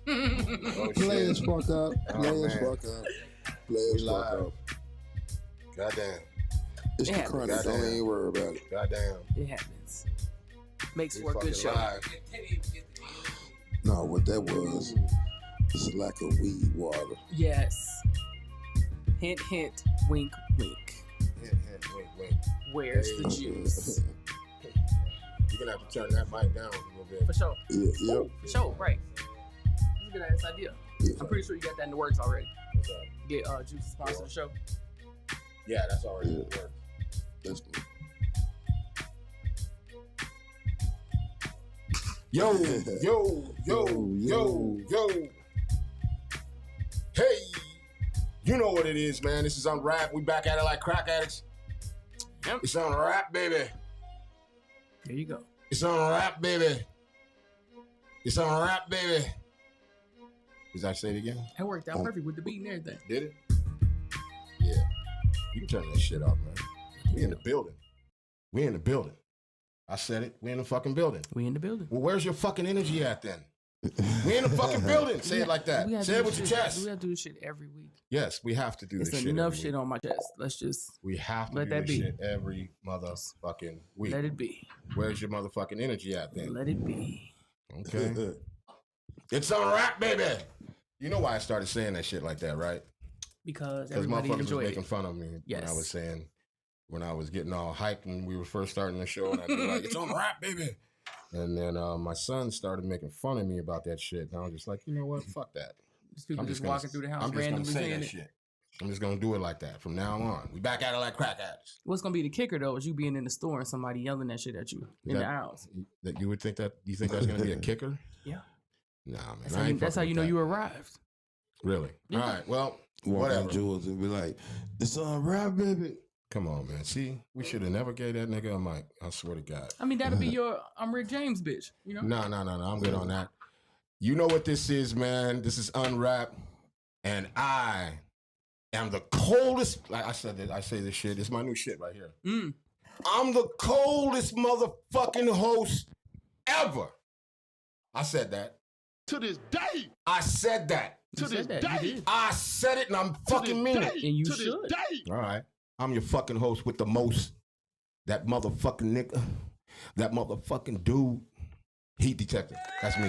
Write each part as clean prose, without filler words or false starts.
Oh, Play as shit. fuck up. Play Oh, as man. fuck up. Play as We fuck live. up. Goddamn. It's the happens. chronic. Don't Goddamn. even worry about it. Goddamn. It happens. Makes We for a good fucking show. live. No, what that was is a lack of weed water. Yes. Hint, hint, wink, wink. Hint, hint, wink, wink. Where's the juice? You're gonna have to turn that mic down a little bit. For sure. Yeah, yep. Ooh, for sure, right. That's a good ass idea. Yeah. I'm pretty sure you got that in the works already. What's up? Get Juice to sponsor the show. Yeah, that's already in the works. That's good. Yo, yo, yo. Hey, you know what it is, man. This is UNRAP. We back at it like crack addicts. Yep. It's UNRAP, baby. There you go. It's UNRAP, baby. It's UNRAP, baby. Did I say it again? That worked out perfect with the beat and everything. Did it? Yeah. You can turn that shit off, man. We in the building. We in the building. I said it. We in the fucking building. We in the building. Well, where's your fucking energy at then? We in the fucking building. Say it like that. Say it with your chest. We gotta do this shit every week. Yes, we have to do It's this shit. enough every shit week. on my chest. Let's just We have to let do that this be. shit every motherfucking week. let it be. Where's your motherfucking energy at then? Let it be. Okay. It's UNRAP, baby. You know why I started saying that shit like that, right? Because Because everybody motherfuckers was enjoyed making it. fun of me when I Yes. was saying, when I was getting all hyped when we were first starting the show, and I'd be like, it's UNRAP, baby. And then my son started making fun of me about that shit. And I was just like, you know what? Fuck that. Just people I'm just gonna- walking through the house I'm just gonna randomly say saying that it. shit. I'm just gonna do it like that from now on. We back at it like crack addicts. What's gonna be the kicker though is you being in the store and somebody yelling that shit at you in the aisles. That you would think that you think that's gonna be a kicker? Yeah. Nah, man. That's, I how, ain't that's how fucking you with know that. you arrived. Really? Yeah. All right. Well, Walk whatever. out Jules and be like, it's UNRAP, baby. Come on, man. See, we should have never gave that nigga a mic. I swear to God. I mean, that'll be your I'm Rick James bitch, you know? No. I'm good on that. You know what this is, man. This is UNRAP, and I am the coldest. Like I said, I say this shit. It's my new shit right here. I'm the coldest motherfucking host ever. I said that. To this day. I said that. You said that. You did. I said it, and I'm fucking mean it. And you to should. this day. All right. I'm your fucking host with the most. That motherfucking nigga. That motherfucking dude. Heat detector. That's me.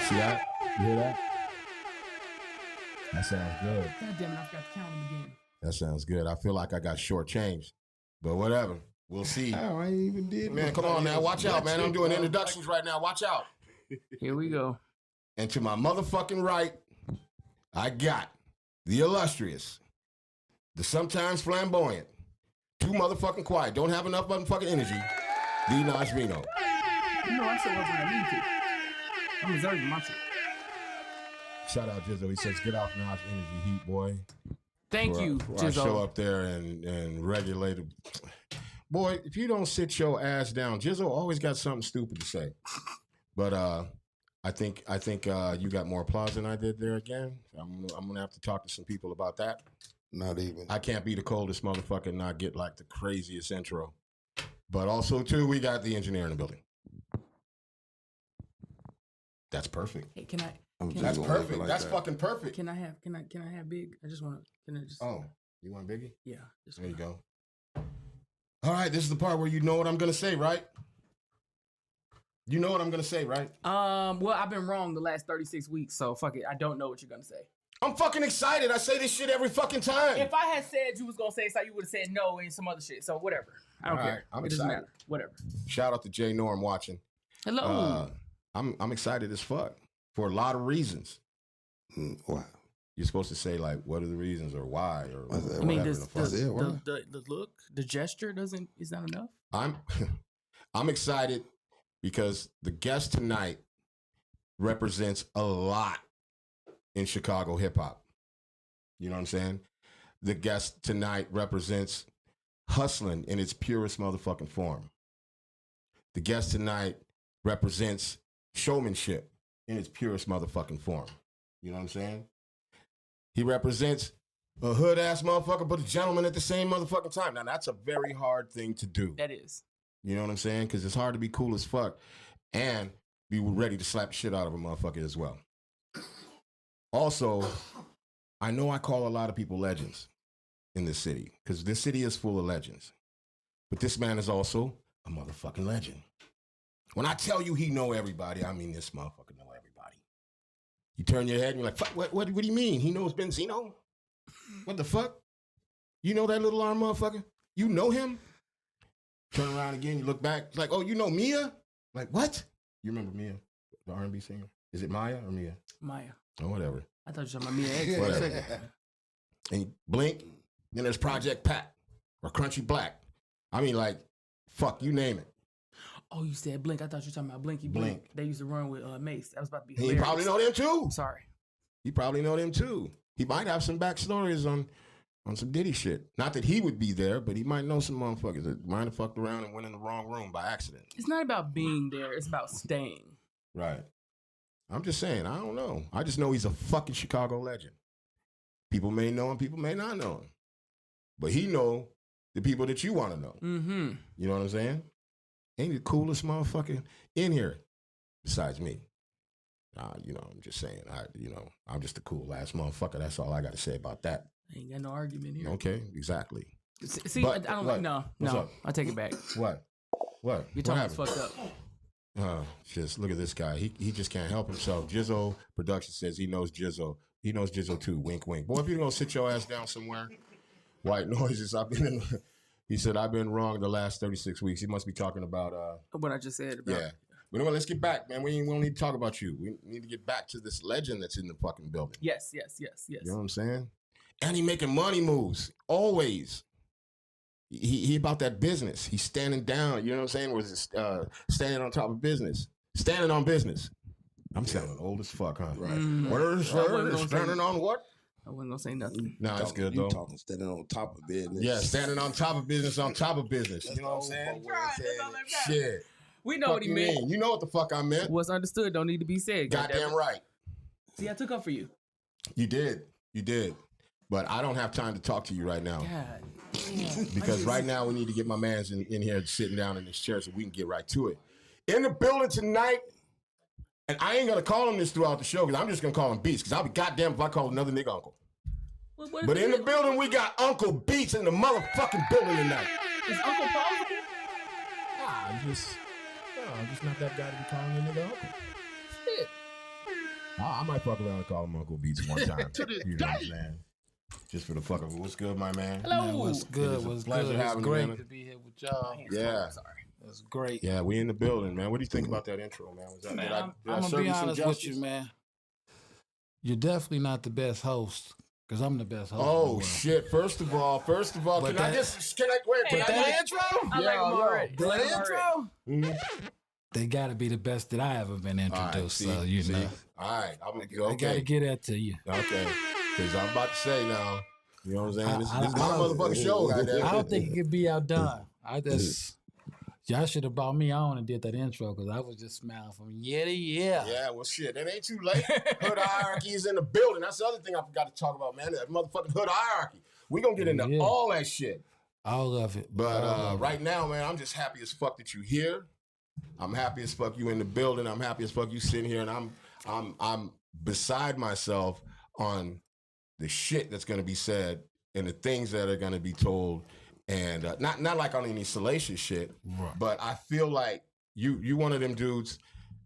See that? You hear that? That sounds good. God damn it, I forgot to count them again. That sounds good. I feel like I got shortchanged. But whatever. We'll see. Oh, I ain't even did. Man, come on now. Watch out, man. I'm doing introductions right now. Watch out. Here we go. And to my motherfucking right, I got the illustrious, the sometimes flamboyant, too motherfucking quiet, don't have enough motherfucking energy, the Najmino. You know I show up when I need to. I'm reserving my shit. Shout out Jizzo. He says, get off Nas energy heat, boy. Thank you, I show Jizzo. up there and regulate it. Boy, if you don't sit your ass down, Jizzo always got something stupid to say. But I think you got more applause than I did there again. I'm gonna have to talk to some people about that. Not even. I can't be the coldest motherfucker and not get like the craziest intro. But also too, we got the engineer in the building. That's perfect. Hey, can I That's gonna leave it perfect. like That's that. fucking perfect. can I have big? I just wanna just Oh, you want Biggie? yeah. Just There you go. All right, this is the part where you know what I'm gonna say, right? You know what I'm gonna say, right? Well, I've been wrong the last 36 weeks, so fuck it. I don't know what you're gonna say. I'm fucking excited. I say this shit every fucking time. If I had said you was gonna say something, you would have said no and some other shit. So whatever. I don't All care. right, I'm It doesn't excited. matter. Whatever. Shout out to Jay Norm watching. Hello. I'm excited as fuck for a lot of reasons. Wow. You're supposed to say like, what are the reasons or why or I said, I mean, whatever does the fuck. That's it, why? the look, the gesture is not enough. I'm excited because the guest tonight represents a lot in Chicago hip hop. You know what I'm saying? The guest tonight represents hustling in its purest motherfucking form. The guest tonight represents showmanship in its purest motherfucking form. You know what I'm saying? He represents a hood ass motherfucker, but a gentleman at the same motherfucking time. Now that's a very hard thing to do. That is. You know what I'm saying? Because it's hard to be cool as fuck and be ready to slap the shit out of a motherfucker as well. Also, I know I call a lot of people legends in this city because this city is full of legends. But this man is also a motherfucking legend. When I tell you he know everybody, I mean this motherfucker know everybody. You turn your head and you're like, fuck, what do you mean? He knows Benzino? What the fuck? You know that little arm motherfucker? You know him? Turn around again, you look back, it's like, oh, you know Mia? Like, what? You remember Mia, the R&B singer? Is it Maya or Mia? Maya. Or whatever. I thought you were talking about Mia X. Whatever. And you blink, then there's Project Pat or Crunchy Black. I mean, like, fuck, you name it. Oh, you said Blink. I thought you were talking about Blinky Blink. They used to run with Mace. That was about to be He hilarious. probably know them too. Sorry. He probably know them too. He might have some backstories on some Diddy shit. Not that he would be there, but he might know some motherfuckers that might have fucked around and went in the wrong room by accident. It's not about being there. It's about staying. Right. I'm just saying, I don't know. I just know he's a fucking Chicago legend. People may know him, people may not know him. But he know the people that you want to know. Mm-hmm. You know what I'm saying? Ain't he the coolest motherfucker in here besides me? You know, I'm just saying, I'm just a cool ass motherfucker. That's all I got to say about that. Ain't got no argument here. Okay, exactly. See, But, I don't what? No, What's no. up? I take it back. What? Your tone is fucked up. Just look at this guy. He just can't help himself. Jizzo Production says he knows Jizzo. He knows Jizzo too. Wink, wink. Boy, if you're gonna sit your ass down somewhere, white noises. He said I've been wrong the last 36 weeks. He must be talking about What I just said about. yeah. But anyway, let's get back, man. We don't need to talk about you. We need to get back to this legend that's in the fucking building. Yes. You know what I'm saying? And he making money moves always. He about that business. He's standing down. You know what I'm saying? Was standing on top of business, standing on business. I'm sounding old as fuck, huh? Right. Standing on what? I wasn't gonna say nothing. No, it's good though. You talking standing on top of business. Yeah, standing on top of business, on top of business. You know what I'm saying? Shit. We know what he meant. You know what the fuck I meant. What's understood don't need to be said. Goddamn right. See, I took up for you. You did. But I don't have time to talk to you right now. God. Because right now we need to get my mans in here sitting down in this chair so we can get right to it. In the building tonight, and I ain't gonna call him this throughout the show because I'm just gonna call him Beats because I'll be goddamn if I call another nigga uncle. But in the building, we got Uncle Beats in the motherfucking building tonight. Is Uncle Paul? I'm just not that guy to be calling a nigga uncle. Shit. I might fuck around and call him Uncle Beats one time. You know what I'm saying? Just for the fuck of it. What's good, my man? Hello. Man, what's good? What's pleasure good? It's having you, great man. to be here with y'all. Yeah. Sorry. It's great. Yeah, we in the building, man. What do you think about that intro, man? Was that, Man, did I I'm gonna serve be you some honest with justice? you, man. You're definitely not the best host, because I'm the best host. Oh shit! First of all, But can I wait? Hey, that intro? I like him already. That intro? Mm-hmm. They gotta be the best that I ever been introduced. So you know, All right, I'm I gotta okay. get that to you. Okay, because I'm about to say now. You know what I'm saying? This is I- my motherfucking show, goddamn. I don't think it could be outdone. Y'all should have brought me on and did that intro because I was just smiling from year to year. Yeah, well, shit, it ain't too late. Hood hierarchy is in the building. That's the other thing I forgot to talk about, man. That motherfucking hood hierarchy. We gonna get into all that shit. All of it. But right now, man, I'm just happy as fuck that you here. I'm happy as fuck you in the building. I'm happy as fuck you sitting here, and I'm beside myself on the shit that's gonna be said and the things that are gonna be told, and not like on any salacious shit, Right. but I feel like you one of them dudes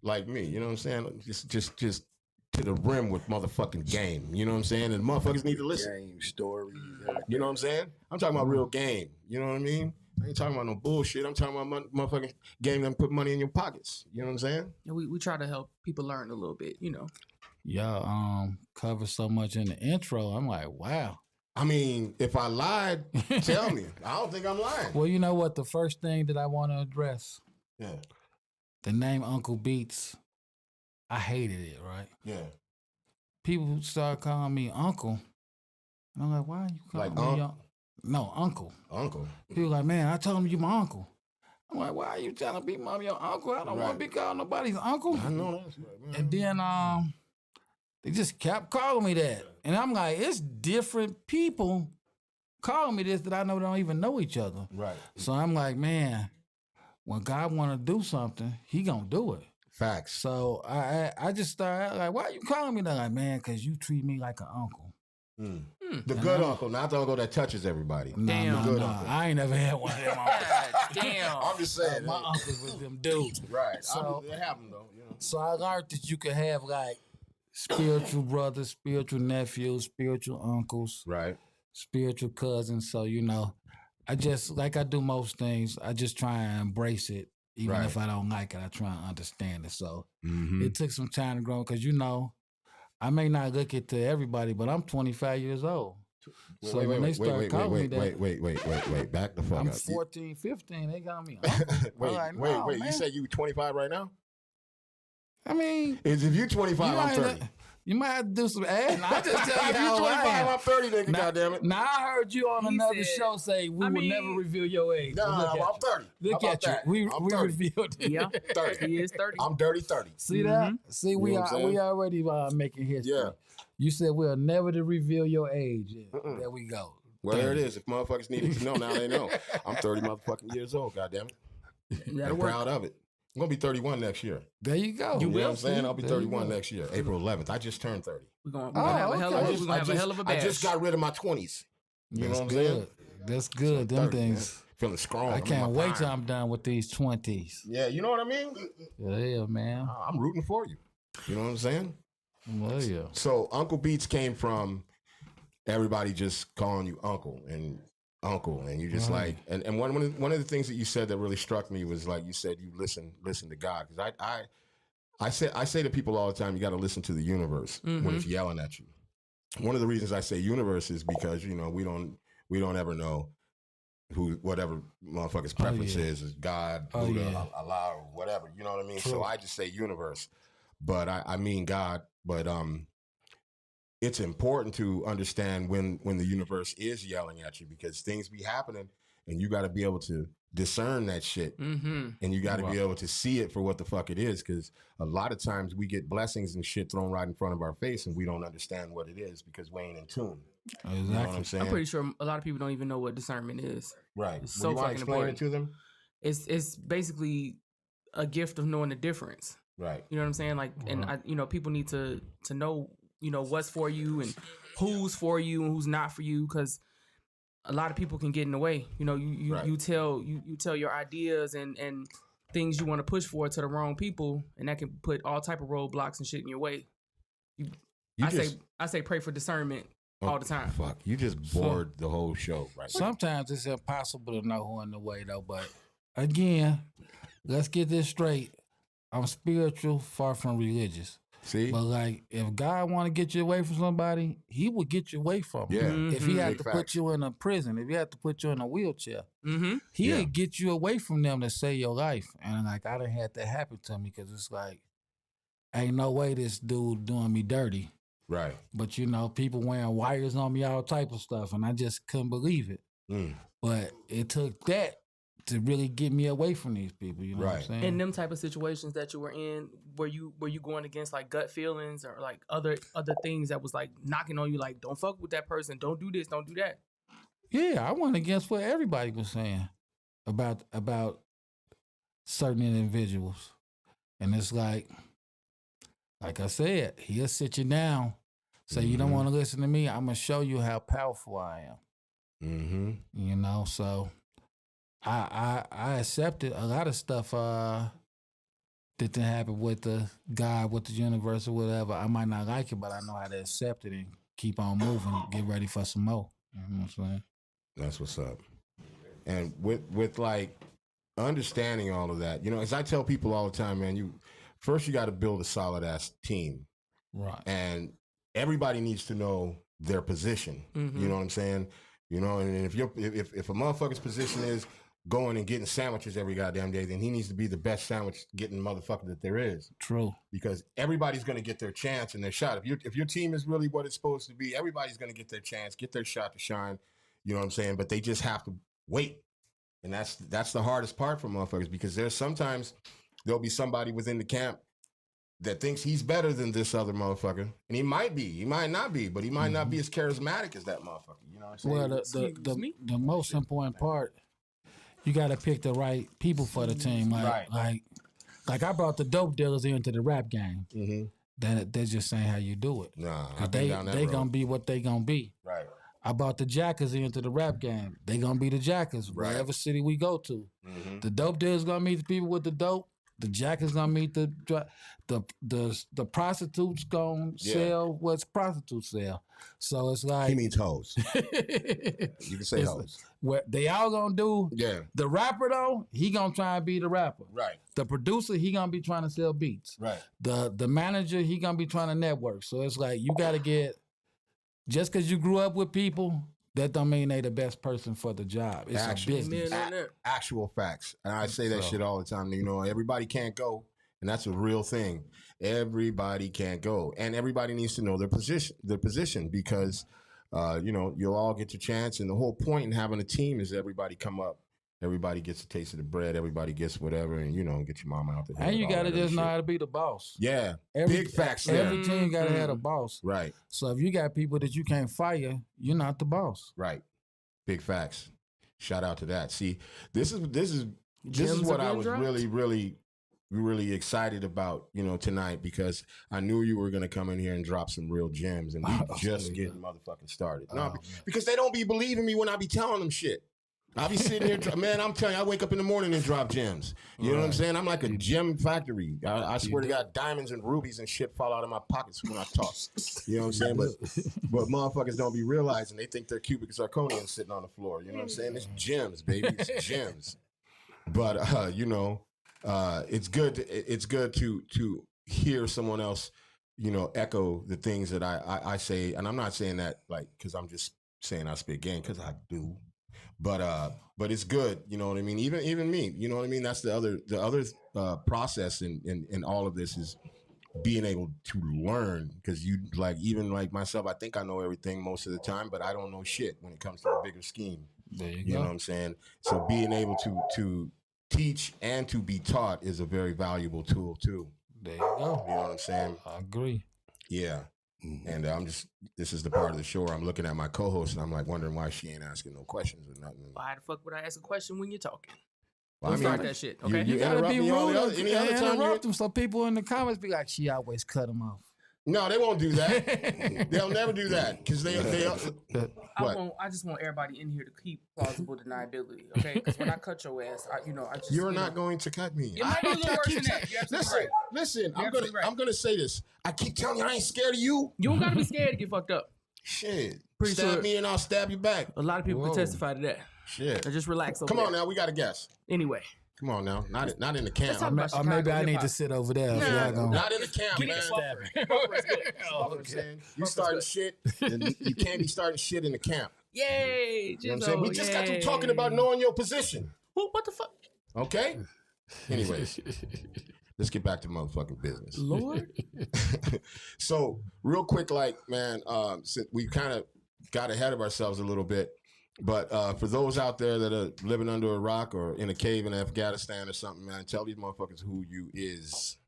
like me. You know what I'm saying? Just to the rim with motherfucking game. You know what I'm saying? And motherfuckers need to listen. Game stories. You know what I'm saying? I'm talking about real game. You know what I mean? I ain't talking about no bullshit. I'm talking about motherfucking game that put money in your pockets. You know what I'm saying? Yeah, we try to help people learn a little bit, you know. Y'all cover so much in the intro. I'm like, wow. I mean, if I lied, tell me. I don't think I'm lying. Well, you know what? The first thing that I want to address, Yeah. the name Uncle Beats, I hated it, right? Yeah. People start calling me Uncle. And I'm like, why are you calling Like me No, Uncle. Uncle. People like, man, I told him you my uncle. I'm like, why are you trying to be your uncle? I don't want to be called nobody's uncle. I know that's right, man. And then they just kept calling me that. And I'm like, it's different people calling me this that I know don't even know each other. Right. So I'm like, man, when God want to do something, he going to do it. Facts. So I just started like, why you calling me that? Like, man, because you treat me like an uncle. The good uncle, not the uncle that touches everybody. Damn. The good uncle. I ain't never had one of them uncles. Damn. I'm just saying. My uncles was them dudes. Right. So, they have them, though. You know. So I learned that you could have like spiritual brothers, spiritual nephews, spiritual uncles, Right. spiritual cousins. So, you know, I just, like I do most things, I just try and embrace it. Even Right. if I don't like it, I try and understand it. So Mm-hmm. it took some time to grow because, you know, I may not look it to everybody, but I'm 25 years old. So when they start calling me that, Wait. Back the fuck I'm up. 14, 15, they got me. Wait. Man. You said you 25 right now? I mean, If you 25, I'm 30. You might have to do some adding. I just tell you If you how 25, I am. I'm 30, nigga, goddammit. Now I heard you on He another said- show say we I will mean- never reveal your age. No, Look at I'm you. 30. Look How at about you. that? We I'm 30. revealed it. Yeah. 30. He is 30. I'm dirty 30. See that? See, You we know what I'm saying? we already making history. Yeah. You said we'll never to reveal your age. Yeah. There we go. Well, there it 30. is. If motherfuckers needed to know, now they know. I'm 30 motherfucking years old, goddammit. That'll I'm work. proud of it. I'm going to be 31 next year. There you go. You know what I'm will, saying? I'll be There you 31 go. next year, April 11th. I just turned 30. We're gonna have a hell of, okay. we're gonna have a hell of a bash. I just got rid of my 20s. You know That's what I'm saying? good. That's good. Them 30, things. man. Feeling strong. I I'm in can't my wait till prime. I'm done with these 20s. Yeah, you know what I mean? Yeah, man. I'm rooting for you. You know what I'm saying? Well, yeah. So Uncle Beats came from everybody just calling you uncle, and you just like, and one of the things that you said that really struck me was like you said you listen to God, because I say to people all the time, you got to listen to the universe when it's yelling at you. One of the reasons I say universe is because, you know, we don't ever know who, whatever motherfucker's preference is God, Buddha, Allah, or whatever. You know what I mean? True. So I just say universe, but I mean God. But it's important to understand when the universe is yelling at you, because things be happening, and you got to be able to discern that shit, and you got to be able to see it for what the fuck it is, because a lot of times we get blessings and shit thrown right in front of our face, and we don't understand what it is because we ain't in tune. Exactly. You know what I'm saying? I'm pretty sure a lot of people don't even know what discernment is. Right. It's Would so you want to fucking explain important. it to them? It's basically a gift of knowing the difference. Right. You know what I'm saying? Like, and people need to know, what's for you and who's for you and who's not for you, because a lot of people can get in the way. You tell your ideas and things you want to push forward to the wrong people, and that can put all type of roadblocks and shit in your way. I say pray for discernment all the time. Fuck, you just bored the whole show, right? Sometimes it's impossible to know who in the way, though. But again, let's get this straight. I'm spiritual, far from religious. See? But like, if God want to get you away from somebody, He will get you away from them. Yeah. If He had Big to facts. put you in a prison, if He had to put you in a wheelchair, Mm-hmm. He'll Yeah. get you away from them to save your life. And like, I done had that happen to me, because it's like, ain't no way this dude doing me dirty. Right. But people wearing wires on me, all type of stuff, and I just couldn't believe it. Mm. But it took that to really get me away from these people. You know what I'm Right. saying? In them type of situations that you were in, were you going against like gut feelings or like other things that was like knocking on you, like don't fuck with that person, don't do this, don't do that? Yeah, I went against what everybody was saying about certain individuals, and it's like I said, He'll sit you down, say you don't want to listen to me. I'm gonna show you how powerful I am. Mm-hmm. So I accepted a lot of stuff that didn't happen with the God, with the universe, or whatever. I might not like it, but I know how to accept it and keep on moving, get ready for some more. You know what I'm saying? That's what's up. And with like understanding all of that, as I tell people all the time, man, you got to build a solid ass team. Right. And everybody needs to know their position. Mhm. You know what I'm saying? And if a motherfucker's position is going and getting sandwiches every goddamn day, then he needs to be the best sandwich getting motherfucker that there is. True. Because everybody's going to get their chance and their shot. If your team is really what it's supposed to be, everybody's going to get their chance, get their shot to shine. You know what I'm saying? But they just have to wait. And that's the hardest part for motherfuckers, because there'll be somebody within the camp that thinks he's better than this other motherfucker. And he might be, he might not be, but he might not be as charismatic as that motherfucker. You know what I'm saying? Well, Excuse me? the most important part, you got to pick the right people for the team. Right. Like Like I brought the dope dealers into the rap game. Mm-hmm. That just ain't how you do it. Nah, Cause they gonna be what they gonna be. Right. I brought the jackers into the rap game. They gonna be the jackers wherever city we go to. Mm-hmm. The dope dealers gonna meet the people with the dope. The jackers gonna meet the prostitutes gonna sell what's prostitutes sell. So it's like He means hoes. You can say hoes. What they all gonna do. Yeah. The rapper though, he gonna try and be the rapper. Right. The producer, he gonna be trying to sell beats. Right. The manager, he gonna be trying to network. So it's like you gotta get, just because you grew up with people, that don't mean they the best person for the job. It's a business. Actual facts. And I say that shit all the time. You know, everybody can't go, and that's a real thing. Everybody can't go, and everybody needs to know their position because, you know, you'll all get your chance. And the whole point in having a team is everybody come up. Everybody gets a taste of the bread. Everybody gets whatever, and, you know, get your mama out there. And you gotta just know how to be the boss. Yeah, big facts there. Every team gotta have a boss. Right. So if you got people that you can't fire, you're not the boss. Right. Big facts. Shout out to that. See, this is what I was really excited about, you know, tonight, because I knew you were gonna come in here and drop some real gems, and we just getting motherfucking started. No, because they don't be believing me when I be telling them shit. I'll be sitting here, man, I'm telling you, I wake up in the morning and drop gems. You know what I'm saying? I'm like a gem factory. I swear to God, diamonds and rubies and shit fall out of my pockets when I talk. You know what I'm saying? But motherfuckers don't be realizing. They think they're cubic zirconium sitting on the floor. You know what I'm saying? It's gems, baby. It's gems. But, you know, it's good to hear someone else, you know, echo the things that I say. And I'm not saying that, like, because I'm just saying I spit game, because I do. But it's good, you know what I mean? Even me, you know what I mean? That's the other process in all of this is being able to learn, because you, like, even like myself, I think I know everything most of the time, but I don't know shit when it comes to the bigger scheme. There you go. You know what I'm saying? So being able to teach and to be taught is a very valuable tool too. There you go. You know what I'm saying? I agree. Yeah. And this is the part of the show where I'm looking at my co-host and I'm like wondering why she ain't asking no questions or nothing. Why the fuck would I ask a question when you're talking? Well, Don't start that shit, okay? You gotta be rude. Any other time interrupt them so people in the comments be like, she always cut them off. No, they won't do that. They'll never do that because they I just want everybody in here to keep plausible deniability, okay? Because when I cut your ass, you're not going to cut me. It might be a little worse than that. Listen. I'm gonna say this. I keep telling you, I ain't scared of you. You don't gotta be scared to get fucked up. Shit. Stab me and I'll stab you back. A lot of people can testify to that. Shit. Now just relax. Come on now, we got a guess. Anyway. Come on now, not in the camp. Or maybe I need to sit over there. Not in the camp, man. You starting shit, and you can't be starting shit in the camp. Yay! You know what I'm saying? We just got to talking about knowing your position. What the fuck? Okay. Anyways, let's get back to motherfucking business. Lord. So real quick, like, man, since we kind of got ahead of ourselves a little bit. But for those out there that are living under a rock or in a cave in Afghanistan or something, man, tell these motherfuckers who you is,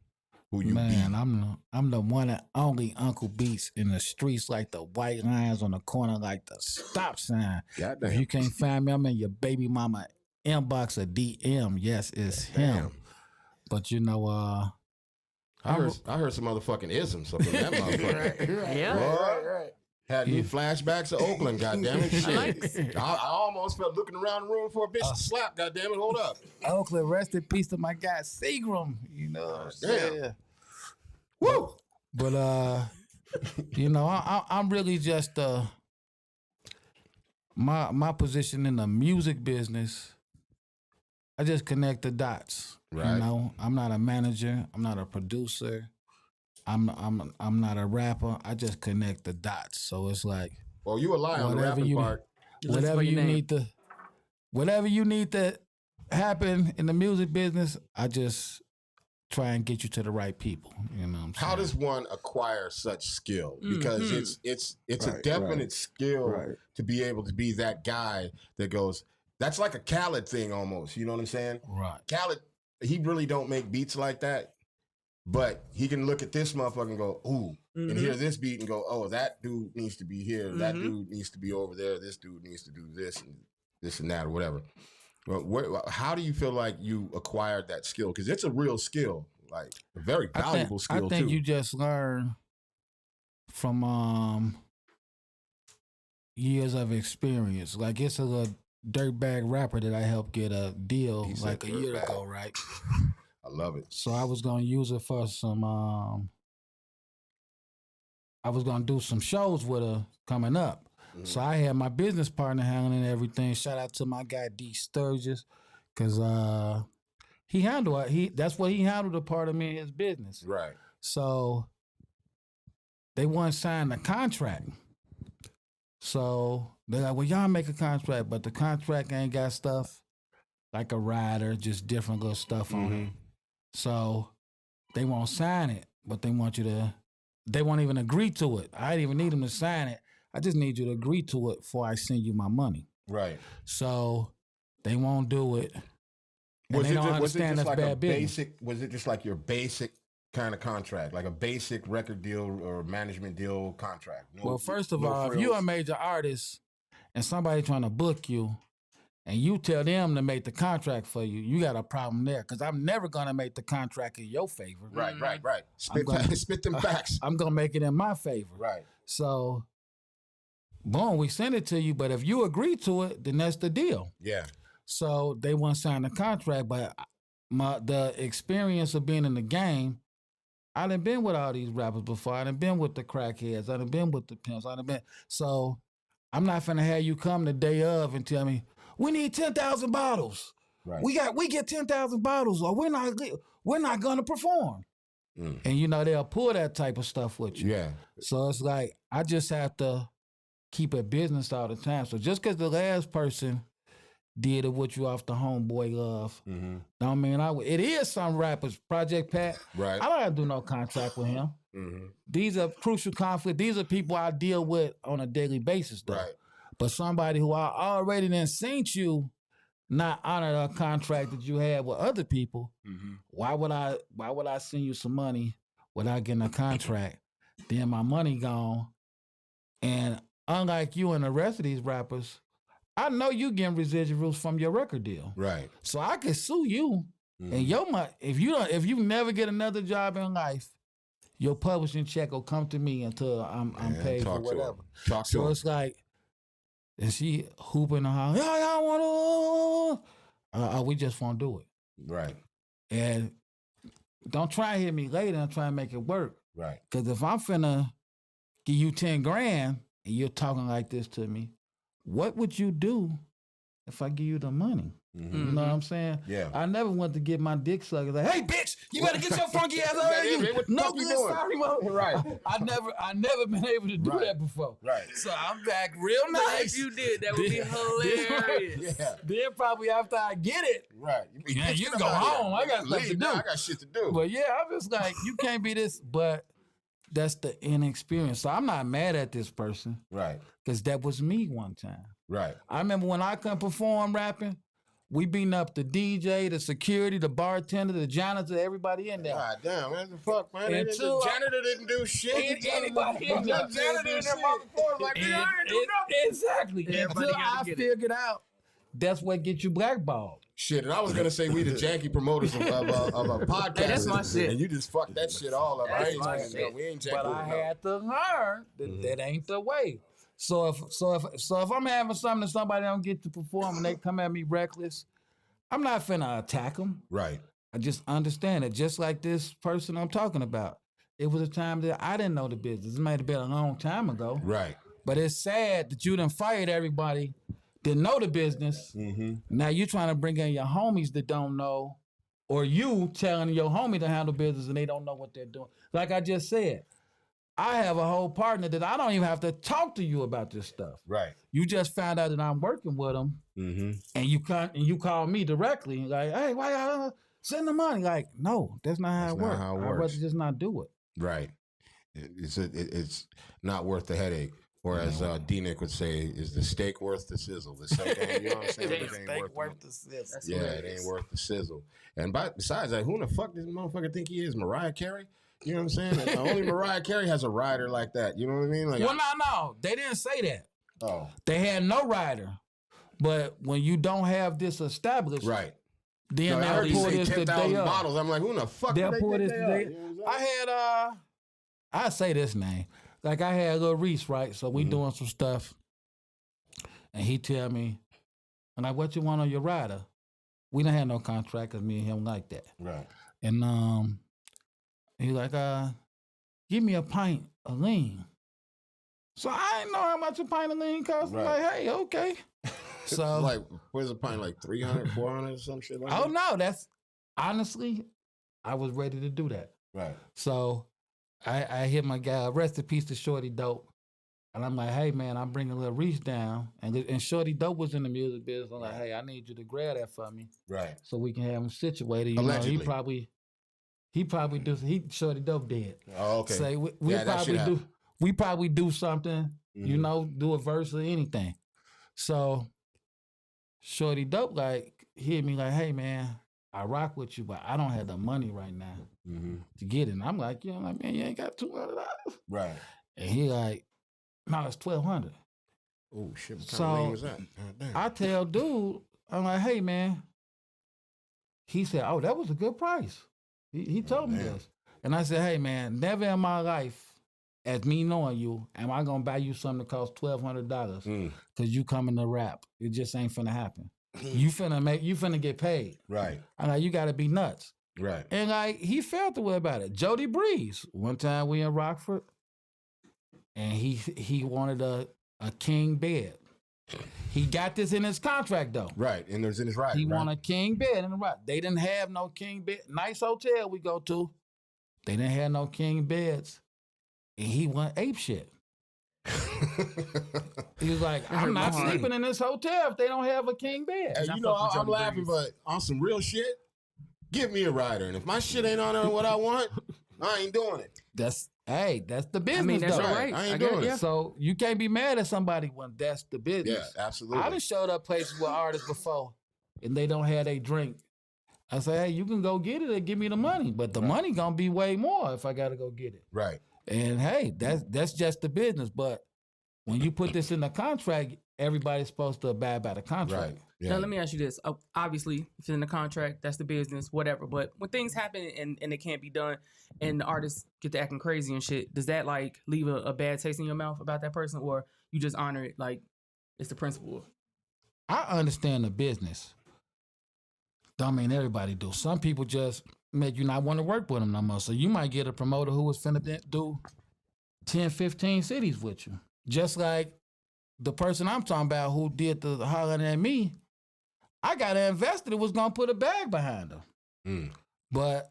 who you man, be. I'm the one and only Uncle Beats in the streets, like the white lines on the corner, like the stop sign. Goddamn. If you can't find me, I'm in your baby mama inbox or DM. Yes, it's him. But you know, I heard some motherfucking isms up in that motherfucker. Yeah. Right. Had me flashbacks of Oakland, goddammit. Shit. I almost felt looking around the room for a bitch to slap, goddammit. Hold up. Oakland, rest in peace to my guy Seagram. You know what I'm saying? Damn. Woo! But you know, I'm really just my position in the music business. I just connect the dots. Right. You know, I'm not a manager. I'm not a producer. I'm not a rapper. I just connect the dots. So it's like, well, you a lie on the rapping part. Whatever you need to happen in the music business, I just try and get you to the right people. You know what I'm saying? How does one acquire such skill? Because it's a definite skill to be able to be that guy that goes. That's like a Khaled thing almost. You know what I'm saying? Right. Khaled, he really don't make beats like that. But he can look at this motherfucker and go, ooh, and hear this beat and go, oh, that dude needs to be here. That dude needs to be over there. This dude needs to do this and that or whatever. Well, how do you feel like you acquired that skill? Because it's a real skill, like a very valuable skill I think too. you just learn from years of experience. Like it's a little dirtbag rapper that I helped get a deal like a year ago, right? I love it. So I was gonna use it for some. I was gonna do some shows with her coming up. So I had my business partner handling everything. Shout out to my guy D Sturgis, cause he handled it. That's what he handled a part of me in his business. Right. So they wouldn't sign the contract. So they're like, well, y'all make a contract, but the contract ain't got stuff like a rider, just different little stuff on it. So they won't sign it, but they want you to. They won't even agree to it. I didn't even need them to sign it. I just need you to agree to it before I send you my money. Right. So they won't do it. And Was they it don't just, understand that's like bad a business. basic? Was it just like your basic kind of contract, like a basic record deal or management deal contract? Well, first of all, if you're a major artist and somebody trying to book you, and you tell them to make the contract for you, you got a problem there. Because I'm never gonna make the contract in your favor. Right. Spit them facts. I'm gonna make it in my favor. Right. So, boom, we send it to you. But if you agree to it, then that's the deal. Yeah. So they won't sign the contract. But the experience of being in the game, I done been with all these rappers before. I done been with the crackheads. I done been with the pimps. I done been. So I'm not finna have you come the day of and tell me, we need 10,000 bottles. Right. We get 10,000 bottles, or we're not gonna perform. And they'll pull that type of stuff with you. Yeah. So it's like I just have to keep it business all the time. So just because the last person did it with you off the homeboy love, don't mean I would. It is some rappers, Project Pat. Right. I don't have to do no contract with him. These are crucial conflict. These are people I deal with on a daily basis, though. Right. But somebody who I already done seen you not honor a contract that you had with other people, why would I send you some money without getting a contract? Then my money gone. And unlike you and the rest of these rappers, I know you getting residuals from your record deal. Right. So I could sue you. And if you never get another job in life, your publishing check will come to me until I'm paid for whatever. So it's like, and she hooping the house, y'all want to, we just won't do it. Right. And don't try to hit me later and try and make it work. Right. Because if I'm finna give you 10 grand and you're talking like this to me, what would you do if I give you the money? You know what I'm saying? Yeah. I never want to get my dick sucked. Like, hey, bitch, you better get your funky ass out of here. No good, sorry, mother. Right. I never been able to do that before. Right. So I'm back real nice. If you did, that would be hilarious. Then probably after I get it, right. You go home. I got stuff to do. I got shit to do. But yeah, I'm just like, you can't be this, but that's the inexperience. So I'm not mad at this person. Right. Because that was me one time. Right. I remember when I couldn't perform rapping, we beating up the DJ, the security, the bartender, the janitor, everybody in there. God damn, man, the fuck, man. The janitor didn't do shit. Anybody in there. The janitor in there motherfucker like, I didn't do nothing. Exactly. Until I figured out that's what gets you blackballed. Shit, and I was gonna say we the janky promoters of a podcast. Hey, that's my shit. And you just fucked that shit all up. That's my shit. We ain't janky. But I had to learn that that ain't the way. So if I'm having something that somebody don't get to perform and they come at me reckless, I'm not finna attack them. Right. I just understand it. Just like this person I'm talking about. It was a time that I didn't know the business. It might have been a long time ago. Right. But it's sad that you done fired everybody, didn't know the business. Now you trying to bring in your homies that don't know, or you telling your homie to handle business and they don't know what they're doing. Like I just said, I have a whole partner that I don't even have to talk to you about this stuff. Right. You just found out that I'm working with them, and you call me directly, like, hey, why y'all send the money? Like, no, that's not how it works. I'd rather just not do it. Right. It's not worth the headache. Or as D-Nick would say, is the steak worth the sizzle? The same thing, you know what I'm saying? It ain't worth the sizzle. Yeah, it ain't worth the sizzle. And besides that, who the fuck does this motherfucker think he is? Mariah Carey? You know what I'm saying? Only Mariah Carey has a rider like that. You know what I mean? Like, well, no. They didn't say that. Oh. They had no rider. But when you don't have this established, Right. then I heard they'll you pull say this the 10,000 day up. bottles. I'm like, who in the fuck They'll did pull they this think the they day. are? I had I say this name. Like I had Lil Reese, right? So we doing some stuff. And he tell me, I'm like, what you want on your rider? We don't have no contract because me and him like that. Right. And he like, give me a pint of lean. So I didn't know how much a pint of lean cost. I'm Right. like, hey, okay. So like, where's a pint? Like 300, 400 or some shit like that? oh no, that's honestly, I was ready to do that. Right. So I hit my guy, rest in peace to Shorty Dope. And I'm like, hey man, I'm bringing a little Reach down. And Shorty Dope was in the music business. I'm like, hey, I need you to grab that for me. Right. So we can have him situated. You Allegedly. know, he probably do, Shorty Dope dead. Oh, okay. Say we probably do something, you know, do a verse or anything. So Shorty Dope like hit me like, hey man, I rock with you, but I don't have the money right now to get it. And I'm like, man, you ain't got $200. Right. And he like, no, it's $1,200. Oh shit! What kind So of lean was that? Damn. I tell dude, I'm like, hey man. He said, oh, that was a good price. He told me this. And I said, hey man, never in my life, as me knowing you, am I gonna buy you something that costs $1,200 because you coming to rap. It just ain't finna happen. You finna get paid. Right. I'm like, you gotta be nuts. Right. And like he felt the way about it. Jody Breeze. One time we in Rockford, and he wanted a king bed. He got this in his contract though. Right. And there's in his right. He want a king bed in the right. They didn't have no king bed. Nice hotel we go to. They didn't have no king beds. And he went ape shit. He was like, I'm not sleeping in this hotel if they don't have a king bed. Hey, you know, I'm laughing, but on some real shit, give me a rider. And if my shit ain't on there what I want, I ain't doing it. That's the business. I mean, that's though. right. I ain't doing it. Yeah. So you can't be mad at somebody when that's the business. Yeah, absolutely. I done showed up places with artists before and they don't have a drink. I say, hey, you can go get it and give me the money. But the money gonna be way more if I gotta go get it. Right. And hey, that's just the business. But when you put this in the contract, everybody's supposed to abide by the contract. Right. Yeah. Now let me ask you this. Obviously, if it's in the contract, that's the business, whatever. But when things happen and it can't be done and the artists get to acting crazy and shit, does that like leave a bad taste in your mouth about that person, or you just honor it like it's the principle? I understand the business. Don't mean everybody do. Some people just make you not want to work with them no more. So you might get a promoter who was finna do 10, 15 cities with you. Just like the person I'm talking about who did the hollering at me, I got an investor that was going to put a bag behind her. But,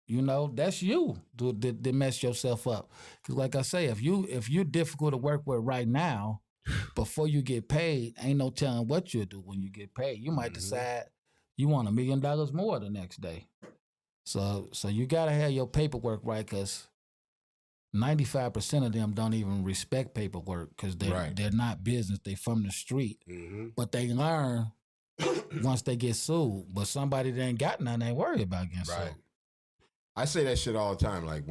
you know, that's you to mess yourself up. Because like I say, if you're difficult to work with right now, before you get paid, ain't no telling what you'll do when you get paid. You might decide you want $1 million more the next day. So you got to have your paperwork right, because 95% of them don't even respect paperwork because they're not business. They from the street. But they learn once they get sued. But somebody that ain't got nothing ain't worried about getting sued. I say that shit all the time. Like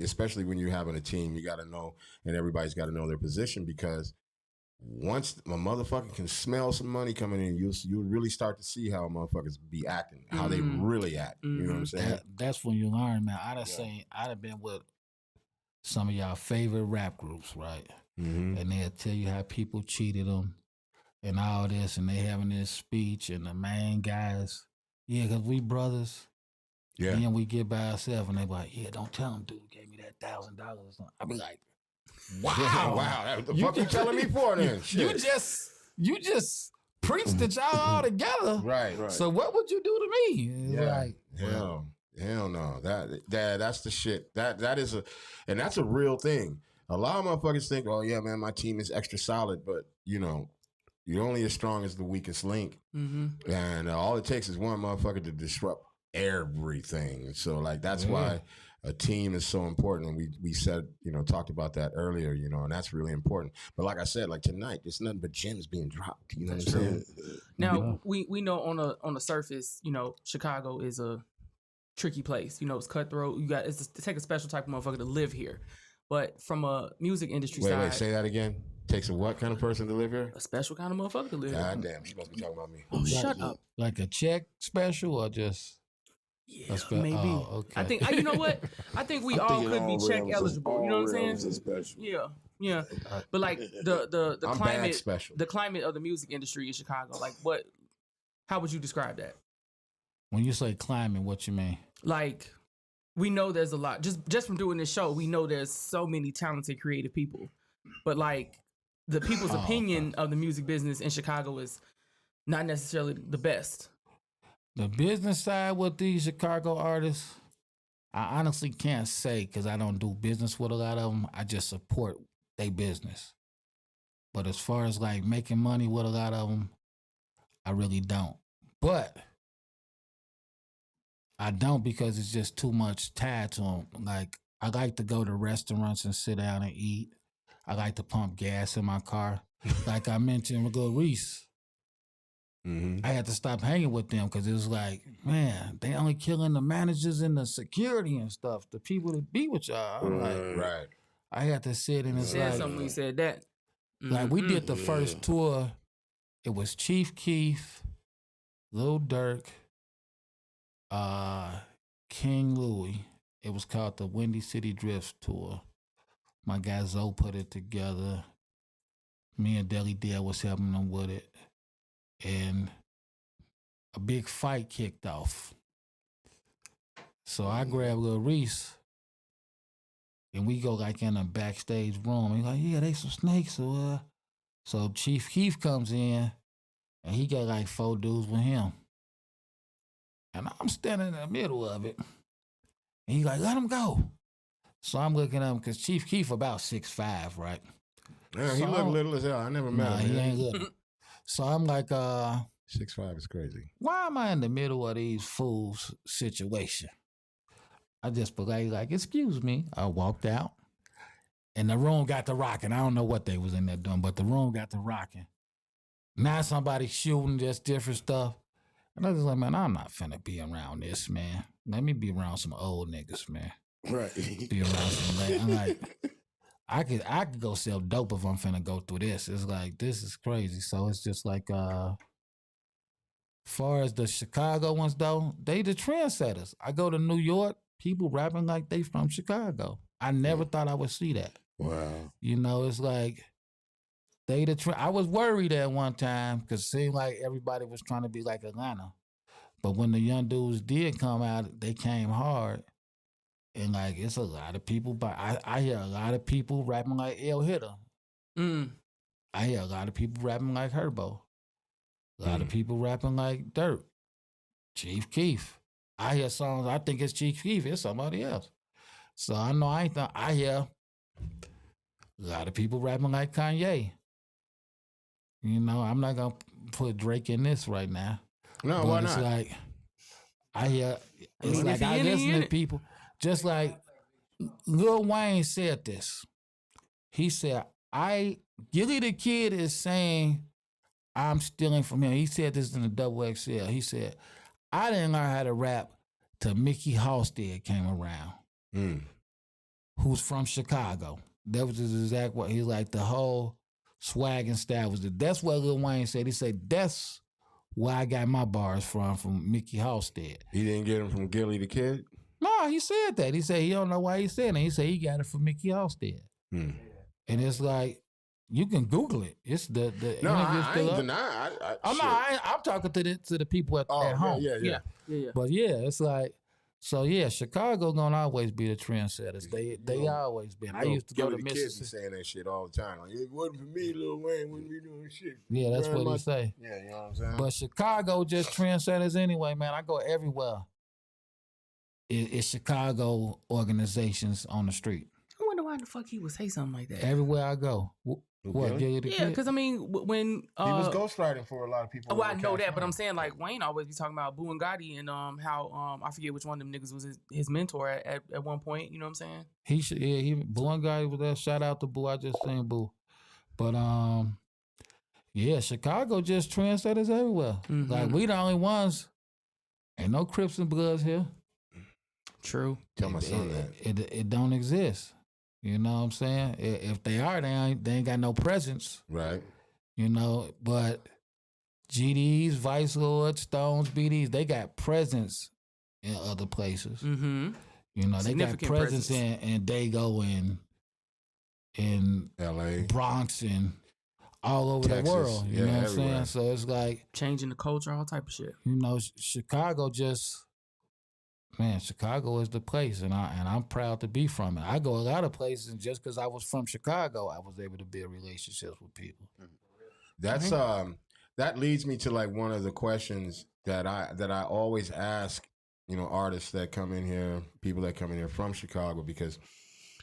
especially when you're having a team, you got to know, and everybody's got to know their position, because once a motherfucker can smell some money coming in, you'll really start to see how motherfuckers be acting, how they really act. You know what I'm saying? That's when you learn, man. I'd been with some of y'all favorite rap groups, right? And they'll tell you how people cheated them and all this, and they having this speech, and the main guys, because we brothers. Yeah. And then we get by ourselves, and they be like, don't tell them, dude gave me that $1,000 or something. I be like, wow. Wow. What the fuck you telling me for then? You just preached it y'all all together. Right. So what would you do to me? Like, hell no. That's the shit. That is that's a real thing. A lot of motherfuckers think, oh yeah, man, my team is extra solid, but you know, you're only as strong as the weakest link. And all it takes is one motherfucker to disrupt everything. So like that's why a team is so important, and we said, talked about that earlier, and that's really important. But like I said, like tonight, there's nothing but gems being dropped. You know what I'm saying? Now we know on the surface, Chicago is a tricky place. It's cutthroat. It take a special type of motherfucker to live here. But from a music industry side, wait, say that again. Takes a what kind of person to live here? A special kind of motherfucker to live. God damn, she must be talking about me. Oh, shut up. Like a check special or just? Yeah, maybe. Oh, okay. I think you know what? I think we all could be check eligible. You know what I'm saying? Yeah. But like the I'm climate, bad special. the climate of the music industry in Chicago. Like what? How would you describe that? When you say climate, what you mean? Like we know there's a lot. Just from doing this show, we know there's so many talented, creative people. But like the people's opinion of the music business in Chicago is not necessarily the best. The business side with these Chicago artists, I honestly can't say because I don't do business with a lot of them. I just support their business. But as far as like making money with a lot of them, I really don't. But I don't because it's just too much tied to them. Like I like to go to restaurants and sit down and eat. I like to pump gas in my car. Like I mentioned with Lil Reese. I had to stop hanging with them because it was like, man, they only killing the managers and the security and stuff, the people that be with y'all. I'm like, right. I had to sit and it's said like, something. We said that. Like we did the first tour. It was Chief Keef, Lil Durk, King Louie. It was called the Windy City Drifts tour. My guy Zoe put it together. Me and Deli Dale was helping them with it. And a big fight kicked off. So I grabbed Lil Reese and we go like in a backstage room. He's like, yeah, they some snakes. So Chief Keef comes in and he got like 4 dudes with him. And I'm standing in the middle of it. And he's like, let him go. So I'm looking at him because Chief Keef about 6'5", right? Yeah, he looked little as hell. I never met him. He ain't little. So I'm like, 6'5" is crazy. Why am I in the middle of these fools situation? I just like, excuse me. I walked out and the room got to rocking. I don't know what they was in there doing, but the room got to rocking. Now somebody shooting, just different stuff. And I was like, man, I'm not finna be around this, man. Let me be around some old niggas, man. Right. Be around some, I'm like, I could go sell dope if I'm finna go through this. It's like, this is crazy. So it's just like, far as the Chicago ones though, they the trendsetters. I go to New York, people rapping like they from Chicago. I never thought I would see that. Wow. You know, it's like, they the I was worried at one time because it seemed like everybody was trying to be like Atlanta. But when the young dudes did come out, they came hard. And like, it's a lot of people, but I hear a lot of people rapping like El Hitter. I hear a lot of people rapping like Herbo. A lot of people rapping like Dirt. Chief Keef. I hear songs, I think it's Chief Keef, it's somebody else. So I know I hear a lot of people rapping like Kanye. You know, I'm not going to put Drake in this right now. No, but why it's not? like, I hear, it's like I listen to people, just like Lil Wayne said this. He said, Gilly the Kid is saying, I'm stealing from him. He said this in the Double XL. He said, I didn't learn how to rap till Mickey Halstead came around, who's from Chicago. That was his exact what he's like. The whole swag and style was that's what Lil Wayne said. He said, that's where I got my bars from Mickey Halstead. He didn't get them from Gilly the Kid? No, he said that. He said he don't know why he said it. He said he got it from Mickey Halstead. And it's like, you can Google it. It's the no, interview I still ain't up. deny. I'm talking to the people at home. Yeah. But yeah, it's like, so yeah, Chicago gonna always be the trendsetters. They always been. I used to go to Mississippi. Kids be saying that shit all the time. Like, if it wasn't for me, Lil Wayne wouldn't be doing shit. Yeah, that's what he say. Yeah, you know what I'm saying? But Chicago just trendsetters anyway, man. I go everywhere. It's Chicago organizations on the street. I wonder why the fuck he would say something like that. Everywhere I go. What? Yeah, because I mean, when he was ghostwriting for a lot of people. Well, I know that, but I'm saying like Wayne always be talking about Boo and Gotti and how I forget which one of them niggas was his mentor at one point. You know what I'm saying? Boo and Gotti was there. Shout out to Boo. I just seen Boo, but yeah, Chicago just trendsetters everywhere. Like we the only ones. Ain't no Crips and Bloods here. True. Tell my son that it don't exist. You know what I'm saying? If they are, they ain't got no presence. Right. You know, but GDs, Vice Lords, Stones, BDs, they got presence in other places. Mm-hmm. You know, they got presence in Dago and in LA, Bronx, and all over Texas, the world. You know what I'm saying? So it's like changing the culture, all type of shit. You know, Chicago Chicago is the place, and I'm proud to be from it. I go a lot of places, and just because I was from Chicago, I was able to build relationships with people. That's that leads me to like one of the questions that I always ask, you know, artists that come in here, people that come in here from Chicago, because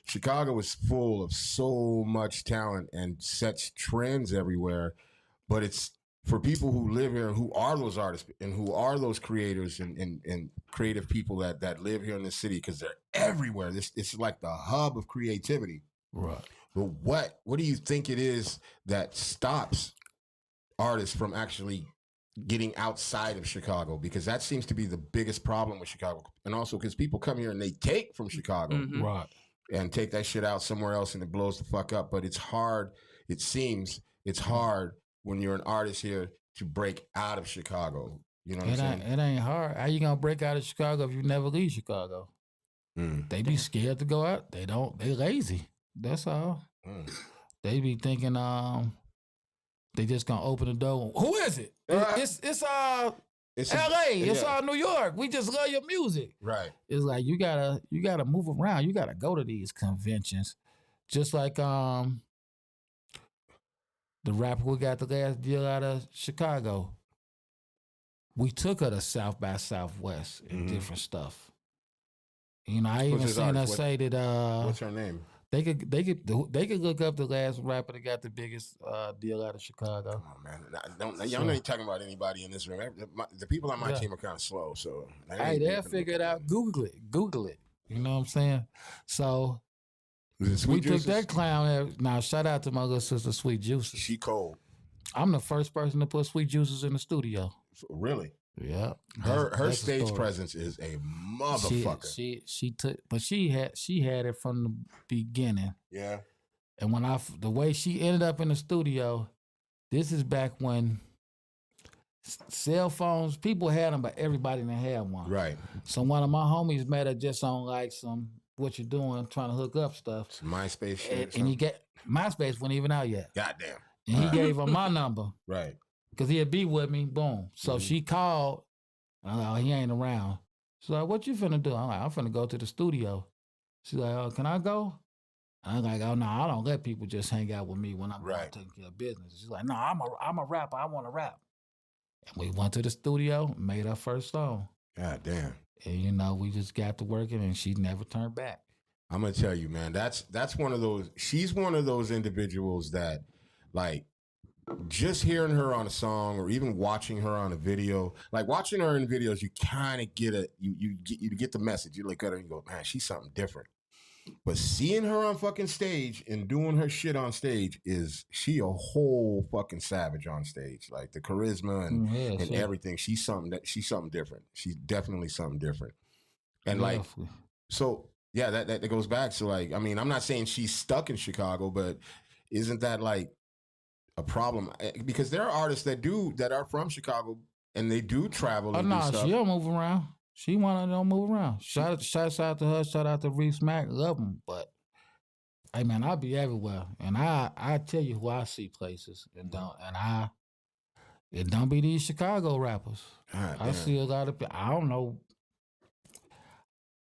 Chicago is full of so much talent and sets trends everywhere, but it's for people who live here and who are those artists and who are those creators and creative people that live here in the city, because they're everywhere. It's like the hub of creativity. Right. But what do you think it is that stops artists from actually getting outside of Chicago? Because that seems to be the biggest problem with Chicago. And also because people come here and they take from Chicago. Mm-hmm. Right. And take that shit out somewhere else and it blows the fuck up. But it's hard. It seems it's hard when you're an artist here to break out of Chicago. You know what I'm saying? It ain't hard. How you gonna break out of Chicago if you never leave Chicago? They be scared to go out. They don't. They lazy. That's all. They be thinking they just gonna open the door. Who is it? It's LA. It's New York. We just love your music. Right. It's like you gotta move around. You gotta go to these conventions. Just like the rapper who got the last deal out of Chicago. We took her to South by Southwest and different stuff. You know, I even seen her say that. What's her name? They could look up the last rapper that got the biggest deal out of Chicago. Oh man, y'all ain't talking about anybody in this room. The people on my team are kind of slow, so hey, they'll figure it out. Google it. You know what I'm saying? So we took that clown. Now shout out to my little sister, Sweet Juices. She cold. I'm the first person to put Sweet Juices in the studio. Really? Yeah. Her stage presence is a motherfucker. She had it from the beginning. Yeah. And the way she ended up in the studio, this is back when cell phones, people had them, but everybody didn't have one. Right. So one of my homies met her just on like some what you doing, trying to hook up stuff. Some MySpace shit. And he MySpace wasn't even out yet. Goddamn. And he gave her my number. Right. Because he'd be with me. Boom. So she called. I'm like, oh, he ain't around. She's like, what you finna do? I'm like, I'm finna go to the studio. She's like, oh, can I go? I'm like, oh, no, I don't let people just hang out with me when I'm taking care of business. She's like, no, I'm a rapper. I want to rap. And we went to the studio, made our first song. God damn. And, you know, we just got to working and she never turned back. I'm going to tell you, man, that's one of those, she's one of those individuals that, like, just hearing her on a song or even watching her on a video, like watching her in videos, you kind of get you get the message. You look at her and you go, man, she's something different. But seeing her on fucking stage and doing her shit on stage she a whole fucking savage on stage. Like the charisma and everything. She's something different. She's definitely something different. And like, so yeah, that goes back to like, I mean, I'm not saying she's stuck in Chicago, but isn't that like a problem? Because there are artists that are from Chicago and they do travel. Oh no, she don't move around. She don't move around. Shouts out to her. Shout out to Reese Mack. Love them, but hey man, I be everywhere, and I tell you who I see places, and it don't be these Chicago rappers. I see a lot of. I don't know.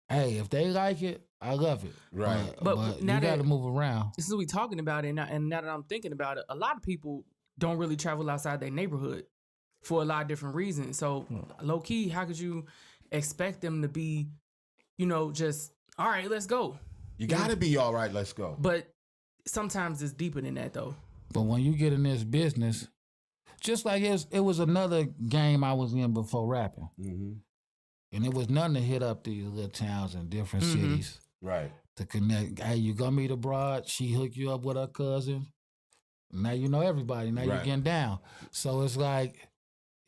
Hey, if they like it, I love it. Right. But you got to move around. This is what we talking about it, and now that I'm thinking about it, a lot of people don't really travel outside their neighborhood for a lot of different reasons. So low key, how could you expect them to be, you know, just all right, let's go? You got to be all right, let's go. But sometimes it's deeper than that, though. But when you get in this business, just like it was another game I was in before rapping. Mm-hmm. And it was nothing to hit up these little towns and different cities. Right. To connect. Hey, you gonna meet a broad, she hook you up with her cousin. Now you know everybody. Now you're getting down. So it's like,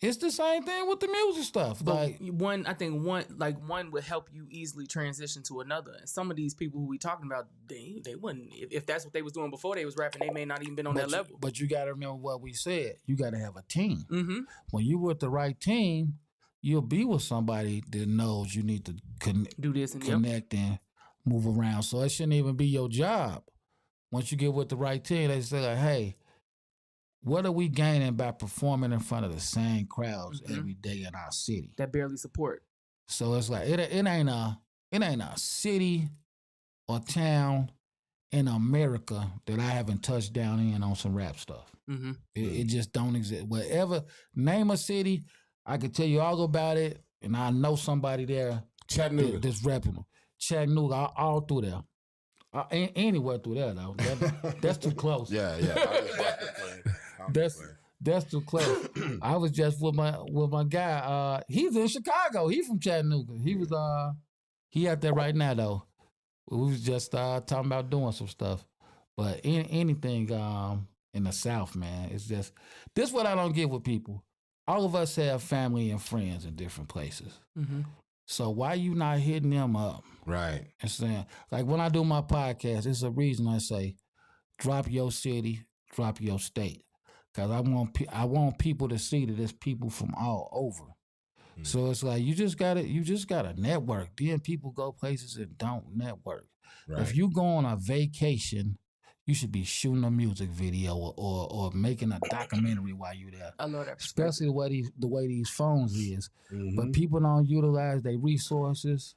It's the same thing with the music stuff. But like I think one would help you easily transition to another. And some of these people who we talking about, they wouldn't. If that's what they was doing before they was rapping, they may not even been on that level. But you got to remember what we said. You got to have a team. Mm-hmm. When you with the right team, you'll be with somebody that knows you need to do this and connect and move around. So it shouldn't even be your job. Once you get with the right team, they say like, hey, what are we gaining by performing in front of the same crowds every day in our city that barely support? So it's like it ain't a city or town in America that I haven't touched down in on some rap stuff. Mm-hmm. It just don't exist. Whatever, name a city, I can tell you all about it, and I know somebody there. Chattanooga, that's rapping them. Chattanooga, all through there. Anywhere through there though. That's too close. Yeah. That's too close. I was just with my guy. He's in Chicago. He's from Chattanooga. He was he out there right now though. We was just talking about doing some stuff. But anything in the South, man, it's just this what I don't get with people. All of us have family and friends in different places. Mm-hmm. So why you not hitting them up? Right. And saying, like when I do my podcast, it's a reason I say, drop your city, drop your state. Cause I want people to see that there's people from all over. So it's like you just gotta network. Then people go places that don't network. Right. If you go on a vacation, you should be shooting a music video or making a documentary while you're there. I love that. Especially the way these phones is. Mm-hmm. But people don't utilize their resources.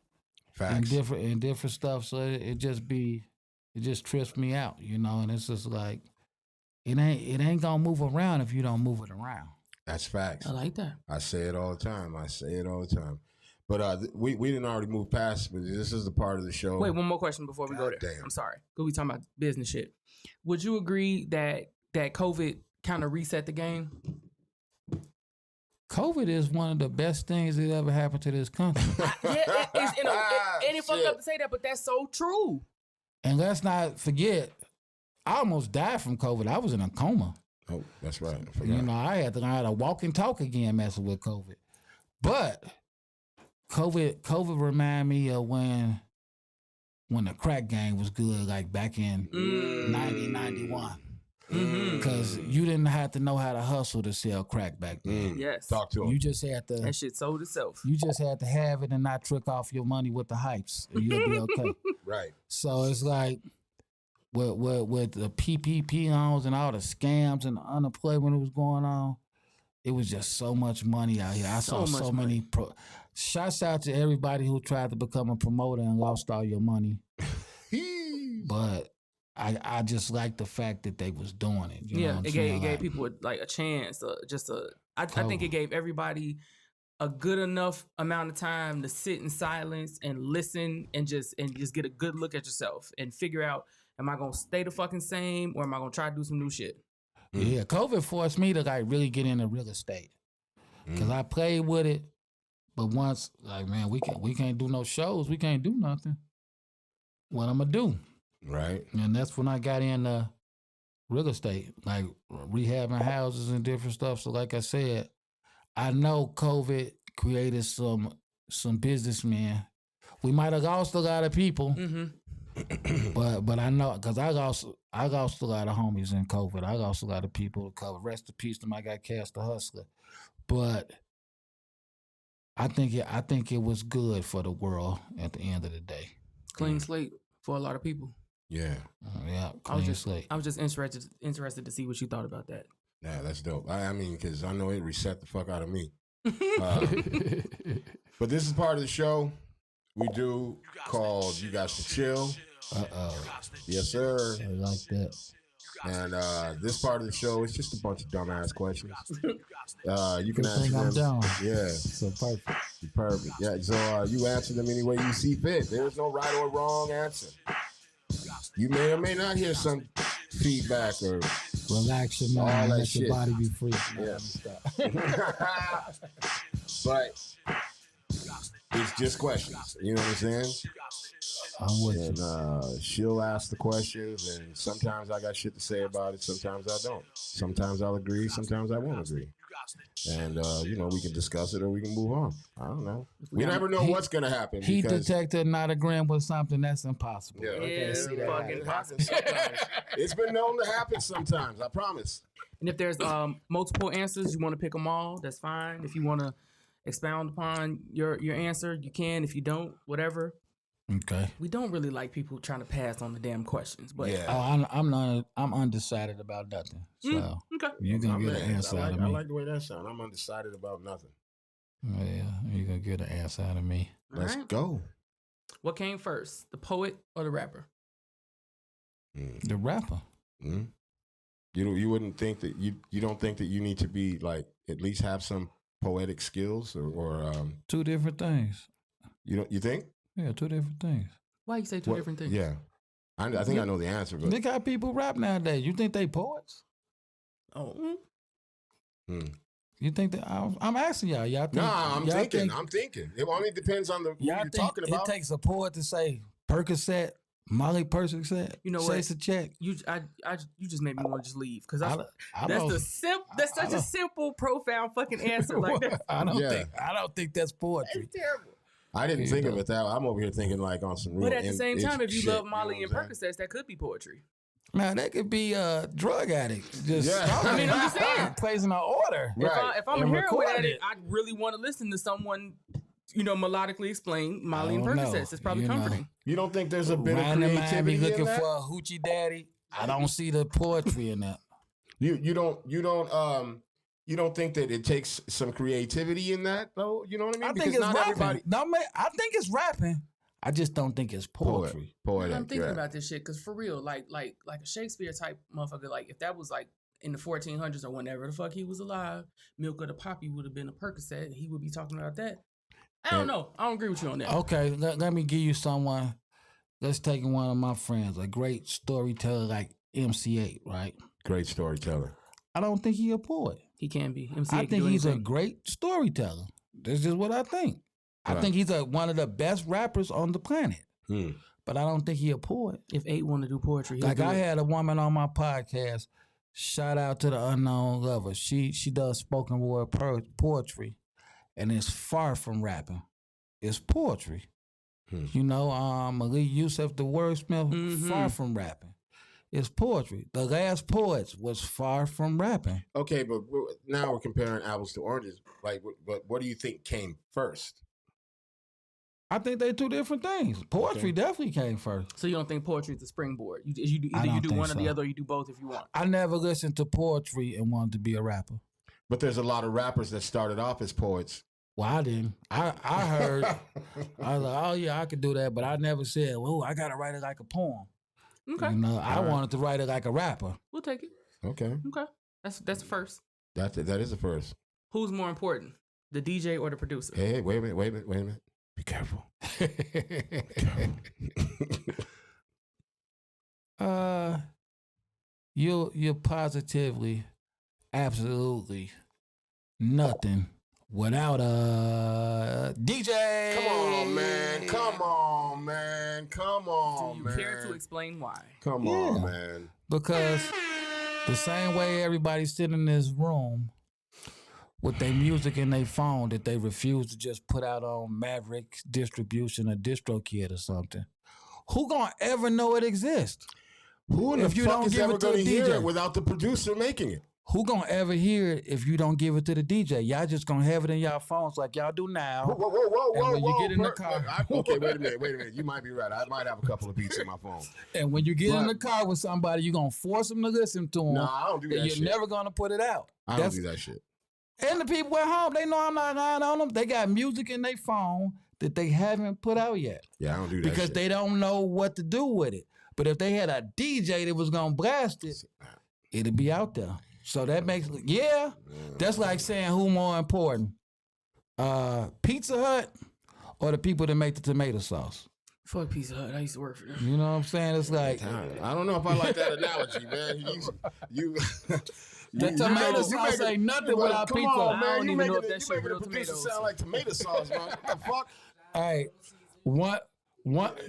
Facts. and different stuff. So it just trips me out, you know, and it's just like it ain't gonna move around if you don't move it around. That's facts. I like that. I say it all the time. But we didn't already move past, but this is the part of the show. Wait, one more question before we go there. Damn. I'm sorry. Because we talking about business shit. Would you agree that COVID kind of reset the game? COVID is one of the best things that ever happened to this country. It's fucked up to say that, but that's so true. And let's not forget, I almost died from COVID. I was in a coma. Oh, that's right. You know, I had to learn how to walk and talk again messing with COVID. But COVID remind me of when the crack game was good, like back in 1991. Because you didn't have to know how to hustle to sell crack back then. Yes. Talk to him. You just had to. That shit sold itself. You just had to have it and not trick off your money with the hypes, and you'll be okay. Right. So it's like with the PPP loans and all the scams and the unemployment that was going on, it was just so much money out here. I saw so many. Shouts out to everybody who tried to become a promoter and lost all your money. But I just like the fact that they was doing it. You know what it gave people like a chance. I think it gave everybody a good enough amount of time to sit in silence and listen and just get a good look at yourself and figure out, am I gonna stay the fucking same or am I gonna try to do some new shit? Yeah, COVID forced me to like really get into real estate because I played with it, but once like man, we can't do no shows, we can't do nothing. What I'm gonna do? Right. And that's when I got into real estate, like rehabbing houses and different stuff. So like I said, I know COVID created some businessmen. We might have lost a lot of people, but I know because I lost a lot of homies in COVID. I lost a lot of people to COVID. Rest in peace to my guy Cass the Hustler. But I think it was good for the world at the end of the day. Clean slate for a lot of people. Yeah. Yeah. I was just interested to see what you thought about that. Yeah, that's dope. I mean, because I know it reset the fuck out of me. But this is part of the show we do called You Got to Chill. Yes, sir. I like that. And this part of the show is just a bunch of dumbass questions. You can Good answer thing them. I'm down. Yeah. So perfect. Perfect. Yeah. So you answer them any way you see fit. There is no right or wrong answer. You may or may not hear some feedback or relax your mind, let your body be free. Yeah. But it's just questions. You know what I'm saying? I'm with you. She'll ask the questions, and sometimes I got shit to say about it. Sometimes I don't. Sometimes I'll agree. Sometimes I won't agree. and we can discuss it or we can move on. I don't know. We never know what's gonna happen. Heat detector not agreeing with something that's impossible. Yeah, it's fucking impossible. It's been known to happen sometimes. I promise. And if there's multiple answers, you want to pick them all, that's fine. If you want to expound upon your answer, you can. If you don't, whatever. Okay. We don't really like people trying to pass on the damn questions, but I'm undecided about nothing. So okay. you're gonna get an answer out of me. I like the way that sounds. I'm undecided about nothing. Yeah, you're gonna get an answer out of me. Let's go. What came first, the poet or the rapper? The rapper. Mm. You wouldn't think that you don't think that you need to be like at least have some poetic skills or two different things. You think? Yeah, two different things. Why you say two different things? Yeah, I think I know the answer. But look how people rap nowadays. You think they poets? Oh. You think that? I'm asking y'all. Y'all think? No, I'm thinking. It only depends on the who you're talking about. It takes a poet to say Percocet. Molly Percocet, you know what? Chase a check. You just made me want to just leave because that's such a simple, profound fucking answer. Like that. I don't think that's poetry. It's terrible. I didn't think of it that way. I'm over here thinking like on some real. But at the same time, if you love Molly and Percocets, that could be poetry. Man, that could be a drug addict. I mean, I'm just saying, placing an order. Right. If I'm a heroin addict, I really want to listen to someone. Melodically explain Molly and Percocets. It's probably comforting. You don't think there's a bit of creativity in looking that? for a hoochie daddy? I don't see the poetry in that. You don't think that it takes some creativity in that though? You know what I mean? I think it's rapping. I think it's rapping. I just don't think it's poetry. Poetic. I'm thinking about this shit because for real, like a Shakespeare type motherfucker. Like if that was like in the 1400s or whenever the fuck he was alive, Milk of the Poppy would have been a Percocet, and he would be talking about that. I don't know. I don't agree with you on that. Okay, let me give you someone. Let's take one of my friends, a great storyteller like MC8, right? Great storyteller. I don't think he's a poet. He can be. MC8 I think he's a great storyteller. That's just what I think. Right. I think he's one of the best rappers on the planet. But I don't think he's a poet. If 8 want to do poetry, like I had a woman on my podcast. Shout out to the Unknown Lover. She does spoken word poetry. And it's far from rapping. It's poetry. Malik Yusuf, the wordsmith, far from rapping. It's poetry. The Last Poets was far from rapping. Okay, but now we're comparing apples to oranges. Like, but what do you think came first? I think they're two different things. Poetry definitely came first. So you don't think poetry is the springboard? You do one or the other, or you do both if you want. I never listened to poetry and wanted to be a rapper. But there's a lot of rappers that started off as poets. Well, I didn't. I heard. I was like, oh yeah, I could do that, but I never said, "Oh, I gotta write it like a poem." Okay. I wanted to write it like a rapper. We'll take it. Okay. That's the first. That is the first. Who's more important, the DJ or the producer? Hey, wait a minute. Be careful. You're positively, absolutely nothing without a DJ. Come on, man. Do you care to explain why? Come on, man. Because the same way everybody sitting in this room with their music in their phone that they refuse to just put out on Maverick distribution or DistroKid or something, who gonna ever know it exists? Who in the fuck is ever gonna hear it without the producer making it? Who gonna ever hear it if you don't give it to the DJ? Y'all just gonna have it in y'all phones like y'all do now. Whoa. When you get in the car, okay, wait a minute. You might be right. I might have a couple of beats in my phone. And when you get in the car with somebody, you're gonna force them to listen to them. No, I don't do that shit. You're never gonna put it out. I don't do that shit. And the people at home, they know I'm not lying on them. They got music in their phone that they haven't put out yet. Yeah, I don't do that because they don't know what to do with it. But if they had a DJ that was gonna blast it, it'd be out there. So that makes that's like saying who more important, Pizza Hut or the people that make the tomato sauce. Fuck Pizza Hut. I used to work for them. You know what I'm saying? It's like I don't know if I like that analogy, man. You the tomato sauce ain't nothing without pizza. On, man. I don't even know if that you shit making real the producer tomatoes. sound like tomato sauce, man. What the fuck? All right, one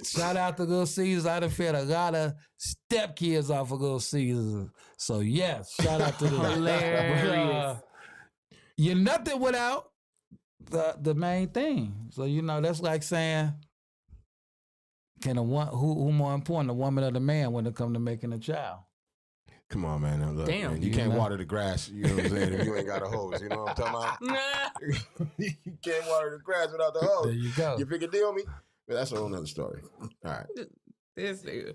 shout out to Little Caesars. I done fed a lot of stepkids off of Little Caesars. So yes, shout out to them. Hilarious. you're nothing without the main thing. So that's like saying, can who more important, the woman or the man, when it comes to making a child? Come on, man. Now look, Damn. man, you can't water the grass. You know what I'm saying? If you ain't got a hose, you know what I'm talking about? You can't water the grass without the hose. There you go. You figure deal me? But that's a whole nother story. All right. This nigga.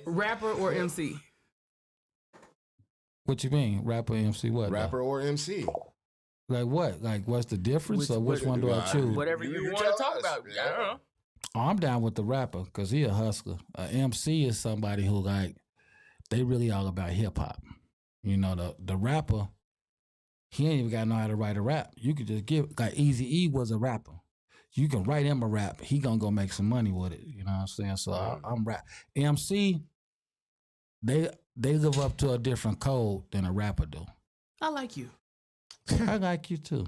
Rapper or MC? What you mean, rapper, MC? What? Rapper or MC? Like what? Like what's the difference, or which one do I choose? Whatever you want to talk about. Yeah. I don't know. Oh, I'm down with the rapper because he a hustler. MC is somebody who they really all about hip hop. The rapper, he ain't even got to know how to write a rap. You could just Eazy-E was a rapper. You can write him a rap. He gonna go make some money with it. You know what I'm saying? So I'm rap. MC, they live up to a different code than a rapper do. I like you. I like you too.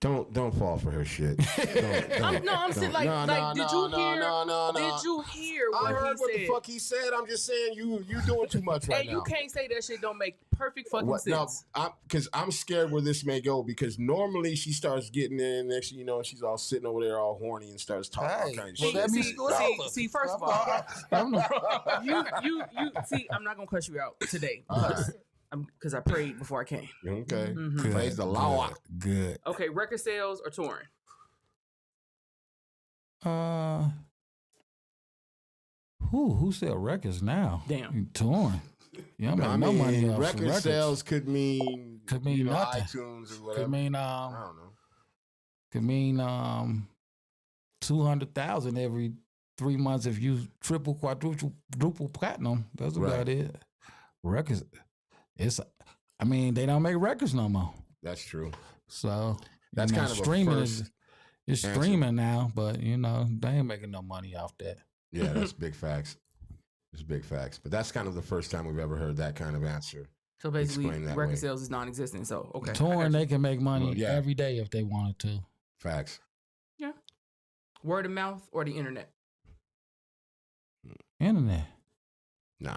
Don't fall for her shit. I'm saying did you hear what I heard he what said? the fuck he said. I'm just saying you doing too much right now. And you can't say that shit don't make perfect fucking sense. Because I'm scared where this may go. Because normally she starts getting in, next thing you know, she's all sitting over there all horny and starts talking all kind of shit. See, first of all, you see, I'm not gonna cuss you out today because I prayed before I came. Okay, Mhm. praise the Lord. Good. Okay, record sales or touring? Who sell records now? Damn. Touring. Yeah, I mean, money off record records. sales could mean nothing. iTunes or whatever. Could mean I don't know. Could mean 200,000 every 3 months if you triple, quadruple platinum. That's about it. Records. They don't make records no more. That's true. So That's kind of streaming a first it's answer. streaming now, but they ain't making no money off that. Yeah, that's big facts. It's big facts. But that's kind of the first time we've ever heard that kind of answer. So basically, Explain that record way. sales is non-existent. So okay, Touring, they can make money Well, yeah. every day if they wanted to. Facts. Yeah. Word of mouth or the internet? Internet. Nah.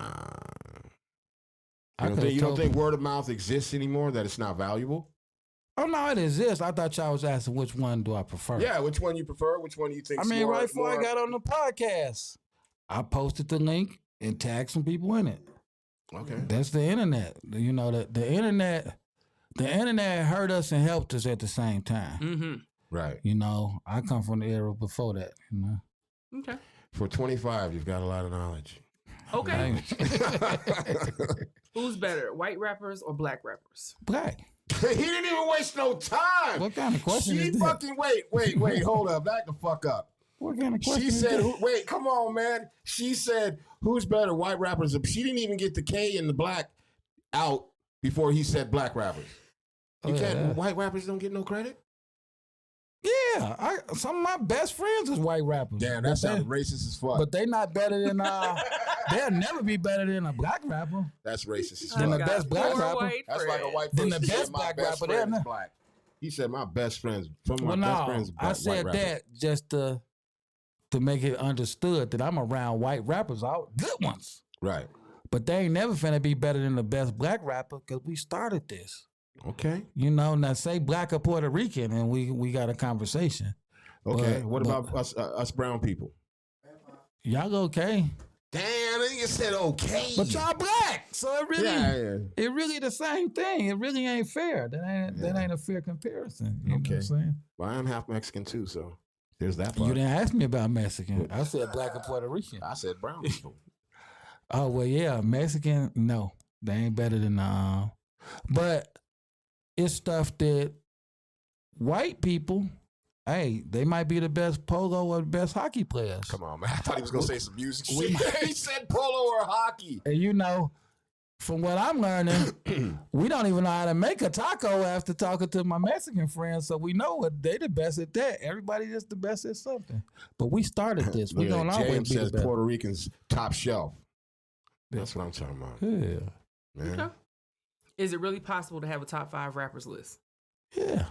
I You could've don't told- think word of mouth exists anymore? That it's not valuable? Oh no, it exists. I thought y'all was asking which one do I prefer. Yeah. Which one you prefer? Which one you think? Right before I got on the podcast, I posted the link and tagged some people in it. Okay. That's the internet. The internet hurt us and helped us at the same time. Mm-hmm. Right. I come from the era before that. Okay. For 25, you've got a lot of knowledge. Okay. Who's better, white rappers or black rappers? Black. He didn't even waste no time. What kind of question She is that? fucking wait, hold up, back the fuck up. What kind of question She is said, that? wait, come on, man. She said, who's better, white rappers? She didn't even get the K and the black out before he said black rappers. White rappers don't get no credit? Yeah, some of my best friends is white rappers. Damn, that sounds racist as fuck. But they not better than they'll never be better than a black rapper. That's racist as Then fuck. the best black Poor rapper. white That's friend. like a white Then person the said best my black best rapper friend there, is black. He said my best friends. Some of my Well, best friends no, are I white said rappers. that just to make it understood that I'm around white rappers, all good ones. Right. But they ain't never finna be better than the best black rapper because we started this. Okay. Now say black or Puerto Rican and we got a conversation. Okay. But- what but- about us brown people? Y'all okay. Damn, nigga said okay. But y'all black. So it really yeah. it really the same thing. It really ain't fair. That ain't a fair comparison. You know what I'm saying? Well, I am half Mexican too, so there's that part. You didn't ask me about Mexican. I said black or Puerto Rican. I said brown people. Oh well, yeah, Mexican. No, they ain't better than but it's stuff that white people. Hey, they might be the best polo or the best hockey players. Come on, man. I thought he was gonna say some music shit. He said polo or hockey. And from what I'm learning, we don't even know how to make a taco after talking to my Mexican friends. So we know what they the best at that. Everybody just the best at something. But we started this. We're gonna always James be the says best. Puerto Ricans top shelf. That's what I'm talking about. Yeah. Man. Okay. Is it really possible to have a top 5 rappers list? Yeah.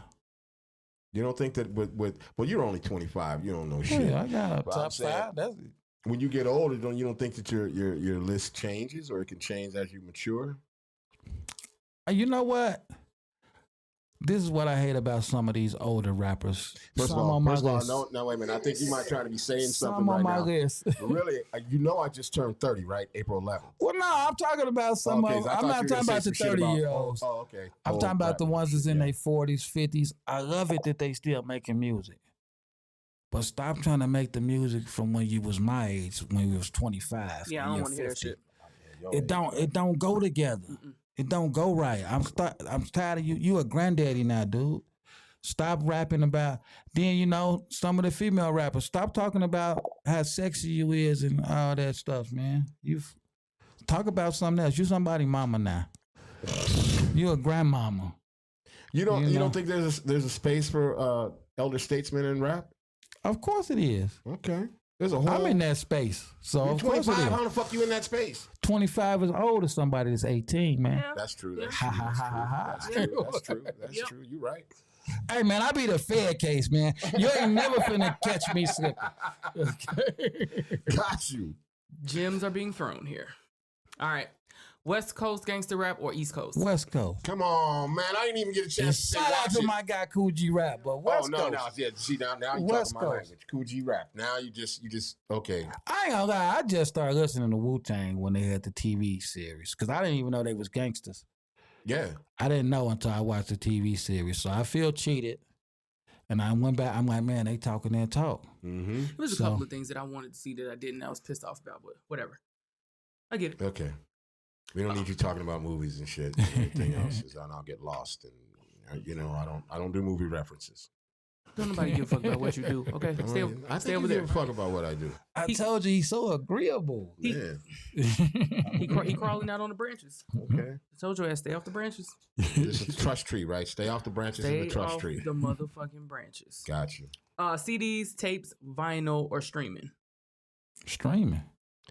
You don't think that well, you're only 25. You don't know shit. Yeah, I got a But I'm top saying- 5. That's When you get older, you don't think that your list changes or it can change as you mature? You know what? this is what I hate about some of these older rappers. First some of all, on my list. no, wait a minute. I think you might try to be saying something Some on right my now. list. But really, you know, I just turned 30, right? April 11th. Well, no, I'm talking about some Okay, of. so I I'm thought not you were talking gonna about say the some shit about- 30-year-olds. Oh, okay. I'm talking about the ones that's in Yeah. their 40s, 50s. I love it that they still making music. But stop trying to make the music from when you was my age, when you was 25. Yeah, I don't want to hear that shit. It don't go together. It don't go right. I'm tired of you. You a granddaddy now, dude. Stop rapping about. Then you know some of the female rappers. Stop talking about how sexy you is and all that stuff, man. You talk about something else. You somebody mama now. You a grandmama. You don't know? think there's a space for elder statesmen in rap? Of course it is. Okay. There's a whole. I'm in that space, so You're of course it 25. is. How the fuck you in that space? 25 is old as somebody that's 18, man. Yeah. That's true. That's Ha, true. ha, ha, ha, ha. That's true. That's true. That's Yep. true. You're right. Hey, man, I be the fair case, man. You ain't never finna catch me slipping. Got you. Gems are being thrown here. All right. West Coast gangster rap or East Coast? West Coast. Come on, man. I didn't even get a And chance to say shout out watch to it. my guy Cool G Rap, but West no, Coast. no, yeah. See now you West talking my Coast. language. Cool G rap. Now you just okay. I ain't gonna lie, I just started listening to Wu-Tang when they had the TV series because I didn't even know they was gangsters. Yeah. I didn't know until I watched the TV series, so I feel cheated. And I went back. I'm like, man, they talking their talk. Mm-hmm. There's a So- couple of things that I wanted to see that I didn't. I was pissed off about, but whatever. I get it. Okay. We don't need you talking about movies and shit. And everything else is I'll get lost, and you know I don't do movie references. Don't nobody give a fuck about what you do. Okay, I stay think over you there. give a fuck about what I do. I told you he's so agreeable. Yeah. He crawling out on the branches. Okay. I told your ass, stay off the branches. It's a trust tree, right? Stay off the branches Stay in the trust off tree. the motherfucking branches. Got you. CDs, tapes, vinyl, or streaming. Streaming.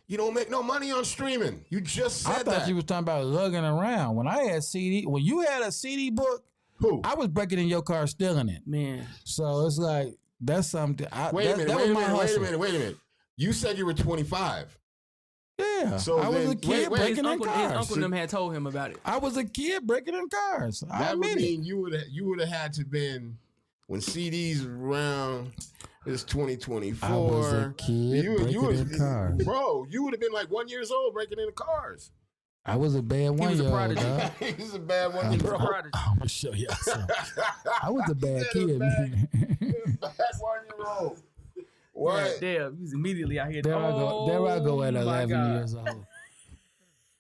You don't make no money on streaming. You just said I thought that. you was talking about lugging around. When I had CD, when you had a CD book, Who? I was breaking in your car, stealing it. Man, So it's like that's something. Wait a minute. That Wait a was my minute. Wait a hustle. minute. Wait a minute. You said you were 25. Yeah, So I was then- a kid wait, breaking his in uncle cars. and them had told him about it. I was a kid breaking in cars. I That would admit it. mean you would have had to been when CDs were around. It's 2024. I was a kid breaking was- in cars. Bro, you would have been like 1 year old breaking into cars. I was a bad He was a 1-year-old. prodigy. dog. He's a bad one. He was a Bro. prodigy. I'm gonna show you something. I was a bad He kid, was a man. Bad 1-year-old. What? Damn, he was immediately out here. There I go. There I go at Oh, my 11 God. years old. You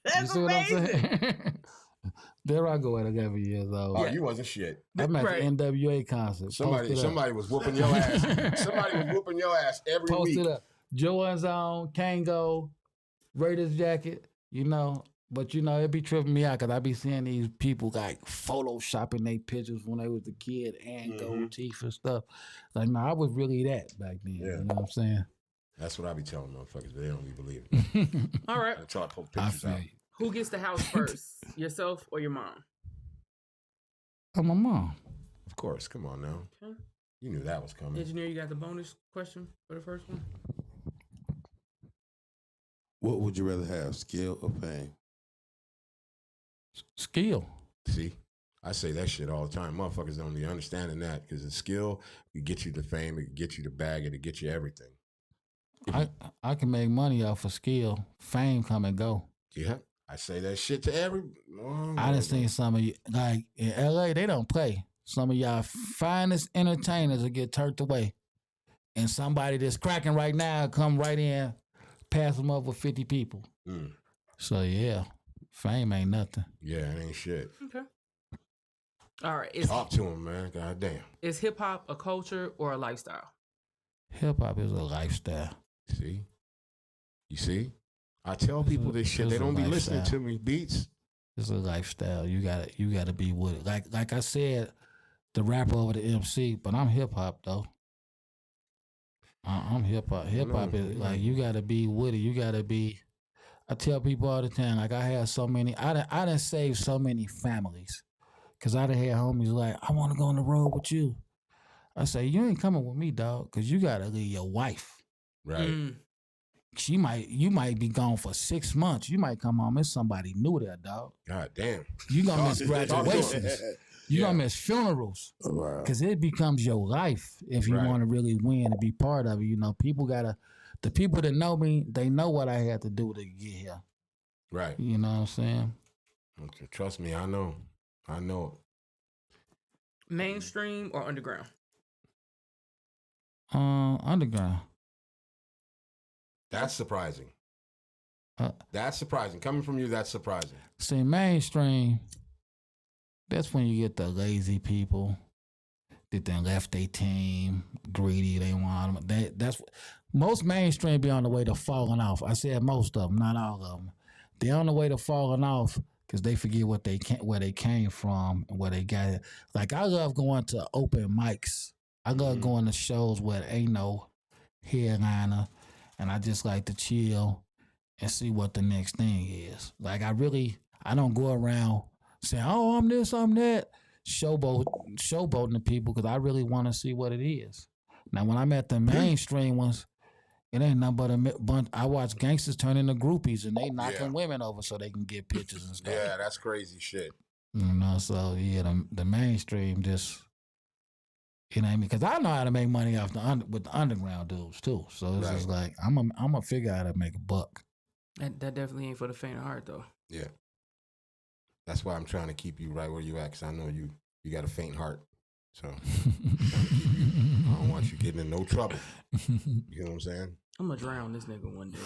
That's see what I'm amazing. saying? There I go at 11 years old. Oh, you wasn't shit. I'm at Right. the NWA concert. Somebody was whooping your ass. Somebody was whooping your ass every Posted week. up. Jordan's on, Kango, Raiders jacket, you know. But, you know, it be tripping me out because I be seeing these people like photoshopping their pictures when they was a kid and gold teeth and stuff. Like, no, I was really that back then. Yeah. You know what I'm saying? That's what I be telling motherfuckers, but they don't even believe it. All right. I try to poke I pictures feel out. you. Who gets the house first? Yourself or your mom? Oh, my mom. Of course, come on now. Okay. You knew that was coming. Engineer, you got the bonus question for the first one? What would you rather have, skill or fame? Skill. See, I say that shit all the time. Motherfuckers don't be understanding that because the skill could get you the fame, it could get you the bag, it could get you everything. I can make money off of skill. Fame come and go. Yeah, I say that shit to every. I done seen some of you, like in LA, they don't play. Some of y'all finest entertainers will get turned away. And somebody that's cracking right now come right in, pass them up with 50 people. Mm. So yeah, fame ain't nothing. Yeah, it ain't shit. Okay. All right. Talk to him, man. God damn. Is hip hop a culture or a lifestyle? Hip hop is a lifestyle. See? You see? I tell people this shit. They It's a don't be listening lifestyle. to me. Beats. It's a lifestyle. You gotta be with it. Like I said, the rapper over the MC, but I'm hip hop though. I'm hip hop. Hip hop is like you gotta be with it. You gotta be. I tell people all the time, like I have so many. I done saved so many families, cause I done had homies like I want to go on the road with you. I say you ain't coming with me, dog, cause you gotta leave your wife. Right. Mm. You might be gone for 6 months. You might come home and somebody new there, dog. God damn. You gonna miss Talk to him. graduations. You gonna miss funerals because it becomes your life if you want to really win and be part of it. You know, the people that know me, they know what I had to do to get here. Right. You know what I'm saying? Trust me, I know. Mainstream or underground? Underground. That's surprising. That's surprising. Coming from you, that's surprising. See, mainstream, that's when you get the lazy people that then left their team, greedy, they want them. That's most mainstream be on the way to falling off. I said most of them, not all of them. They're on the way to falling off because they forget where they came from and where they got it. Like, I love going to open mics. I love going to shows where there ain't no headliner, and I just like to chill and see what the next thing is. Like, I don't go around saying, oh, I'm this, I'm that, showboating to people, because I really want to see what it is. Now, when I'm at the mainstream ones, it ain't nothing but a bunch. I watch gangsters turn into groupies, and they knocking women over so they can get pictures and stuff. Yeah, that's crazy shit. You know, so yeah, the mainstream just, you know what I mean? Because I know how to make money off with the underground dudes too. So it's just like I'm gonna figure out how to make a buck. That definitely ain't for the faint of heart, though. Yeah, that's why I'm trying to keep you right where you at, because I know you got a faint heart. So I don't want you getting in no trouble. You know what I'm saying? I'm gonna drown this nigga one day.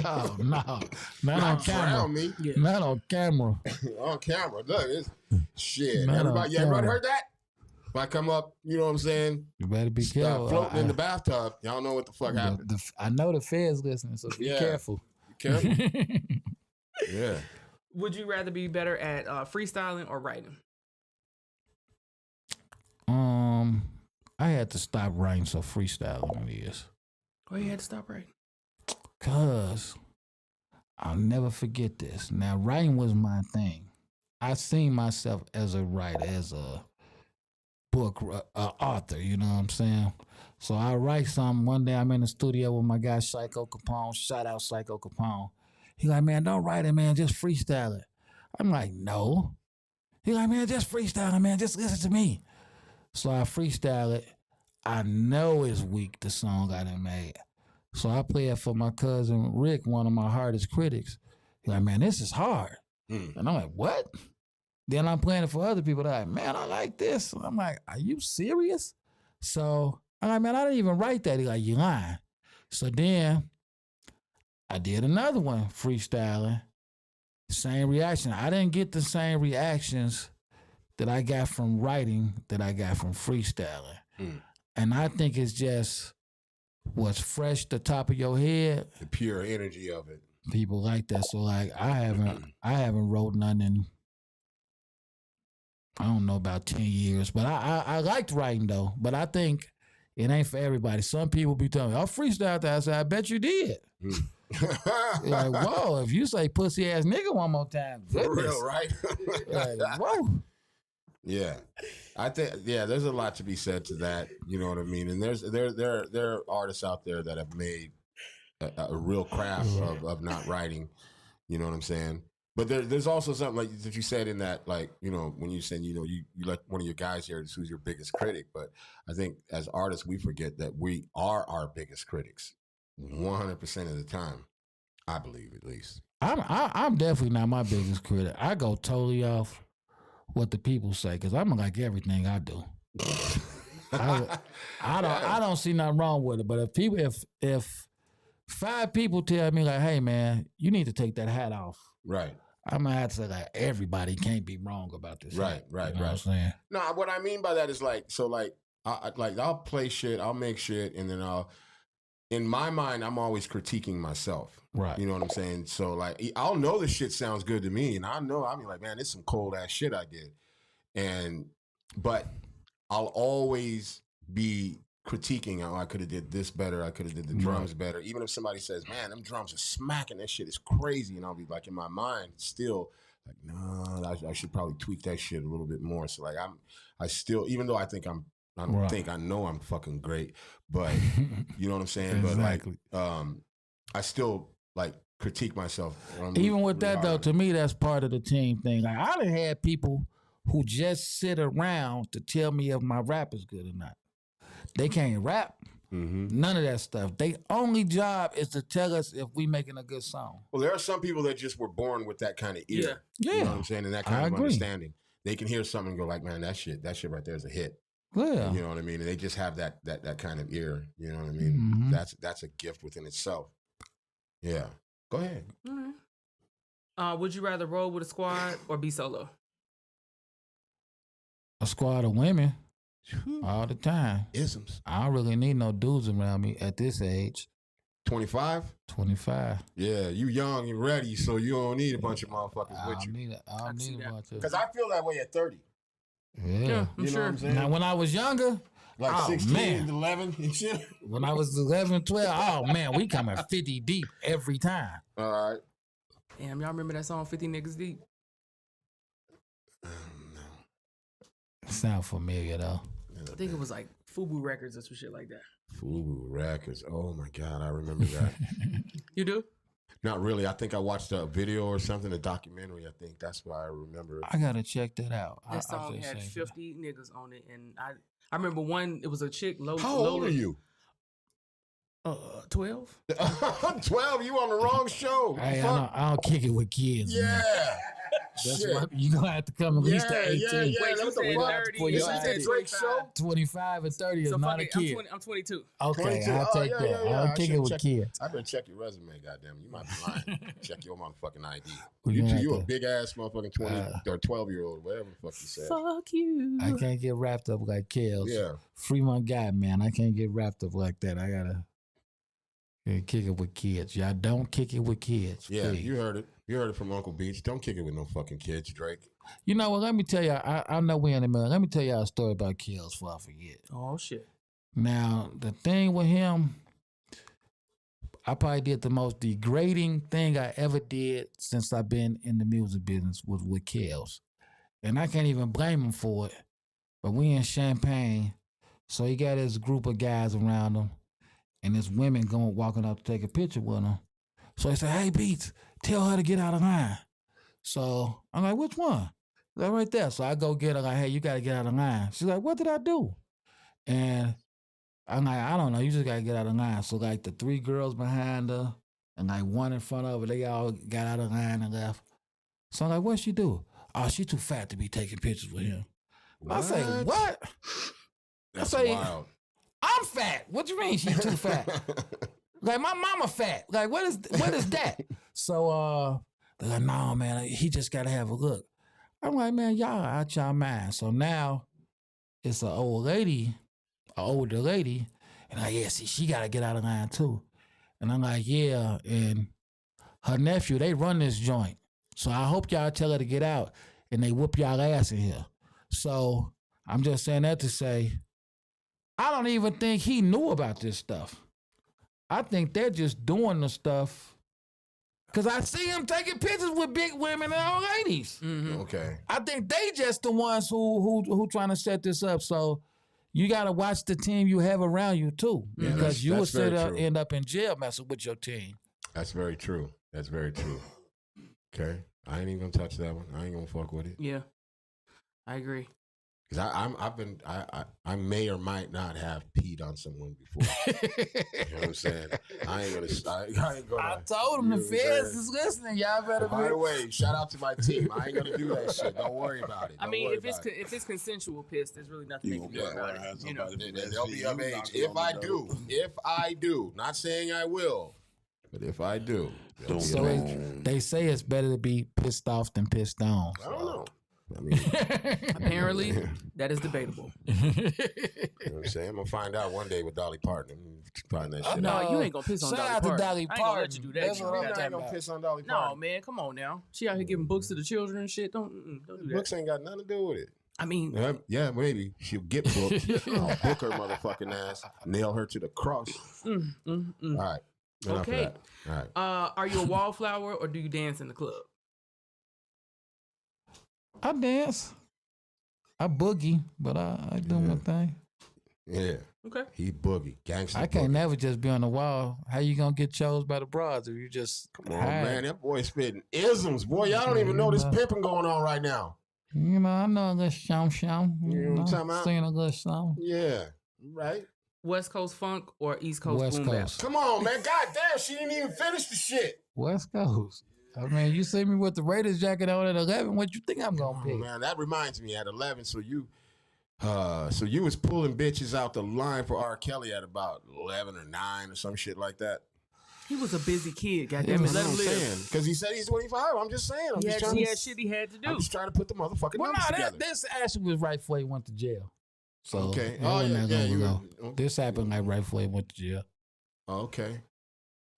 Oh no, not on camera. Drown me. Yeah. Not on camera. On camera. Look, it's shit. Everybody heard that? If I come up, you know what I'm saying? You better be careful. Floating in the bathtub, y'all know what the fuck happened. I know the feds listening, so be careful. Be careful. Yeah. Would you rather be better at freestyling or writing? I had to stop writing, so freestyling it is. Why you had to stop writing? Cause I'll never forget this. Now, writing was my thing. I seen myself as a writer, as a book author. You know what I'm saying? So I write something. One day I'm in the studio with my guy Psycho Capone. Shout out Psycho Capone. He like, man, don't write it, man. Just freestyle it. I'm like, no. He like, man, just freestyle it, man. Just listen to me. So I freestyle it. I know it's weak, the song I done made. So I play it for my cousin Rick, one of my hardest critics. He's like, man, this is hard. And I'm like, what? Then I'm playing it for other people. They're like, man, I like this. I'm like, are you serious? So I'm like, man, I didn't even write that. He's like, you lying. So then I did another one, freestyling. Same reaction. I didn't get the same reactions that I got from writing that I got from freestyling. And I think it's just what's fresh the top of your head. The pure energy of it. People like that. So like I haven't wrote nothing in, I don't know, about 10 years. But I liked writing though. But I think it ain't for everybody. Some people be telling me, I freestyled that. I said, I bet you did. Like, whoa, if you say pussy ass nigga one more time, goodness. For real, right? Like, whoa. Yeah, I think there's a lot to be said to that. You know what I mean? And there are artists out there that have made a real craft of not writing. You know what I'm saying? But there's also something like that you said in that, like, you know, when you said, you know, you let one of your guys here who's your biggest critic. But I think as artists, we forget that we are our biggest critics 100% of the time. I believe, at least. I'm definitely not my biggest critic. I go totally off what the people say, because I'm like everything I do. I don't see nothing wrong with it. But if 5 people tell me like, hey man, you need to take that hat off. Right. I'm gonna have to say like everybody can't be wrong about this. Right, hat, right, you know right. What I'm saying? No, what I mean by that is like, so like, I'll play shit, I'll make shit, and then in my mind, I'm always critiquing myself. Right. You know what I'm saying? So like, I'll know this shit sounds good to me, and I know, I mean like, man, it's some cold ass shit I did. But I'll always be critiquing, I could have did this better, I could have did the drums better. Even if somebody says, man, them drums are smacking, that shit is crazy. And I'll be like, in my mind, still like, no, I should probably tweak that shit a little bit more. So like, I still, even though I think I know I'm fucking great, but you know what I'm saying? Exactly. But like, I still like critique myself. Even with that though, to me, that's part of the team thing. Like I done had people who just sit around to tell me if my rap is good or not. They can't rap. None of that stuff. Their only job is to tell us if we making a good song. Well, there are some people that just were born with that kind of ear. Yeah. You know what I'm saying? And that kind of understanding. They can hear something and go like, man, that shit right there is a hit. Yeah. You know what I mean? And they just have that kind of ear. You know what I mean? That's a gift within itself. Yeah. Go ahead. Would you rather roll with a squad or be solo? A squad of women all the time. Isms. I don't really need no dudes around me at this age. 25? 25. Yeah, you young, you ready, so you don't need a bunch of motherfuckers with you. I don't need a bunch of... Because I feel that way at 30. Yeah. I'm you know what I'm saying? Now, when I was younger... Like 16, 11 and shit? When I was 11, 12, oh, man, we coming 50 deep every time. All right. Damn, y'all remember that song 50 Niggas Deep? No. Sound familiar, though. I think it was like Fubu Records or some shit like that. Fubu Records. Oh, my God. I remember that. You do? Not really. I think I watched a video or something, a documentary. I think that's why I remember it. I got to check that out. That song had 50 niggas on it. And I remember one, it was a chick. How old are you? 12. 12? You on the wrong show. Hey, I don't kick it with kids. Yeah. Man. That's why you gonna have to come at least to 18. Wait, you said 30. You said Drake show? 25 and 30 is not a kid. I'm 22. Okay, 22. I'll take that. Yeah. I'll kick it with kids. I better check your resume, goddamn. You might be lying. Check your motherfucking ID. You You a big ass motherfucking 20 or 12-year-old, whatever the fuck you said. Fuck you. I can't get wrapped up like Kels. Yeah. Free my guy, man. I can't get wrapped up like that. I gotta kick it with kids. Y'all don't kick it with kids. Yeah, please. you heard it. You heard it from Uncle Beach. Don't kick it with no fucking kids, Drake. You know what? Let me tell you. I know we in the middle. Let me tell y'all a story about Kels before I forget. Oh, shit. Now, the thing with him, I probably did the most degrading thing I ever did since I've been in the music business was with Kels. And I can't even blame him for it. But we in Champaign, so he got his group of guys around him, and this women walking up to take a picture with him. So he said, hey, Beats, tell her to get out of line. So I'm like, which one? That right there. So I go get her, like, hey, you got to get out of line. She's like, what did I do? And I'm like, I don't know. You just got to get out of line. So, like, the 3 girls behind her and, like, one in front of her, they all got out of line and left. So I'm like, what'd she do? Oh, she too fat to be taking pictures with him. What? I say, what? That's I say, wild. I'm fat. What you mean she too fat? Like, my mama fat. Like, what is that? So, they're like, no, man, he just got to have a look. I'm like, man, y'all out y'all mind. So now it's an older lady, and yeah, see, she got to get out of line too. And I'm like, yeah, and her nephew, they run this joint. So I hope y'all tell her to get out, and they whoop y'all ass in here. So I'm just saying that to say, I don't even think he knew about this stuff. I think they're just doing the stuff because I see him taking pictures with big women and old ladies. Mm-hmm. Okay. I think they just the ones who trying to set this up. So you got to watch the team you have around you too, Yeah, because you will true. end up in jail messing with your team. That's very true. That's very true. Okay. I ain't even gonna touch that one. I ain't gonna fuck with it. Yeah. I agree. Because I may or might not have peed on someone before. You know what I'm saying? I ain't gonna. I told him the feds is listening. Y'all better. By the way, shout out to my team. I ain't gonna do that shit. Don't worry about it. I mean, if it's consensual piss, there's really nothing they can do about it. You know, they'll be of age. If I do, not saying I will, but if I do, So they say it's better to be pissed off than pissed on. I don't know. I mean, apparently, that is debatable. You know what I'm saying? I'm gonna find out one day with Dolly Parton. Find that shit out. No, you ain't gonna piss on Shout Dolly out to Parton. Dolly I ain't gonna let Parton. you do that. That's what I'm I talking ain't gonna about. piss on Dolly No, Parton. man, come on now. She out here giving books to the children and shit. Don't do that. Books ain't got nothing to do with it. I mean, Yeah, maybe she'll get booked. I'll book her motherfucking ass, nail her to the cross. All right. Enough of okay. that. All right. Are you a wallflower or do you dance in the club? I dance. I boogie, but I do my thing. Yeah. Okay. He boogie. Gangster. I can't boogie. never just be on the wall. How you gonna get chose by the broads if you just Come on, man. That boy spitting isms. Boy, y'all don't even know this pimping going on right now. You know, I know a good shum. You know what I'm talking about? Sing a good song. Yeah, right. West Coast funk or East Coast West boom bap? Coast. Come on, man. God damn, she didn't even finish the shit. West Coast. I mean, you see me with the Raiders jacket on at 11. What you think I'm gonna pick? Man, that reminds me. At 11, so you was pulling bitches out the line for R. Kelly at about 11 or 9 or some shit like that. He was a busy kid. Goddamn it, let him live. Because he said he's 25. I'm just saying. He had shit he had to do. I'm just trying to put the motherfucking Well, numbers no, together. this actually was right before he went to jail. So okay. Oh yeah. Okay. This happened like right before he went to jail. Okay.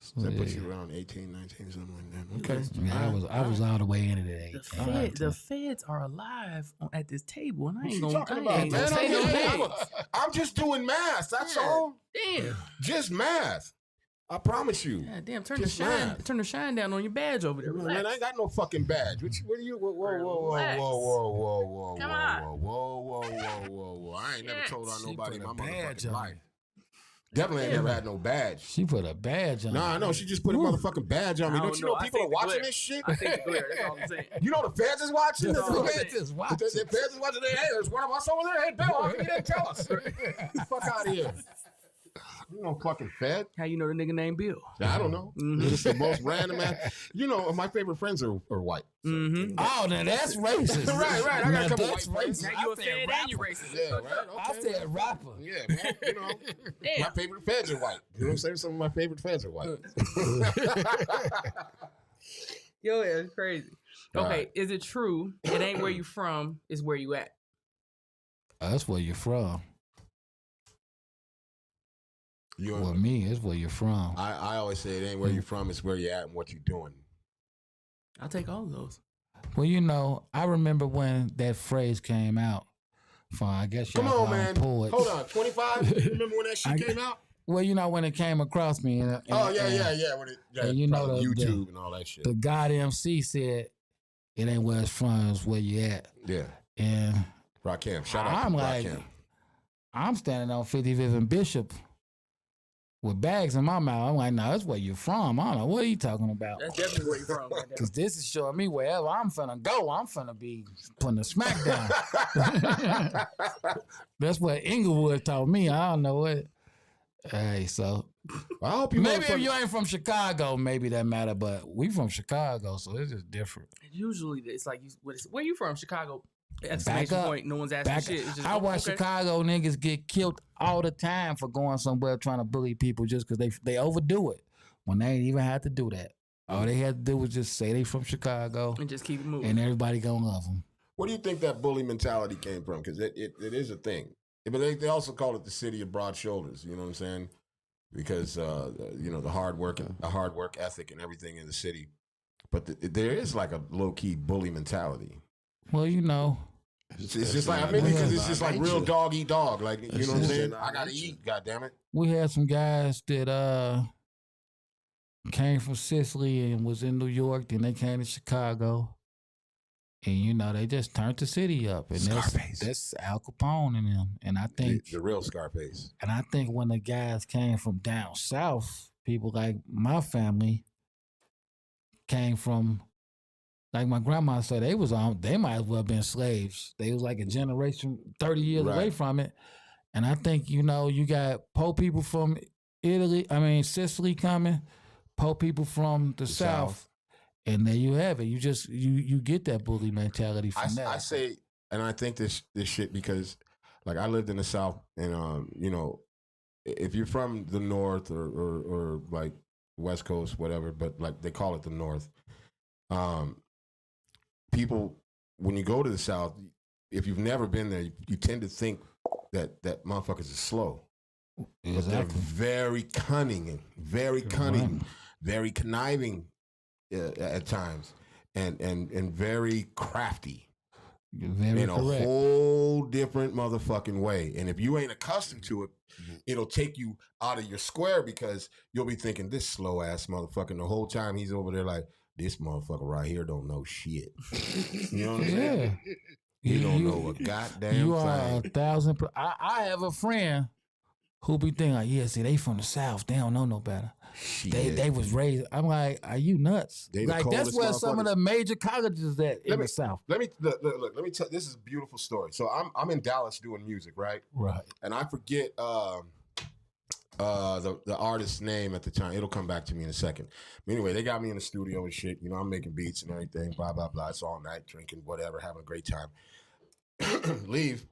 So that puts you around 18, 19, something like that. Okay. Yeah, I was all the way into that. The feds are alive at this table, and I ain't What you gonna talking about, man? say no names. I'm just doing math. That's all. Damn. Just math. I promise you. God damn, turn Just the shine math. turn the shine down on your badge over there. Man, I ain't got no fucking badge. What are you? Whoa. Come on. Whoa. I ain't never told on nobody my motherfucking life. Me. Definitely ain't never had no badge. She put a badge on. Nah, no, she just put a motherfucking badge on me. Don't you know people are watching this shit? I think the glare, that's all I'm saying. You know the feds is watching? That's all I'm The saying. feds is watching. The feds is watching. Hey, there's one of us over there. Hey, Bill, how come you didn't tell us? Fuck out of here. You know fucking fed. How you know the nigga named Bill? I don't know. It's the most random ass. You know, my favorite friends are white. So. Mm-hmm. Oh, now that's racist. right. I got a couple white that's friends. Now you a fed and you racist. Yeah, right. Okay. I said rapper. Yeah, man. You know, my favorite feds are white. You know what I'm saying? Some of my favorite feds are white. Yo, it's crazy. All Okay, right. is it true? It ain't where you from, it's where you at. That's where you're from. Well, me, it's where you're from. I always say it ain't where you're from, it's where you're at and what you're doing. I'll take all of those. Well, you know, I remember when that phrase came out. From I guess Come y'all on, man. poets. Hold on, 25. You remember when that shit came out? Well, you know when it came across me. Yeah. And you know YouTube and all that shit. The God MC said, "It ain't where it's from, it's where you at." Yeah. And Rakim, shout out I'm to like, Rakim. I'm standing on 55th and Bishop with bags in my mouth. I'm like, no, that's where you're from. I don't know what are you talking about. That's definitely where you from. Because this is showing me wherever I'm finna go, I'm finna be putting the smack down. That's what Inglewood told me. I don't know what. Hey, so I hope you maybe if you ain't from Chicago, maybe that matter. But we from Chicago, so it's just different. Usually, it's like, where you from? Chicago? Back Exclamation up. point. No one's asking shit. It's just, I watch okay. Chicago niggas get killed all the time for going somewhere trying to bully people just because they overdo it when they ain't even had to do that. All they had to do was just say they from Chicago And just keep it moving. and everybody gonna love them. Where do you think that bully mentality came from? Because it is a thing. But they also call it the city of broad shoulders. You know what I'm saying? Because you know the hard work ethic and everything in the city. But there is like a low key bully mentality. Well, you know, it's just like because it's just like real dog eat dog. Like you know what I'm saying? I gotta eat. God damn it. we had some guys that came from Sicily and was in New York. Then they came to Chicago. And, you know, they just turned the city up. And that's Al Capone in them. And I think... The real Scarface. And I think when the guys came from down south, people like my family came from... Like my grandma said, they might as well have been slaves. They was like a generation, 30 years away from it. And I think, you know, you got poor people from Sicily coming, poor people from the south. And there you have it. You just you get that bully mentality from that. I say, and I think this shit because, like, I lived in the South, and you know, if you're from the North or like West Coast, whatever, but like they call it the North, people when you go to the South, if you've never been there, you tend to think that motherfuckers are slow. Exactly. But they're very cunning, very conniving. At times, and very crafty, very in a whole different motherfucking way. And if you ain't accustomed to it, it'll take you out of your square because you'll be thinking this slow ass motherfucker. And the whole time he's over there like this motherfucker right here don't know shit. You know what I'm saying? You don't know a goddamn thing. You are 1,000. I have a friend who be thinking like, yeah, see, they from the South, they don't know no better. They was raised. I'm like, are you nuts? They Like that's where some of the major colleges at in the South. Let me look. Let me tell. This is a beautiful story. So I'm in Dallas doing music, right? Right. And I forget the artist's name at the time. It'll come back to me in a second. But anyway, they got me in the studio and shit. You know, I'm making beats and everything. Blah blah blah. It's all night, drinking, whatever, having a great time. Leave,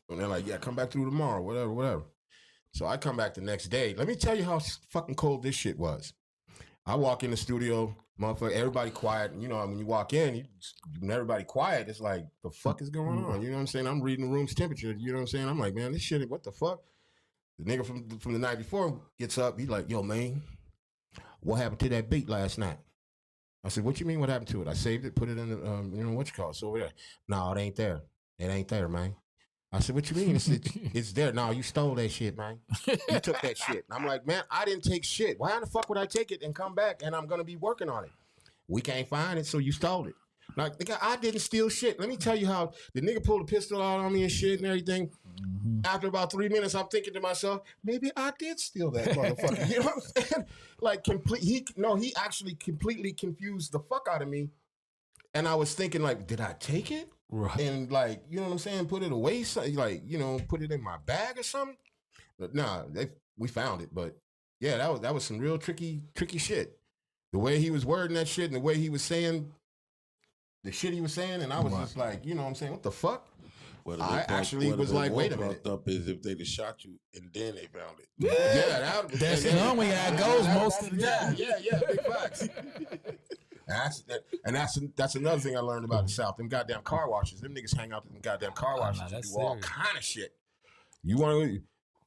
and they're like, yeah, come back through tomorrow, whatever. So I come back the next day. Let me tell you how fucking cold this shit was. I walk in the studio, motherfucker, everybody quiet. You know, when you walk in, when everybody quiet, it's like, the fuck is going on? You know what I'm saying? I'm reading the room's temperature. You know what I'm saying? I'm like, man, this shit, what the fuck? The nigga from the night before gets up. He's like, yo, man, what happened to that beat last night? I said, what you mean what happened to it? I saved it, put it in the, what you call it? So over there. No, it ain't there. It ain't there, man. I said, what you mean? It's there. No, you stole that shit, man. You took that shit. And I'm like, man, I didn't take shit. Why in the fuck would I take it and come back and I'm going to be working on it? We can't find it, so you stole it. Like, nigga, I didn't steal shit. Let me tell you how the nigga pulled a pistol out on me and shit and everything. Mm-hmm. After about 3 minutes, I'm thinking to myself, maybe I did steal that motherfucker. You know what I'm saying? Like, he actually completely confused the fuck out of me. And I was thinking, like, did I take it? Right. And, like, you know what I'm saying? Put it away, like, you know, put it in my bag or something? But nah, we found it. But, yeah, that was some real tricky just the way he was wording that shit and the way he was saying the shit he was saying. And I was just like, you know what I'm saying? What the fuck? I actually was like, wait a minute. Up is if they'd have shot you and then they found it. Yeah, that's normally how it goes most of the time. Yeah, big facts. That's another thing I learned about the South. Them goddamn car washes. Them niggas hang out in them goddamn car washes and do all kind of shit. You want to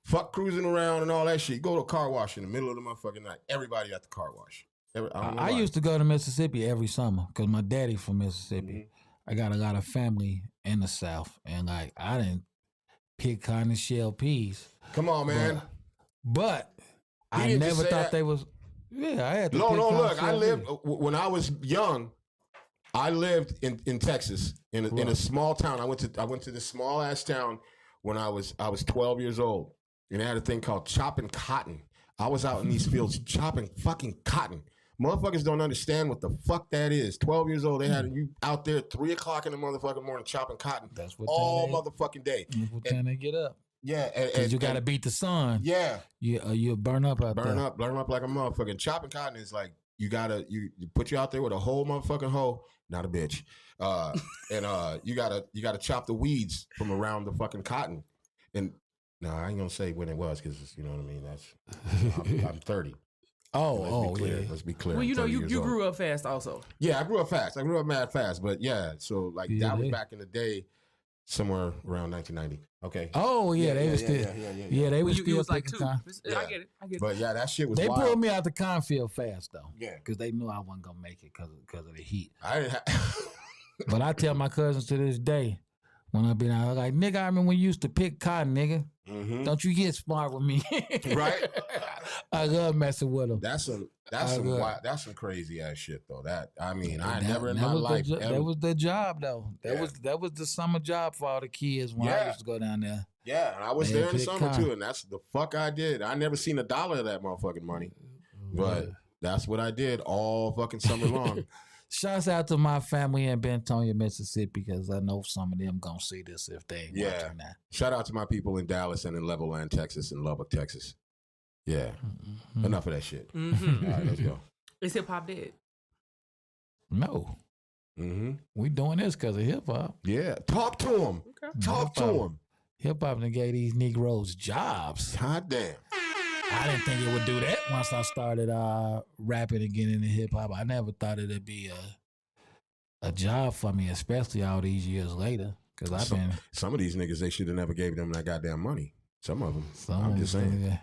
fuck cruising around and all that shit. You go to a car wash in the middle of the motherfucking night. Everybody at the car wash. I used to go to Mississippi every summer because my daddy from Mississippi. Mm-hmm. I got a lot of family in the South, and like I didn't pick cotton and shell peas. Come on, man. But I never thought they was. Yeah, I had to. No, look, I lived when I was young. I lived in Texas in a small town. I went to this small ass town when I was 12 years old, and they had a thing called chopping cotton. I was out in these fields chopping fucking cotton. Motherfuckers don't understand what the fuck that is. 12 years old, they had you out there at 3 o'clock in the motherfucking morning chopping cotton. That's what all motherfucking day. That's what time they get up. Yeah, and you got to beat the sun. Yeah, you burn up out there. Burn up like a motherfucking chopping cotton is like you put you out there with a whole motherfucking hoe, not a bitch, and you gotta chop the weeds from around the fucking cotton. And no, I ain't gonna say when it was because you know what I mean. That's I'm 30. Yeah. Let's be clear. Well, you know, you grew up fast also. Yeah, I grew up fast. I grew up mad fast. But yeah, so like that was back in the day, somewhere around 1990. Okay. Oh yeah, they was still. Yeah, they was still like two. I get it. But yeah, that shit was. They wild. pulled me out the cornfield fast though. Yeah, because they knew I wasn't gonna make it because of the heat. I didn't. But I tell my cousins to this day, when I been out, like nigga, I remember when you used to pick cotton, nigga. Mm-hmm. Don't you get smart with me, right? I love messing with them. That's some crazy ass shit though. I never in my life. That was the job though. That was the summer job for all the kids when I used to go down there. Yeah, and I was there in the summer too, and that's the fuck I did. I never seen $1 of that motherfucking money, but that's what I did all fucking summer long. Shouts out to my family in Bentonia, Mississippi, because I know some of them gonna see this if they ain't watching that. Shout out to my people in Dallas and in Levelland, Texas, and Lubbock, Texas. Yeah. Mm-hmm. Enough of that shit. Mm-hmm. All right, let's go. Is hip hop dead? No. Mm-hmm. We doing this because of hip hop. Yeah. Talk to them. Okay. Talk to them. Hip hop done gave these Negroes jobs. God damn. I didn't think it would do that once I started rapping and getting into hip hop. I never thought it'd be a job for me, especially all these years later. Because some of these niggas, they should have never gave them that goddamn money. Some of them. I'm just saying. Yeah.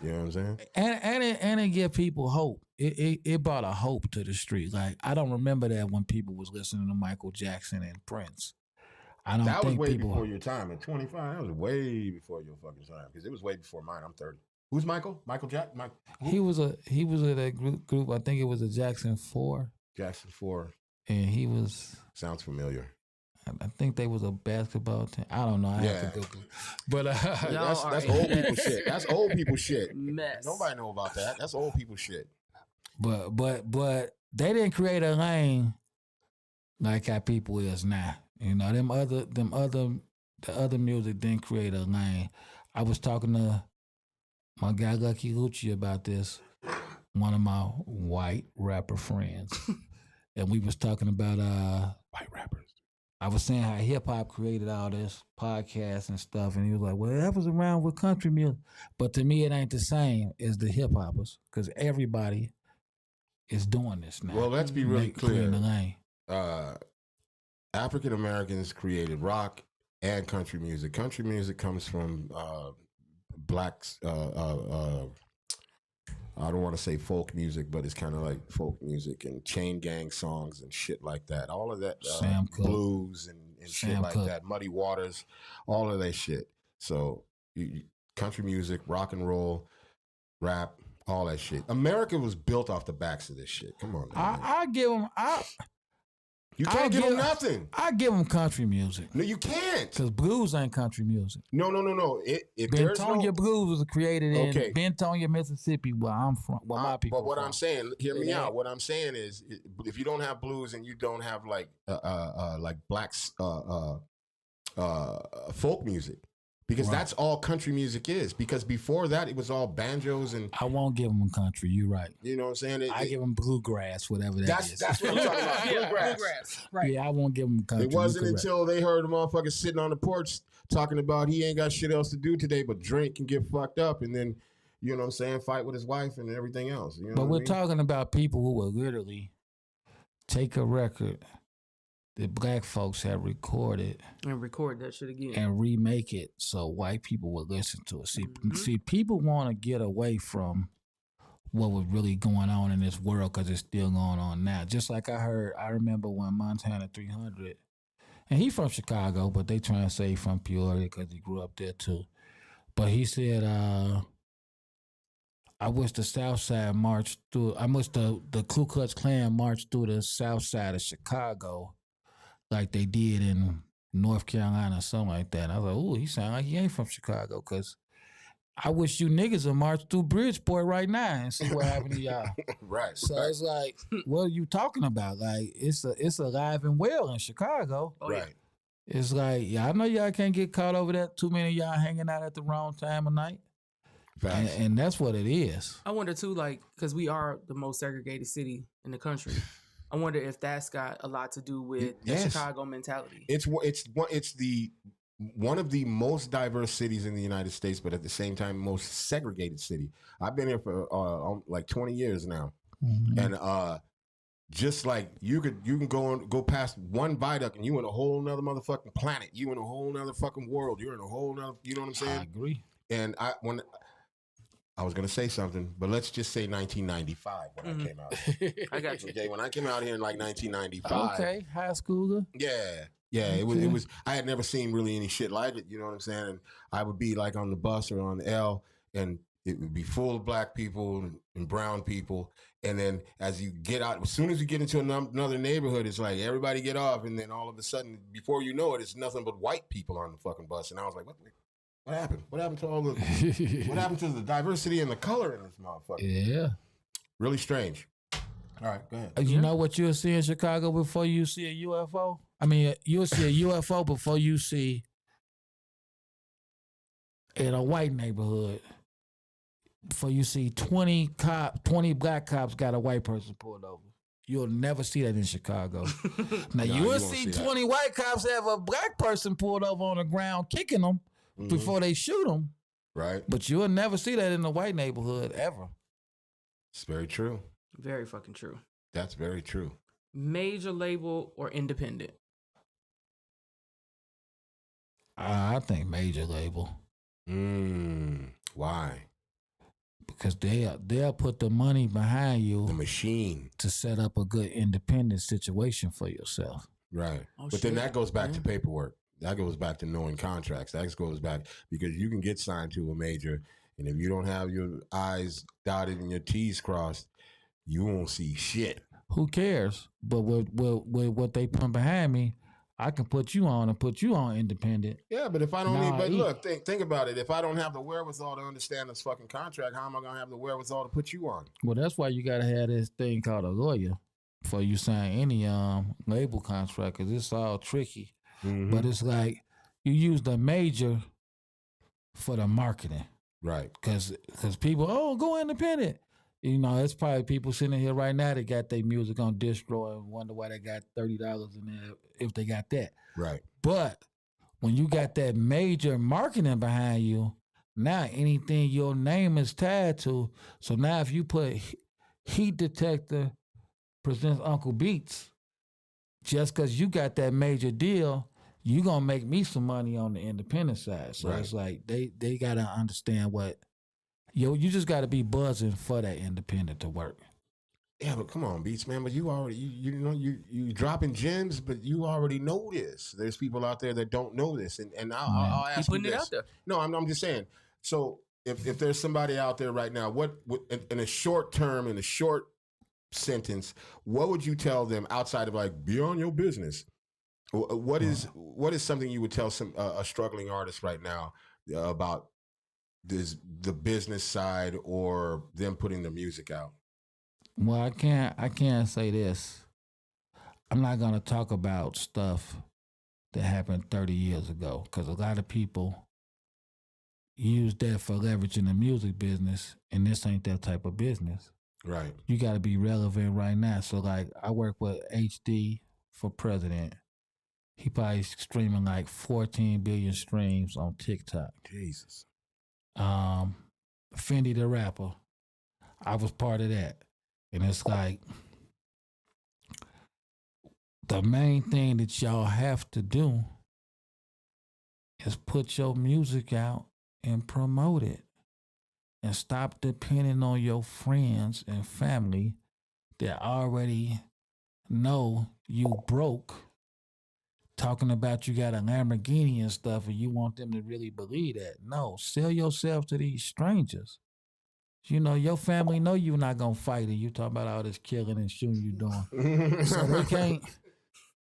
You know what I'm saying? And it give people hope. It brought a hope to the street. Like I don't remember that when people was listening to Michael Jackson and Prince. That was way before your time. At 25, that was way before your fucking time. Because it was way before mine. I'm 30. Who's Michael? Michael Jackson? He was in that group. I think it was a Jackson 4. Jackson 4. And he was. Sounds familiar. I think they was a basketball team. I don't know. I have to Google. But that's old people shit. That's old people shit. Mess. Nobody know about that. That's old people shit. But they didn't create a lane like how people is now. You know, the other music didn't create a lane. I was talking to my guy Lucky Lucci about this, one of my white rapper friends. And we was talking about White rappers. I was saying how hip hop created all this podcasts and stuff, and he was like, "Well, that was around with country music," but to me, it ain't the same as the hip hoppers because everybody is doing this now. Well, let's be really clear. The lane. African Americans created rock and country music. Country music comes from blacks. I don't want to say folk music, but it's kind of like folk music and chain gang songs and shit like that. All of that blues and shit like that. Muddy Waters, all of that shit. So country music, rock and roll, rap, all that shit. America was built off the backs of this shit. Come on, man. I give them. You can't give them nothing. I give them country music. No, you can't. Because blues ain't country music. No. Bentonia Blues was created in Bentonia, Mississippi, where I'm from, where my people But what from. I'm saying, hear me out. What I'm saying is, if you don't have blues and you don't have like blacks folk music, because that's all country music is. Because before that, it was all banjos and. I won't give them country. You're right. You know what I'm saying? I give them bluegrass, whatever that is. That's what I'm talking about. Bluegrass. Right. Yeah, I won't give them country. It wasn't until they heard the motherfucker sitting on the porch talking about he ain't got shit else to do today but drink and get fucked up and then, you know what I'm saying, fight with his wife and everything else. You know but we're talking about people who will literally take a record that black folks have recorded and record that shit again and remake it so white people will listen to it. See, people want to get away from what was really going on in this world because it's still going on now. Just like I remember when Montana 300, and he from Chicago, but they try to say he from Peoria because he grew up there too. But he said, I wish the South Side marched through. I wish the Ku Klux Klan marched through the South Side of Chicago like they did in North Carolina or something like that. And I was like, ooh, he sound like he ain't from Chicago because I wish you niggas would march through Bridgeport right now and see what happened to y'all. Right. So it's like, what are you talking about? Like, it's alive and well in Chicago. Oh, right. It's like, yeah, I know y'all can't get caught over that. Too many of y'all hanging out at the wrong time of night. And that's what it is. I wonder too, like, because we are the most segregated city in the country. I wonder if that's got a lot to do with the Chicago mentality. It's one of the most diverse cities in the United States, but at the same time, most segregated city. I've been here for like 20 years now, and just like you can go past one viaduct and you in a whole nother motherfucking planet. You in a whole nother fucking world. You're in a whole nother. You know what I'm saying? I agree. And when I was gonna say something, but let's just say 1995 when I came out. I got you. Okay, when I came out here in like 1995. Okay, high schooler. Yeah. It was. I had never seen really any shit like it. You know what I'm saying? And I would be like on the bus or on the L, and it would be full of black people and brown people. And then as you get out, as soon as you get into another neighborhood, it's like everybody get off, and then all of a sudden, before you know it, it's nothing but white people on the fucking bus. And I was like, what happened? What happened to all the? What happened to the diversity and the color in this motherfucker? Yeah, really strange. All right, go ahead. You know what you'll see in Chicago before you see a UFO? I mean, you'll see a UFO before you see in a white neighborhood. Before you see 20 black cops got a white person pulled over. You'll never see that in Chicago. Now you will see 20 white cops have a black person pulled over on the ground kicking them before they shoot them. Right. But you'll never see that in a white neighborhood ever. It's very true. Very fucking true. That's very true. Major label or independent? I think major label. Why? Because they'll put the money behind you, the machine, to set up a good independent situation for yourself. Right. But then that goes back to paperwork. That goes back to knowing contracts. That goes back because you can get signed to a major, and if you don't have your I's dotted and your T's crossed, you won't see shit. Who cares? But what they put behind me, I can put you on and put you on independent. Yeah, but if I don't Nah, need, but look, think about it. If I don't have the wherewithal to understand this fucking contract, how am I gonna have the wherewithal to put you on? Well, that's why you gotta have this thing called a lawyer before you sign any label contract, because it's all tricky. But it's like you use the major for the marketing, Right. Because people, go independent. You know, it's probably people sitting here right now that got their music on distro and wonder why they got $30 in there if they got that. Right. But when you got that major marketing behind you, now anything your name is tied to. So now if you put Heat Detector presents Uncle Beats, just because you got that major deal, you gonna make me some money on the independent side. So it's like they gotta understand what you just gotta be buzzing for that independent to work. Yeah, but come on, Beats, man. But you already you dropping gems, but you already know this. There's people out there that don't know this, and I'll ask you this. It out there. No, I'm just saying. So if there's somebody out there right now, what in a short term, in a short sentence, what would you tell them outside of like be on your business? What is something you would tell a struggling artist right now about the business side or them putting their music out? Well, I can't say this. I'm not gonna talk about stuff that happened 30 years ago, because a lot of people use that for leverage in the music business, and this ain't that type of business. Right. You got to be relevant right now. So like I work with HD for president. He probably streaming like 14 billion streams on TikTok. Jesus. Fendi the rapper, I was part of that. And it's like the main thing that y'all have to do is put your music out and promote it. And stop depending on your friends and family that already know you broke, talking about you got a Lamborghini and stuff, and you want them to really believe that. No, sell yourself to these strangers. You know, your family know you're not going to fight it. You talk about all this killing and shooting you doing. So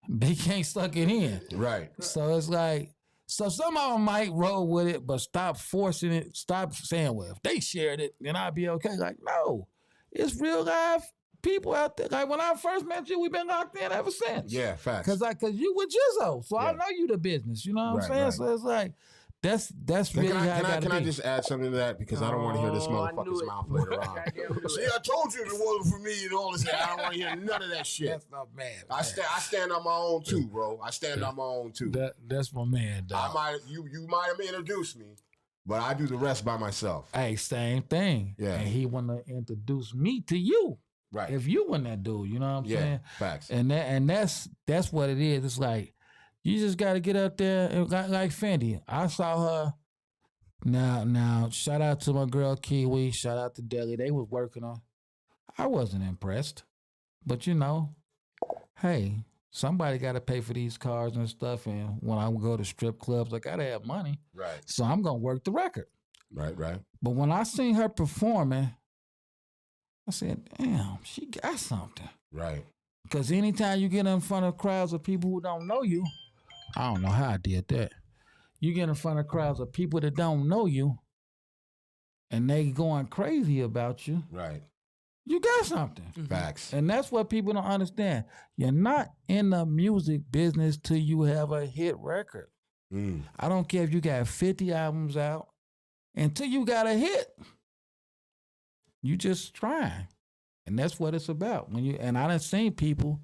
they can't suck it in. Right. So it's like, so some of them might roll with it, but stop forcing it. Stop saying, well, if they shared it, then I'd be okay. Like, no, it's real live people out there. Like when I first met you, we've been locked in ever since. Yeah, facts. Cause you were Jizzo, so I know you the business. You know what I'm saying? Right. So it's like that's really Can I just add something to that, because I don't want to hear this motherfucker's mouth later on. See, I told you it wasn't for me and all this. I don't want to hear none of that shit. That's my man. I stand on my own too, bro. I stand on my own too. That's my man, dog. You might have introduced me, but I do the rest by myself. Hey, same thing. Yeah. And he wanna introduce me to you. Right. If you wasn't that dude, you know what I'm saying? Facts. And that's what it is. It's like you just got to get up there and like Fendi. I saw her. Now, shout out to my girl Kiwi. Shout out to Deli. They was working on. I wasn't impressed, but you know, hey, somebody got to pay for these cars and stuff. And when I go to strip clubs, I gotta have money. Right. So I'm gonna work the record. Right. But when I seen her performing, I said, damn, she got something. Right. Because anytime you get in front of crowds of people who don't know you, I don't know how I did that. You get in front of crowds of people that don't know you and they going crazy about you. Right. You got something. Facts. And that's what people don't understand. You're not in the music business till you have a hit record. I don't care if you got 50 albums out. Until you got a hit, you just trying. And that's what it's about. And I done seen people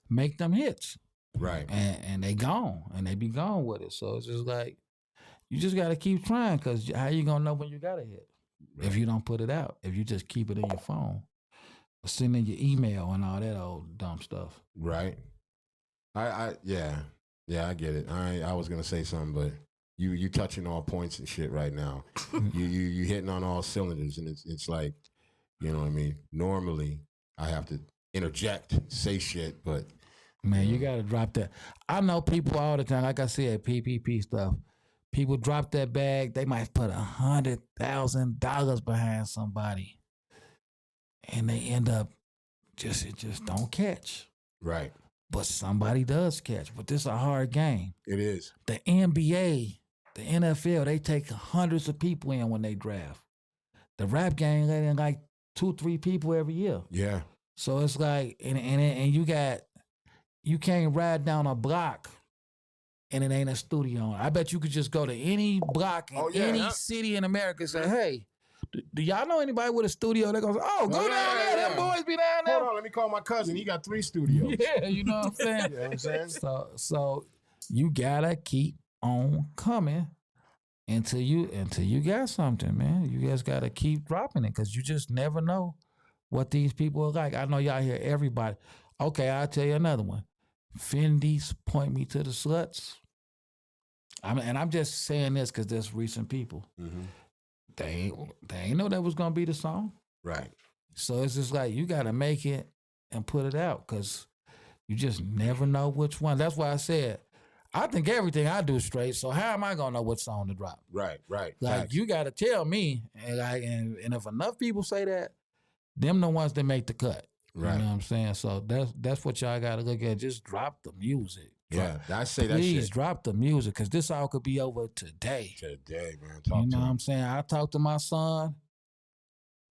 make them hits. Right. And they gone. And they be gone with it. So it's just like, you just got to keep trying, because how you going to know when you got a hit? Right. If you don't put it out. If you just keep it in your phone. Or send in your email and all that old dumb stuff. Right. I get it. I was going to say something, but you touching all points and shit right now. you hitting on all cylinders, and it's like, you know what I mean? Normally, I have to interject, say shit, but... Man, you got to drop that. I know people all the time, like I said, PPP stuff. People drop that bag, they might put $100,000 behind somebody. And they end up it just don't catch. Right. but somebody does catch. But this is a hard game. It is. The NBA, the NFL, they take hundreds of people in when they draft. The rap game let in like 2-3 people every year. Yeah. So it's like, and you can't ride down a block and it ain't a studio. I bet you could just go to any block in any city in America and say, hey, do y'all know anybody with a studio? They go, go down there. Them boys be down there. Hold on, let me call my cousin. He got 3 studios. Yeah, you know what I'm saying? You know what I'm saying? So you gotta keep on coming until you got something, man. You guys gotta keep dropping it because you just never know what these people are like. I know y'all hear everybody. Okay, I'll tell you another one. Fendi's Point Me to the Sluts. I'm just saying this because there's recent people. Mm-hmm. They ain't know that was gonna be the song. Right. So it's just like you gotta make it and put it out because you just never know which one. That's why I said I think everything I do is straight. So how am I gonna know what song to drop? Right. Like Facts. you gotta tell me, and if enough people say that, them the ones that make the cut. Right. You know what I'm saying? So that's what y'all gotta look at. Just drop the music. I say that shit. Please drop the music because this all could be over today. Today, man. You know what I'm saying? I talked to my son.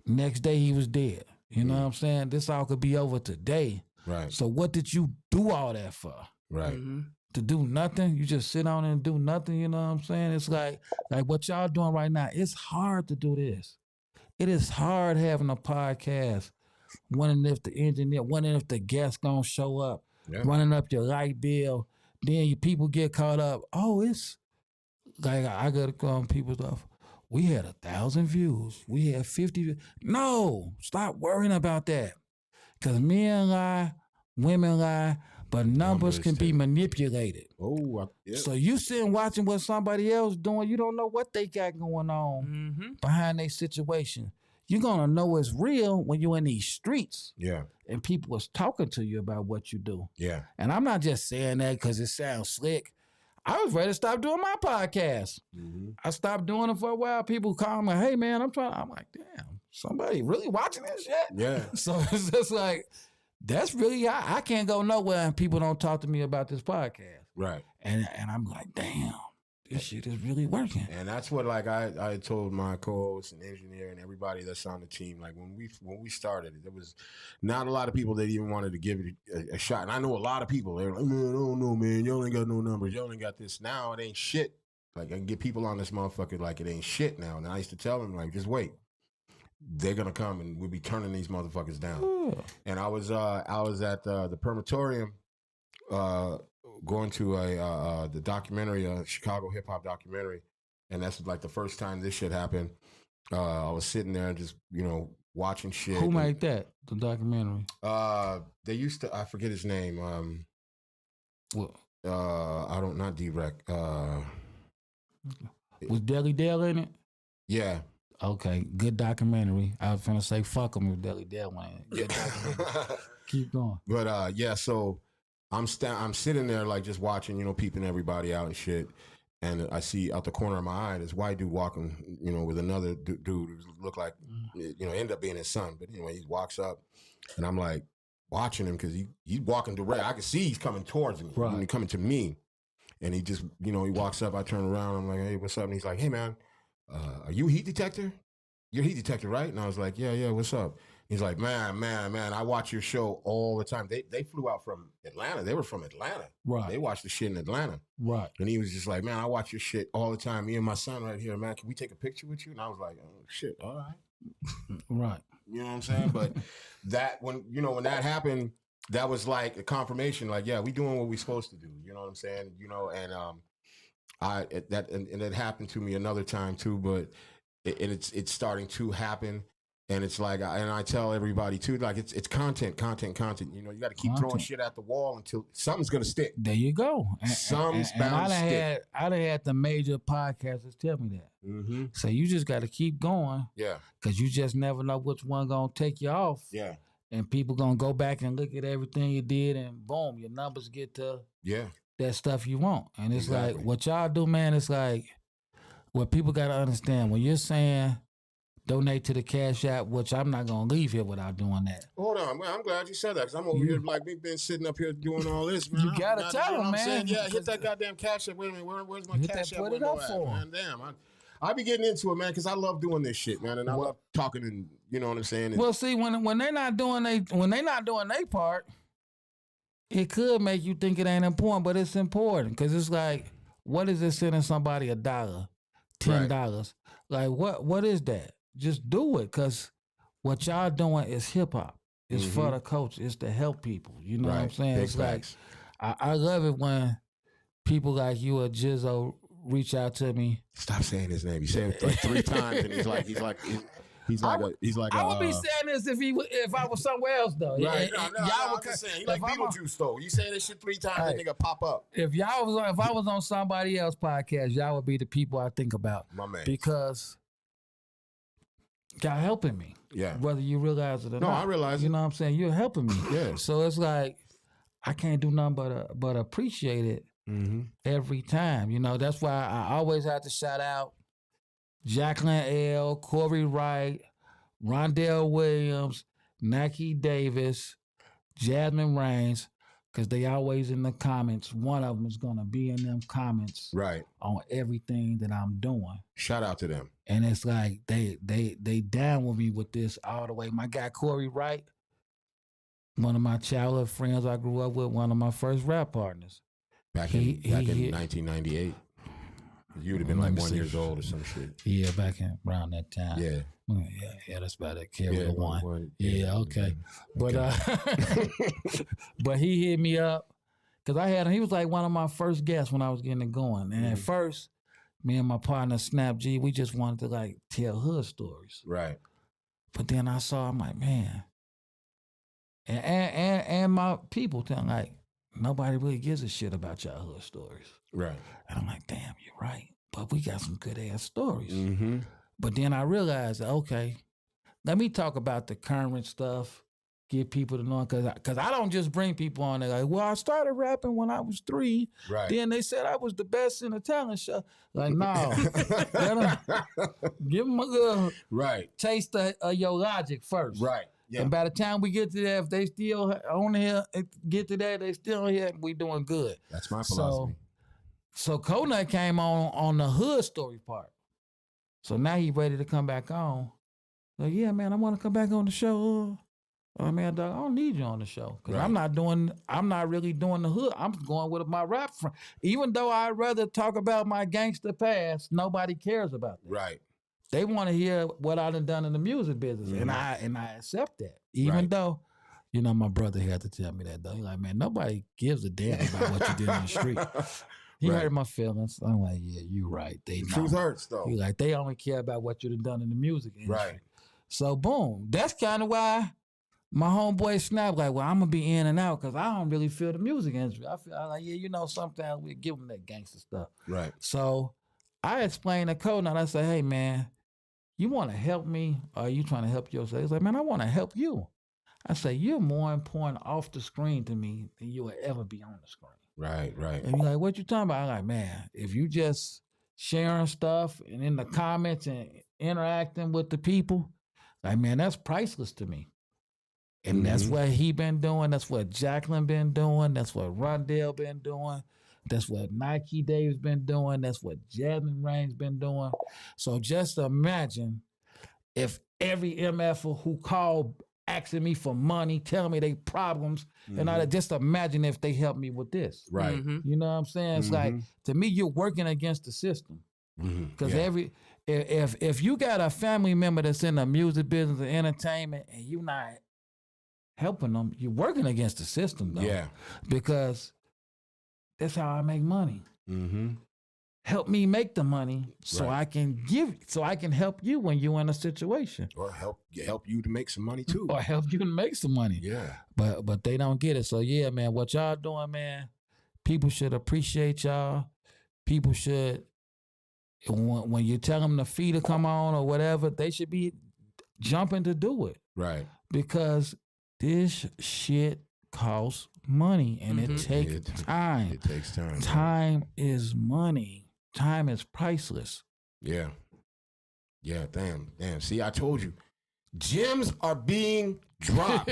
Next day he was dead. You know what I'm saying? This all could be over today. Right. So what did you do all that for? Right. Mm-hmm. To do nothing? You just sit on and do nothing, you know what I'm saying? It's like what y'all doing right now, it's hard to do this. It is hard having a podcast, wondering if the engineer, wondering if the guest gonna show up, running up your light bill. Then your people get caught up. Oh, it's like I gotta go on people's stuff. We had 1,000 views. We had 50. No, stop worrying about that. Cause men lie, women lie, but numbers can be manipulated. Oh, yeah. So you sitting watching what somebody else doing, you don't know what they got going on behind their situation. You're gonna know it's real when you're in these streets. Yeah. And people was talking to you about what you do. Yeah. And I'm not just saying that because it sounds slick. I was ready to stop doing my podcast. Mm-hmm. I stopped doing it for a while. People call me, hey man, I'm like, damn, somebody really watching this shit? Yeah. So it's just like, that's really, I can't go nowhere and people don't talk to me about this podcast. Right. And I'm like, damn, this shit is really working. And that's what like I told my co-host and engineer and everybody that's on the team. Like when we started it, there was not a lot of people that even wanted to give it a shot. And I know a lot of people, they're like, man, I don't know, man. Y'all ain't got no numbers. Y'all ain't got this. Now it ain't shit. Like I can get people on this motherfucker like it ain't shit now. And I used to tell them like, just wait. They're gonna come and we'll be turning these motherfuckers down. Ooh. And I was at the Permatorium going to the documentary, Chicago hip hop documentary, and that's like the first time this shit happened. I was sitting there and just watching shit. Who made that? The documentary? They used to, I forget his name. What? I don't, not D-Rec. Was Deli Dale in it? Yeah. Okay, good documentary. I was gonna say fuck him if Deli Dale went in. Good documentary. Keep going. But yeah, so I'm sitting there like just watching, peeping everybody out and shit. And I see out the corner of my eye this white dude walking, with another dude who looked like, ended up being his son. But anyway, he walks up and I'm like watching him because he's walking direct. I can see he's coming towards me, right. Coming to me. And he just, he walks up, I turn around, I'm like, hey, what's up? And he's like, hey man, are you a heat detector? You're a heat detector, right? And I was like, yeah, what's up? He's like, man, I watch your show all the time. They flew out from Atlanta. They were from Atlanta. Right. They watched the shit in Atlanta. Right. And he was just like, man, I watch your shit all the time. Me and my son right here, man, can we take a picture with you? And I was like, oh, shit, all right. Right. You know what I'm saying? But that, when that happened, that was like a confirmation, like, yeah, we doing what we supposed to do. You know what I'm saying? And it happened to me another time too, but it's starting to happen. And it's like, and I tell everybody too, like it's content. You got to keep throwing shit at the wall until something's gonna stick. There you go. Something's bound to stick. I done had the major podcasters tell me that. Mm-hmm. So you just got to keep going. Yeah. Because you just never know which one gonna take you off. Yeah. And people gonna go back and look at everything you did, and boom, your numbers get to that stuff you want. And it's like what y'all do, man. It's like what people got to understand when you're saying donate to the Cash App, which I'm not gonna leave here without doing that. Hold on, man. I'm glad you said that because I'm over here like we've been sitting up here doing all this, man. You gotta tell them, man. Saying? Yeah, hit that goddamn Cash App. Wait a minute, where's my Cash App window at, man? Damn, I be getting into it, man, because I love doing this shit, man, and I love talking and you know what I'm saying. Well, see, when they're not doing their part, it could make you think it ain't important, but it's important because it's like, what is it sending somebody $1, $10? Like, what is that? Just do it, because what y'all doing is hip hop. It's for the culture. It's to help people. You know what I'm saying? Big it's facts. Like I love it when people like you or Jizzo reach out to me. Stop saying his name. You say it like 3 times, and he's like. I would be saying this if I was somewhere else though. Right? I'm just saying. He like Beetlejuice though. You say this shit 3 times, that nigga pop up. If I was on somebody else's podcast, y'all would be the people I think about. My man. Because y'all helping me. Yeah. Whether you realize it or not. No, I realize it. You know what I'm saying? You're helping me. Yeah. So it's like I can't do nothing but appreciate it every time. You know, that's why I always have to shout out Jacqueline L., Corey Wright, Rondell Williams, Nike Davis, Jasmine Rains, because they always in the comments. One of them is going to be in them comments on everything that I'm doing. Shout out to them. And it's like they down with me with this all the way. My guy Corey Wright, one of my childhood friends I grew up with, one of my first rap partners. Back in 1998. You would have been like 1 year old or some shit. Yeah, back in around that time. Yeah, that's about it. Carry the one. Yeah, okay. But but he hit me up because he was like one of my first guests when I was getting it going. And at first, me and my partner Snap G, we just wanted to like tell hood stories. Right. But then I saw, I'm like, man, and my people telling like, nobody really gives a shit about y'all hood stories. Right. And I'm like, damn, you're right. But we got some good ass stories. But then I realized, okay, let me talk about the current stuff, get people to know, because I don't just bring people on there like, well, I started rapping when I was 3. Right. Then they said I was the best in a talent show. Like, no. Give them a little taste of your logic first. Right. Yeah. And by the time we get to that, if they still on here, get to that, they still here, we doing good. That's my philosophy. So Konut came on the hood story part. So now he ready to come back on. Like, yeah, man, I want to come back on the show. I mean, dog, I don't need you on the show because I'm not really doing the hood. I'm going with my rap friend. Even though I'd rather talk about my gangster past, nobody cares about that. Right. They want to hear what I done in the music business, and I accept that. Even though, you know, my brother had to tell me that though. He's like, man, nobody gives a damn about what you did in the street. He hurt my feelings. I'm like, yeah, you're right. The truth hurts though. He's like, they only care about what you done in the music industry. Right. So boom, that's kind of why my homeboy Snap like, well, I'm gonna be in and out because I don't really feel the music industry. I'm like, yeah, you know, sometimes we give them that gangster stuff. Right. So I explained to Konut. I said, hey man, you want to help me or are you trying to help yourself? He's like, man, I want to help you. I say, you're more important off the screen to me than you will ever be on the screen. Right. And he's like, what you talking about? I'm like, man, if you just sharing stuff and in the comments and interacting with the people, like, man, that's priceless to me. And that's what he been doing. That's what Jacqueline been doing. That's what Rondell been doing. That's what Nike Dave's been doing. That's what Jasmine Rain's been doing. So just imagine if every MF who called asking me for money, telling me they problems, and all that, just imagine if they helped me with this. Right. You know what I'm saying? It's like, to me, you're working against the system. Because if you got a family member that's in the music business and entertainment and you're not helping them, you're working against the system though. Yeah. Because that's how I make money. Help me make the money so I can help you when you're in a situation. Or help you to make some money too. Or help you to make some money. Yeah. But they don't get it. So yeah, man, what y'all doing, man, people should appreciate y'all. People should, when you tell them the fee to come on or whatever, they should be jumping to do it. Right. Because this shit costs money and it takes time. It takes time. Time is money. Time is priceless. Yeah. Yeah, damn. See, I told you. Gems are being dropped.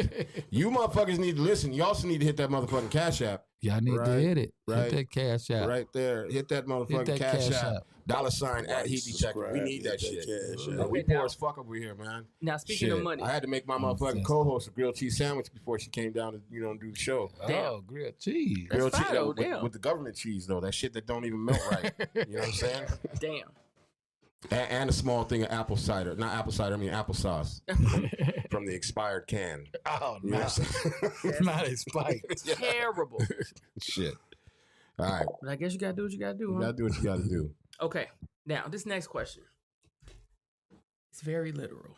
You motherfuckers need to listen. You also need to hit that motherfucking Cash App. Y'all need to hit it. Right. Hit that Cash App. Right there. Hit that motherfucking Cash App. $@ at Heat Detective. We need that shit. We poor as fuck over here, man. Now, speaking of money. I had to make my motherfucking co-host a grilled cheese sandwich before she came down to, do the show. Oh, grilled cheese. Grilled cheese with the government cheese, though. That shit that don't even melt right. You know what I'm saying? Damn. And a small thing of apple cider. Not apple cider, I mean applesauce. From the expired can. Oh, no. Not expired. Terrible. Shit. All right. But I guess you got to do what you got to do. You got to do what you got to do. Okay. Now, this next question. It's very literal.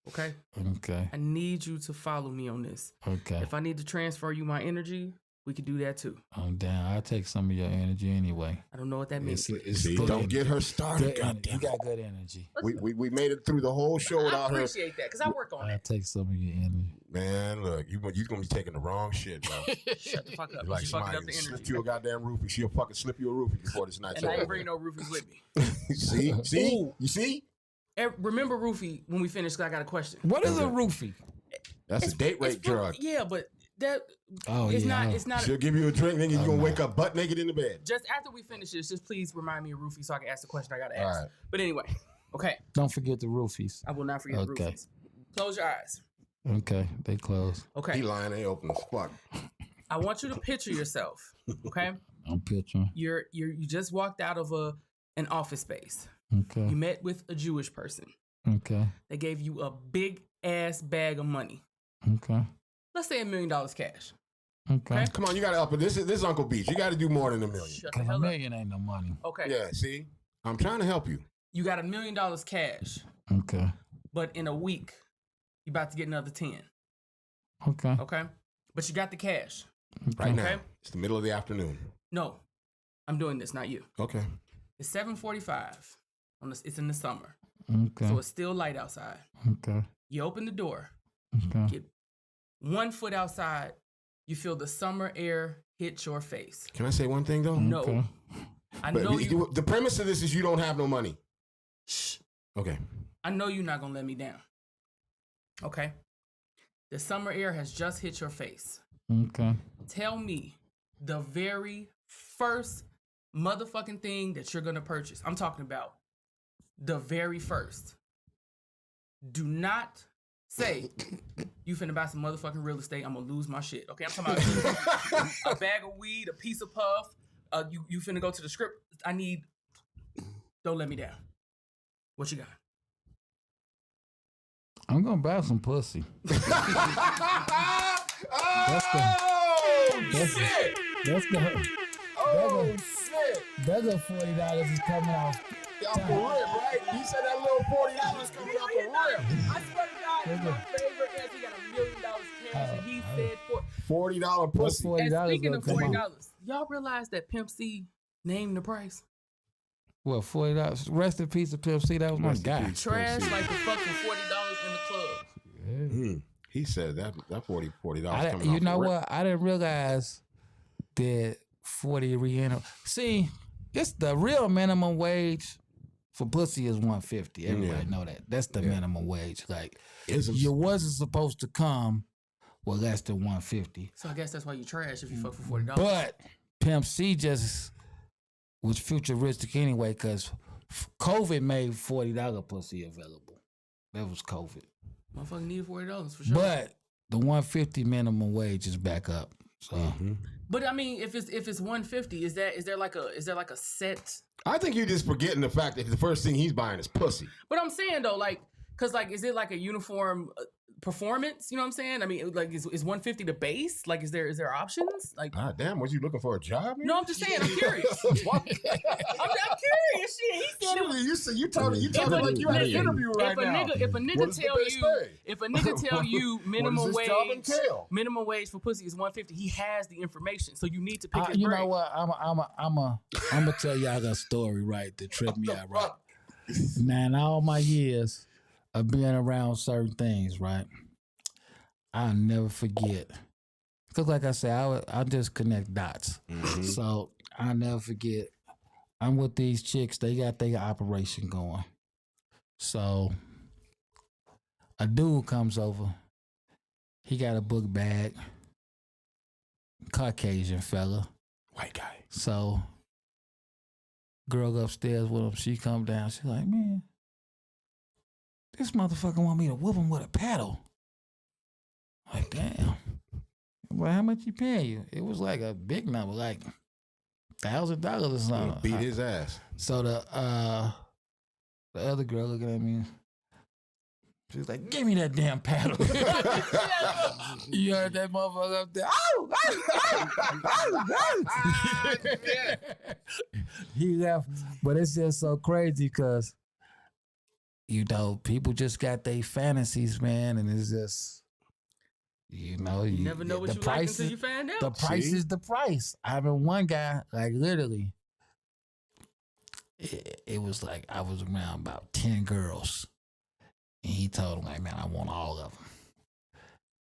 Okay? Okay. I need you to follow me on this. Okay. If I need to transfer you my energy, we could do that too. Oh, damn. I'll take some of your energy anyway. I don't know what that means. See, don't get her started. You got good energy. We made it through the whole show without her. I appreciate that because I work on I'll take some of your energy. Man, look, you're going to be taking the wrong shit, bro. Shut the fuck up. Like you fucking somebody up the energy. slip you a goddamn roofie. She'll fucking slip you a roofie before this night's And I over. ain't bring no roofies with me. See? Ooh. You see? Remember roofie when we finish, 'cause I got a question. What is a roofie? That's a date rape drug. Yeah, but that Oh, it's yeah. not. It's not. She'll give you a drink, nigga. You're going to wake up butt naked in the bed. Just after we finish this, just please remind me of roofie so I can ask the question I got to ask. All right. But anyway, okay. Don't forget the roofies. I will not forget the Okay. roofies. Close your eyes. Okay, they close. Okay. He lying, they open as fuck. I want you to picture yourself. Okay. I'm picturing. You just walked out of an office space. Okay. You met with a Jewish person. Okay. They gave you a big ass bag of money. Okay. Let's say $1 million cash. Okay. Come on, you got to up it. This is Uncle Beach. You got to do more than $1 million. Shut the Because hell $1 up. million ain't no money. Okay. Yeah, see? I'm trying to help you. You got $1 million cash, Okay. but in a week, you're about to get another 10. Okay. Okay. But you got the cash. Right Okay. now. It's the middle of the afternoon. No, I'm doing this, not you. Okay. It's 7:45. It's in the summer, Okay. so it's still light outside. Okay. You open the door, Okay. get 1 foot outside. You feel the summer air hit your face. Can I say one thing, though? No, Okay. I But know you. the premise of this is you don't have no money. Shh. Okay. I know you're not gonna let me down. Okay. The summer air has just hit your face. Okay. Tell me the very first motherfucking thing that you're gonna purchase. I'm talking about the very first. Do not say you finna buy some motherfucking real estate. I'm gonna lose my shit. Okay, I'm talking about a bag of weed, a piece of puff. You finna go to the script. Don't let me down. What you got? I'm gonna buy some pussy. Oh, shit! That's the. Oh, shit! That's a $40 is coming off. Off the rip, right? You said that little $40 coming off the rip. I swear to God, my favorite answer got $1 million cash, and he said $40 That's pussy. $40 And speaking of gonna come out. $40, y'all realize that Pimp C named the price? What, $40? Rest in peace of Pimp C. That was my Rest in guy. peace. Trash like the fucking $40 in the club. He said that $40 coming off You know the rip. what? I didn't realize that 40 re-enter. See, it's the real minimum wage for pussy is $150. Everybody know that. That's the minimum wage. Like, you wasn't supposed to come with less than $150. So I guess that's why you trash if you fuck for $40. But Pimp C just was futuristic anyway, because COVID made $40 pussy available. That was COVID. Motherfucker need $40 for sure. But the $150 minimum wage is back up. So But I mean, if it's $150, is there like a set? I think you're just forgetting the fact that the first thing he's buying is pussy. But I'm saying though, like, cause like, is it like a uniform performance? You know what I'm saying? I mean, like, is $150 the base? Like, is there options? Like, God damn, was you looking for a job? no, I'm just saying. I'm curious. I'm curious. Shit, he said it. You talking like you had an interview right now. If a nigga What does the tell base you, pay? if a nigga tell you minimum this job wage, entail? minimum wage for pussy is $150, he has the information. So you need to pick his you brain. know what? I'm gonna tell y'all a story, right, to trip me out, right? Now, in all my years of being around certain things, right, I'll never forget. Because like I said, I just connect dots. So I'll never forget. I'm with these chicks. They got their operation going. So a dude comes over. He got a book bag. Caucasian fella. White guy. So girl go upstairs with him. She come down. She's like, man, this motherfucker want me to whoop him with a paddle. Like, damn. Well, how much he paying you? It was like a big number, like $1,000 or something. Beat his ass. So the other girl looking at me. She was like, give me that damn paddle. You heard that motherfucker up there. He left. But it's just so crazy because, you know, people just got their fantasies, man. And it's just, you know. You never know what you like until you find out. The price is the price. I mean, one guy, like literally, it was like I was around about 10 girls. And he told him, like, man, I want all of them.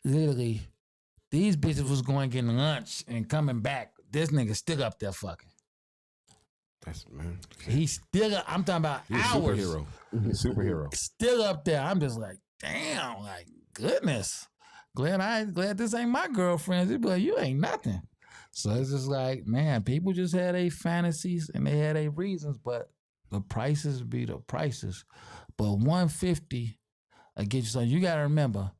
Literally, these bitches was going getting lunch and coming back. This nigga still up there fucking. That's, man. He's still up. I'm talking about hours. Superhero. Superhero. Still up there. I'm just like, damn, like, goodness. Glad this ain't my girlfriend. He'd be like, you ain't nothing. So it's just like, man, people just had their fantasies and they had their reasons, but the prices be the prices. But $150 get you something. You gotta remember,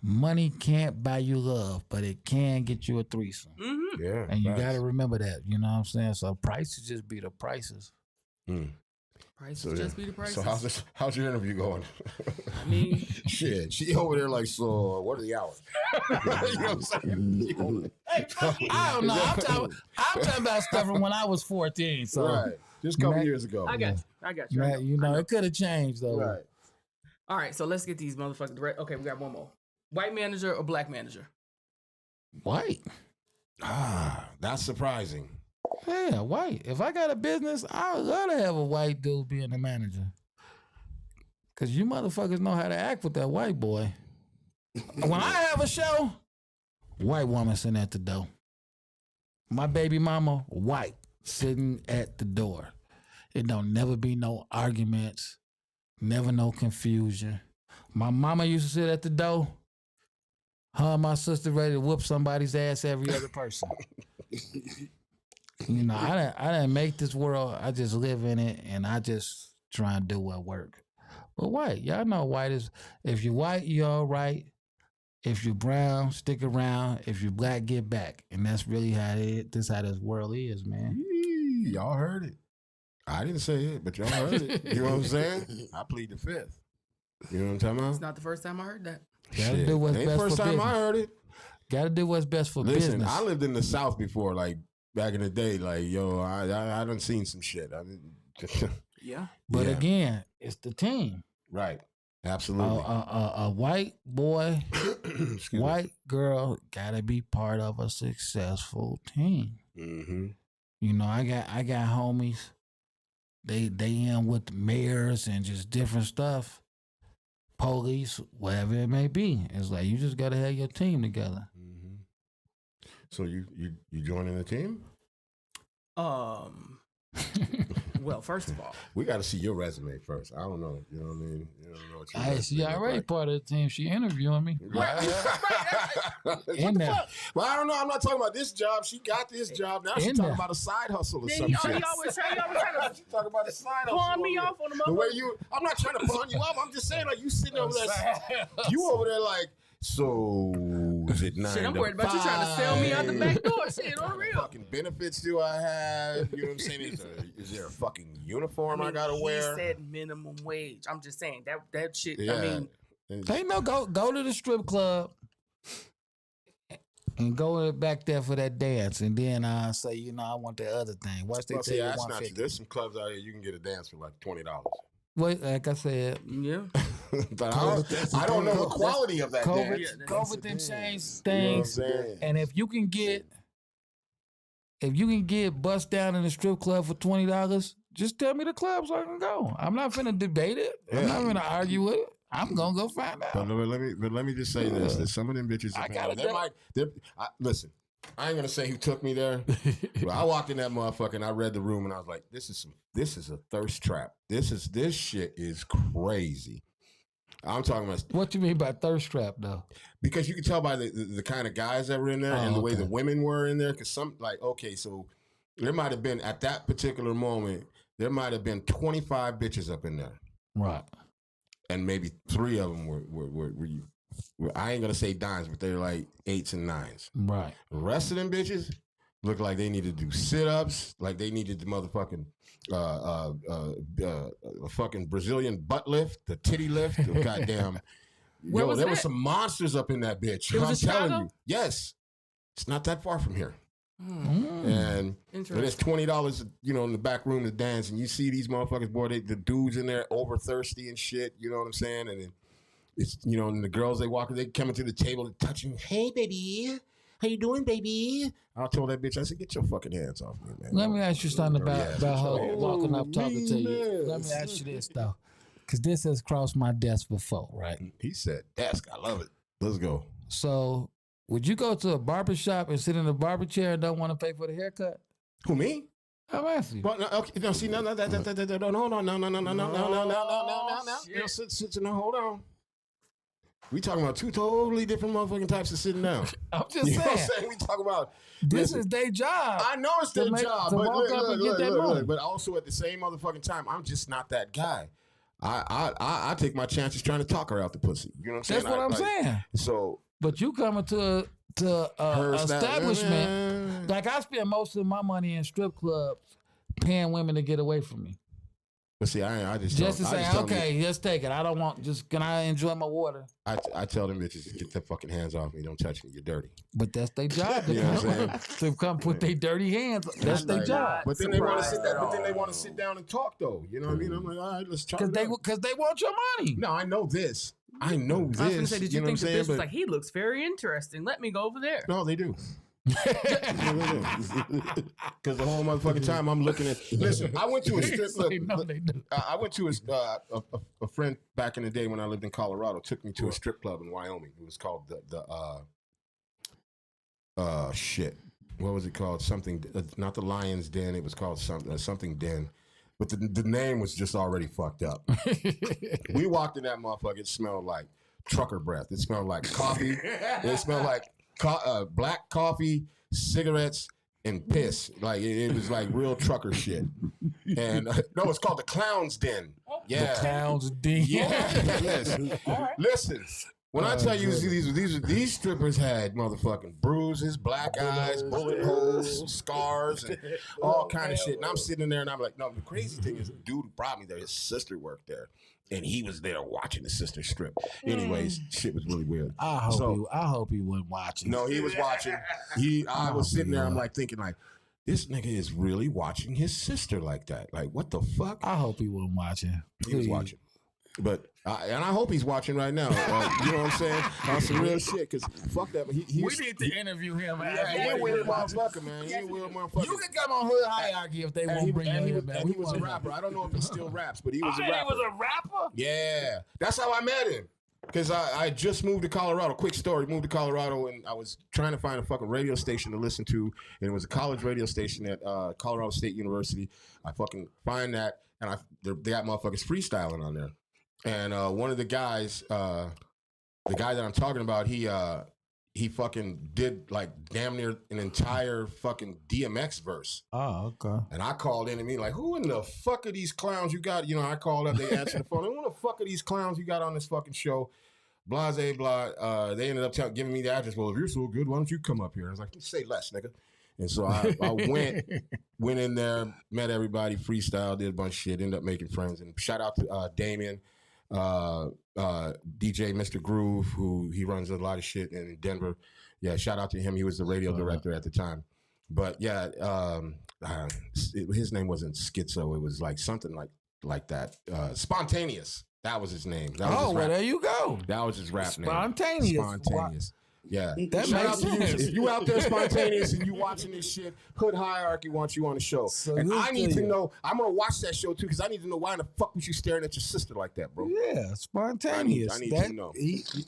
money can't buy you love, but it can get you a threesome. Mm-hmm. Yeah. And you gotta remember that. You know what I'm saying? So prices just be the prices. Prices just be the prices. So how's your interview going? I mean, shit, she over there like, so what are the hours? You know what I'm saying? I don't know. I'm talking about stuff from when I was 14. So right, just a couple years ago. I got you. Man, you know, it could have changed though. Right. All right, so let's get these motherfuckers right. Okay, we got one more. White manager or black manager? White. That's surprising. Yeah, white. If I got a business, I would love to have a white dude being the manager. Cause you motherfuckers know how to act with that white boy. When I have a show, white woman sitting at the door. My baby mama, white, sitting at the door. It don't never be no arguments, never no confusion. My mama used to sit at the door. Her and my sister ready to whoop somebody's ass every other person. You know, I didn't make this world. I just live in it, and I just try and do what work. But white, y'all know white is, if you're white, you're all right. If you're brown, stick around. If you're black, get back. And that's really how this world is, man. Y'all heard it. I didn't say it, but y'all heard it. You know what I'm saying? I plead the fifth. You know what I'm talking about? It's not the first time I heard that. Gotta do what's Ain't best first for time business. I heard it. Gotta do what's best for Listen, business. I lived in the South before, like back in the day. Like, yo, I done seen some shit. Yeah. But yeah. again, it's the team. Right. Absolutely. A white boy, Excuse white girl gotta be part of a successful team. Mm-hmm. You know, I got homies. They in with mayors and just different stuff. Police, whatever it may be. It's like you just gotta have your team together. Mm-hmm. So you joining the team? Well, first of all, We got to see your resume first. I don't know. You know what I mean? You don't know what your Hey, resume she look already like. part of the team. She interviewing me. Right. In there. Well, I don't know. I'm not talking about this job. She got this job. Now she's In talking there. about a side hustle or then some he shit. always trying to She's talking about a side hustle. pawn me over off on the there. The way motherfucker. I'm not trying to pawn you off. I'm just saying, like, you sitting over there. You over there like, so is it 9 Shit, I'm to worried about you trying to sell me out the 5? back door. Shit, on the What real. fucking benefits do I have? You know what I'm saying? Is there a fucking uniform I gotta he wear? said minimum wage. I'm just saying that shit. Yeah. I mean, Ain't no go to the strip club and go back there for that dance, and then say, you know, I want that other thing. Watch they well, tell see, you that's not true. 150. There's some clubs out here you can get a dance for like $20. Wait, like I said, yeah. But I don't know the quality of that COVID, dance. COVID done changed You know what I'm things. saying? And if you can get bust down in a strip club for $20, just tell me the club so I can go. I'm not finna debate it. I'm not finna argue with it. I'm gonna go find out. But let me just say this: that some of them bitches, I are gotta paying, listen. I ain't gonna say who took me there, but I walked in that motherfucker and I read the room and I was like, this is a thirst trap. This shit is crazy. I'm talking about. What you mean by thirst trap, though? Because you can tell by the kind of guys that were in there and the way the women were in there. Because so there might have been, at that particular moment, there might have been 25 bitches up in there. Right. And maybe 3 of them were I ain't going to say dimes, but they're like 8s and 9s. Right. The rest of them bitches looked like they needed to do sit-ups, like they needed the motherfucking fucking Brazilian butt lift, the titty lift, the goddamn. There were some monsters up in that bitch. I'm telling you. Yes. It's not that far from here. And it's $20, in the back room to dance, and you see these motherfuckers, boy, the dudes in there over thirsty and shit, you know what I'm saying? And then it's, and the girls, they coming to the table touching, hey, baby. How you doing, baby? I told that bitch, I said, get your fucking hands off me, man. Let me ask you something about her walking up talking to you. Let me ask you this, though. Because this has crossed my desk before, right? He said, desk, I love it. Let's go. So, would you go to a barber shop and sit in a barber chair and don't want to pay for the haircut? Who, me? I'm asking you. But, okay, no, see, no, hold on, no, hold on. We talking about 2 totally different motherfucking types of sitting down. I'm just saying. What I'm saying? We talk about this is their job. I know it's their job, but look, but also at the same motherfucking time, I'm just not that guy. I take my chances trying to talk her out the pussy. You know what I'm saying? That's what I'm saying. So, but you coming to establishment, like I spend most of my money in strip clubs paying women to get away from me. But see, I just to say, okay, let's take it. I don't want, can I enjoy my water? I tell them bitches, get their fucking hands off me. Don't touch me. You're dirty. But that's their job. To come put their dirty hands. That's their job. But then they want to sit down. But then they want to sit down and talk, though. You know what I mean? I'm like, all right, let's try. Because they want your money. No, I know this. I was going to say, did you think the bitch was like, he looks very interesting. Let me go over there. No, they do. Because the whole motherfucking time I'm looking at. Listen, I went to a strip club. No, they do. I went to a friend back in the day when I lived in Colorado. Took me to a strip club in Wyoming. It was called shit. What was it called? Something. Not the Lion's Den. It was called something Den. But the name was just already fucked up. We walked in that motherfucker. It smelled like trucker breath. It smelled like coffee. It smelled like black coffee, cigarettes, and piss. Like it was like real trucker shit. And no, it's called the Clown's Den. Yeah, the Clown's Den. Yeah, listen. When I tell you these strippers had motherfucking bruises, black eyes, bullet holes, scars, and all kind of shit. And I'm sitting in there and I'm like, no, the crazy thing is the dude who brought me there, his sister worked there. And he was there watching his sister strip. Anyways, shit was really weird. I hope he wasn't watching. No, he was watching. I was sitting there, I'm like thinking like, this nigga is really watching his sister like that. Like, what the fuck? I hope he wasn't watching. He was watching. But and I hope he's watching right now. You know what I'm saying? On some real shit. Because fuck that. We need to interview him. He a weird motherfucker, man. He a weird motherfucker. You can come on Hood Hierarchy if they won't bring him here, man. He was a rapper. I don't know if he still raps, but he was a rapper. He was a rapper? Yeah. That's how I met him. Because I just moved to Colorado. Quick story. Moved to Colorado, and I was trying to find a fucking radio station to listen to. And it was a college radio station at Colorado State University. I fucking find that, and they got motherfuckers freestyling on there. And one of the guys, the guy that I'm talking about, he fucking did like damn near an entire fucking DMX verse. Oh, okay. And I called in and me like, who in the fuck are these clowns you got? You know, I called up, they answered the phone. Who the fuck are these clowns you got on this fucking show? Blase, blah. They ended up giving me the address. Well, if you're so good, why don't you come up here? I was like, say less, nigga. And so I went in there, met everybody, freestyle, did a bunch of shit, ended up making friends. And shout out to Damien. DJ Mr. Groove, who he runs a lot of shit in Denver. Yeah, shout out to him. He was the radio director at the time. But yeah, his name wasn't Schizo. It was like something like that. Spontaneous. That was his name. That was well, there you go. That was his rap name. Spontaneous. Yeah. That makes sense. If you out there spontaneous and you watching this shit, Hood Hierarchy wants you on the show. So and I need to know, I'm going to watch that show too, because I need to know why in the fuck was you staring at your sister like that, bro? Yeah, spontaneous. I need to know.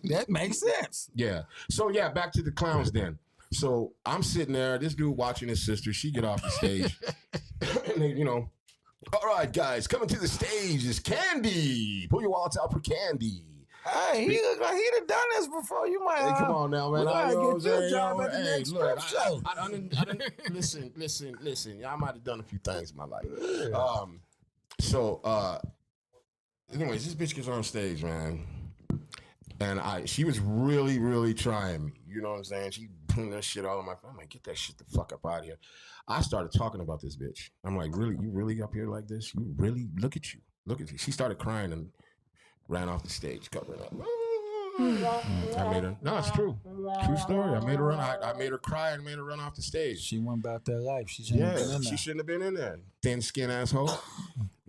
That makes sense. Yeah. So yeah, back to the Clowns Den. So I'm sitting there, this dude watching his sister. She get off the stage. And they, all right, guys, coming to the stage is Candy. Pull your wallets out for Candy. Hey, he look like he'd have done this before. You might. Hey, come on now, man. I you know get your job at the hey, next look, show. I didn't listen. I might have done a few things in my life. Anyways, this bitch gets on stage, man, and she was really, really trying me. You know what I'm saying? She putting that shit all on my phone. I'm like, get that shit the fuck up out of here. I started talking about this bitch. I'm like, really? You really up here like this? You really? Look at you. Look at you. She started crying and ran off the stage, covering up. I made her. No, it's true. True story. I made her run. I made her cry and made her run off the stage. She went about that life. She shouldn't have been in there. She shouldn't have been in there. Thin skin asshole.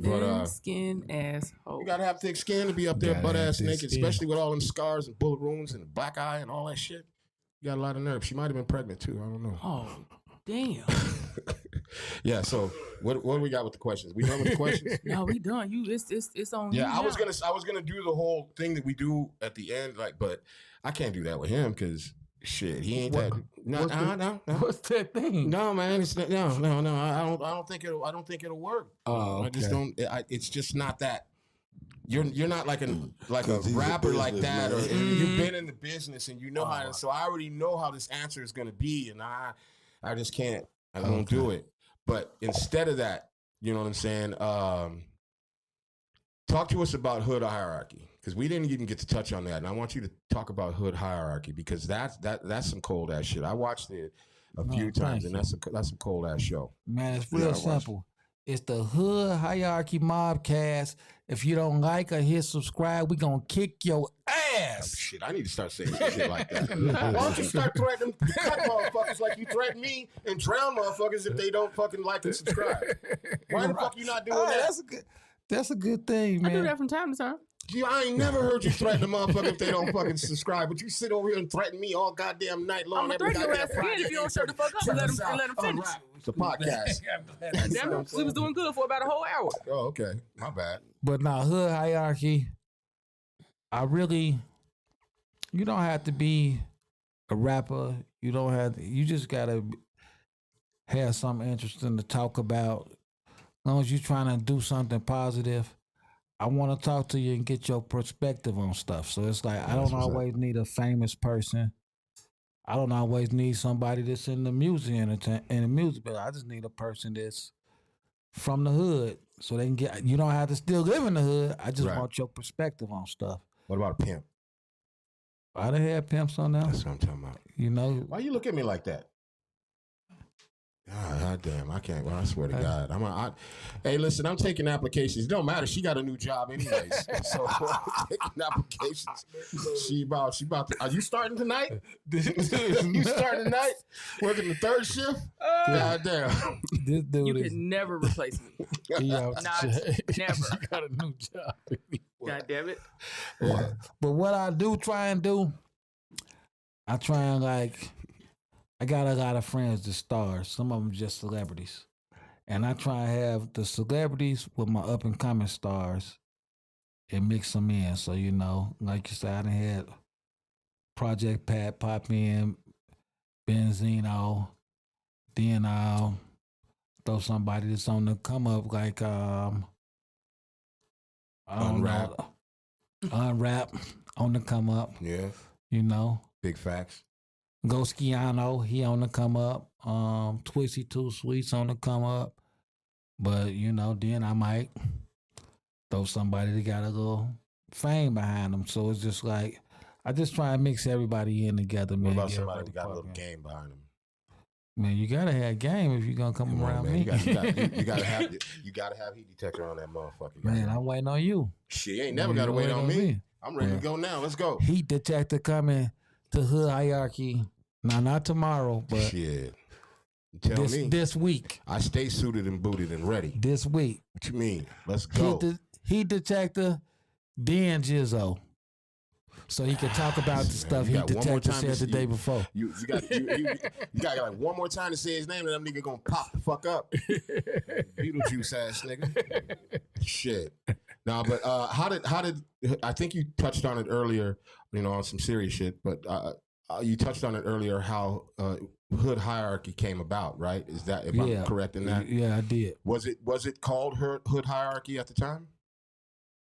Thin skin asshole. You gotta have thick skin to be up there butt ass naked, especially with all them scars and bullet wounds and black eye and all that shit. You got a lot of nerve. She might have been pregnant too. I don't know. Oh, damn. Yeah. So what do we got with the questions? We done with the questions? No, we done. It's on. Yeah, you I was gonna do the whole thing that we do at the end, but I can't do that with him because shit, he ain't that. No. What's that thing? No, man, it's not, no. I don't think it'll work. Oh, okay. I just don't. It's just not that. You're not like a rapper like that, or you've been in the business and you know how. So I already know how this answer is gonna be, and I just can't. I won't do it. But instead of that, you know what I'm saying? Talk to us about hood hierarchy, because we didn't even get to touch on that, and I want you to talk about hood hierarchy because that's some cold ass shit. I watched it a few times, and that's some cold ass show. Man, it's real simple. It's the Hood Hierarchy Mobcast. If you don't like or hit subscribe, we gonna kick your ass. Oh, shit, I need to start saying shit like that. Why don't you start threatening cut motherfuckers like you threaten me and drown motherfuckers if they don't fucking like and subscribe? Why the fuck you not doing that? That's a good thing, man. I do that from time to time. I ain't never heard you threaten a motherfucker if they don't fucking subscribe, but you sit over here and threaten me all goddamn night long. I'm gonna threaten your ass again if you don't shut the fuck up and let him finish. It's a podcast. Damn it, we was doing good for about a whole hour. Oh, okay. My bad. But now, hood hierarchy, you don't have to be a rapper. You just gotta have something interesting to talk about. As long as you're trying to do something positive, I want to talk to you and get your perspective on stuff. So it's like, I don't always need a famous person. I don't always need somebody that's in the music but I just need a person that's from the hood. So they can you don't have to still live in the hood. I just want your perspective on stuff. What about a pimp? I done had pimps on there. That's what I'm talking about. You know. Why you look at me like that? God damn, I can't. Well, I swear to God, hey, listen, I'm taking applications. It don't matter. She got a new job anyways, so I'm taking applications. She about to. Are you starting tonight? You starting tonight? Working the third shift? God damn. This dude you can never replace me. Not never. She got a new job. God damn it. But what I do try and do, I try and I got a lot of friends that stars. Some of them just celebrities. And I try and have the celebrities with my up-and-coming stars and mix them in. So, like you said, I done had Project Pat pop in, Benzino, then I'll throw somebody that's on the come up like, UNRAP. UNRAP on the come up. Yeah. Big facts. Goskiano, he on the come up. Twisty Two Sweets on the come up. But, then I might throw somebody that got a little fame behind them. So it's just like, I just try and mix everybody in together, man. What about somebody that got a little game behind them? Man, you gotta have game if you're gonna come around me. You gotta have heat detector on that motherfucker. Man, I'm waiting on you. Shit, you ain't never gotta wait on me. I'm ready to go now. Let's go. Heat detector coming to hood hierarchy. Now, not tomorrow, but shit. Tell me. This week. I stay suited and booted and ready. This week. What you mean? Let's go. Heat detector, then Jizzo. So he can talk about the stuff he detector said the day before. You got like one more time to say his name and that nigga gonna pop the fuck up. Beetlejuice ass nigga. Shit. No, but how did I think you touched on it earlier, on some serious shit, but you touched on it earlier how hood hierarchy came about, right? Is that if I'm correct in that? Yeah, I did. Was it called hood hierarchy at the time?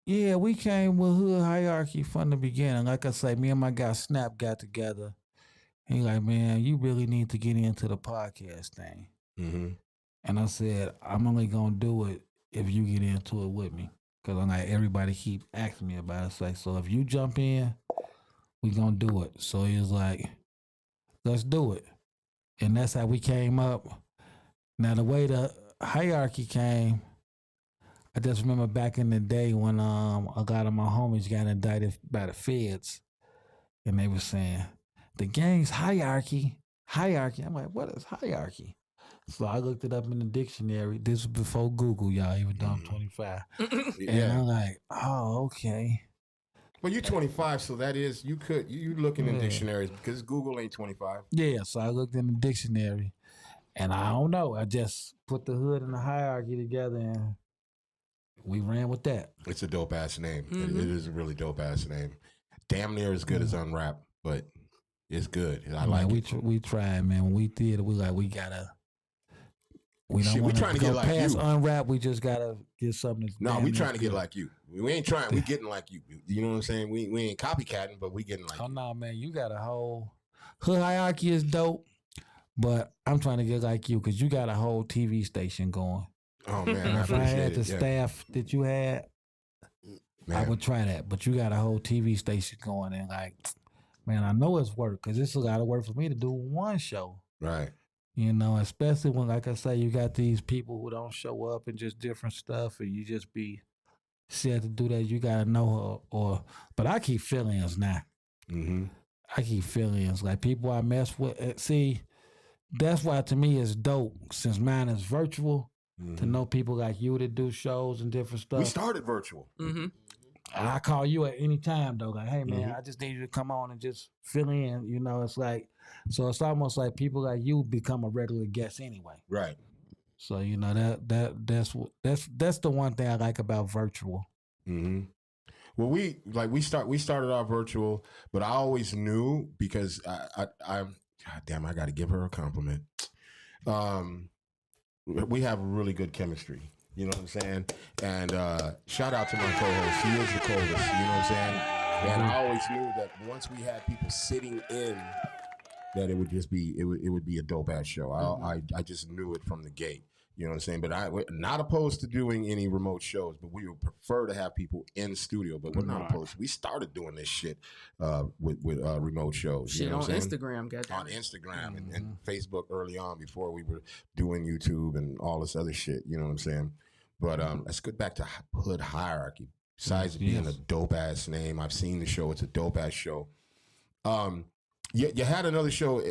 Yeah, we came with hood hierarchy from the beginning. Like I say, me and my guy Snap got together. He like, man, you really need to get into the podcast thing. Mm-hmm. And I said, I'm only gonna do it if you get into it with me. Cause I'm like, everybody keep asking me about it. It's like, so if you jump in, we gonna do it. So he was like, let's do it. And that's how we came up. Now the way the hierarchy came, I just remember back in the day when a lot of my homies got indicted by the feds, and they were saying the gang's hierarchy. I'm like, what is hierarchy? So I looked it up in the dictionary. This was before Google, y'all. Even though I'm 25, and I'm like, oh, okay. Well, you're 25, so that is you looking in dictionaries because Google ain't 25. Yeah, so I looked in the dictionary, and I don't know. I just put the hood and the hierarchy together, and we ran with that. It's a dope ass name. Mm-hmm. It is a really dope ass name. Damn near as good as UNRAP, but it's good. I like it. We tried, man. When we did it, we gotta. We don't want to go get like past you. UNRAP. We just gotta get something. No, we trying to get like you. We ain't trying. We getting like you. You know what I'm saying? We ain't copycatting, but we getting like. Oh no, man! You got a whole hood hierarchy is dope, but I'm trying to get like you because you got a whole TV station going. Oh man, if I had the staff that you had, man, I would try that. But you got a whole TV station going, and like, man, I know it's work because it's a lot of work for me to do one show. Right. You know, especially when, like I say, you got these people who don't show up and just different stuff, and you just be said to do that. You gotta know her, but I keep feelings now. Mm-hmm. I keep feelings like people I mess with. See, that's why to me it's dope since mine is virtual. Mm-hmm. To know people like you that do shows and different stuff. We started virtual. Mm-hmm. I call you at any time though. Like, hey man, I just need you to come on and just fill in. You know, it's like, so it's almost like people like you become a regular guest anyway. Right. So you know that's the one thing I like about virtual. Mm-hmm. Well, we started off virtual, but I always knew because I God damn, I got to give her a compliment. We have really good chemistry. You know what I'm saying? And shout out to my co-host. She is the coldest. You know what I'm saying? And I always knew that once we had people sitting in, that it would just be it would be a dope ass show. I just knew it from the gate. You know what I'm saying? But we're not opposed to doing any remote shows, but we would prefer to have people in studio. But we're not opposed. We started doing this shit with remote shows. Shit, you know on Instagram, goddamn. On Instagram and Facebook early on before we were doing YouTube and all this other shit. You know what I'm saying? But let's get back to hood hierarchy. Besides being a dope ass name, I've seen the show. It's a dope ass show. You had another show.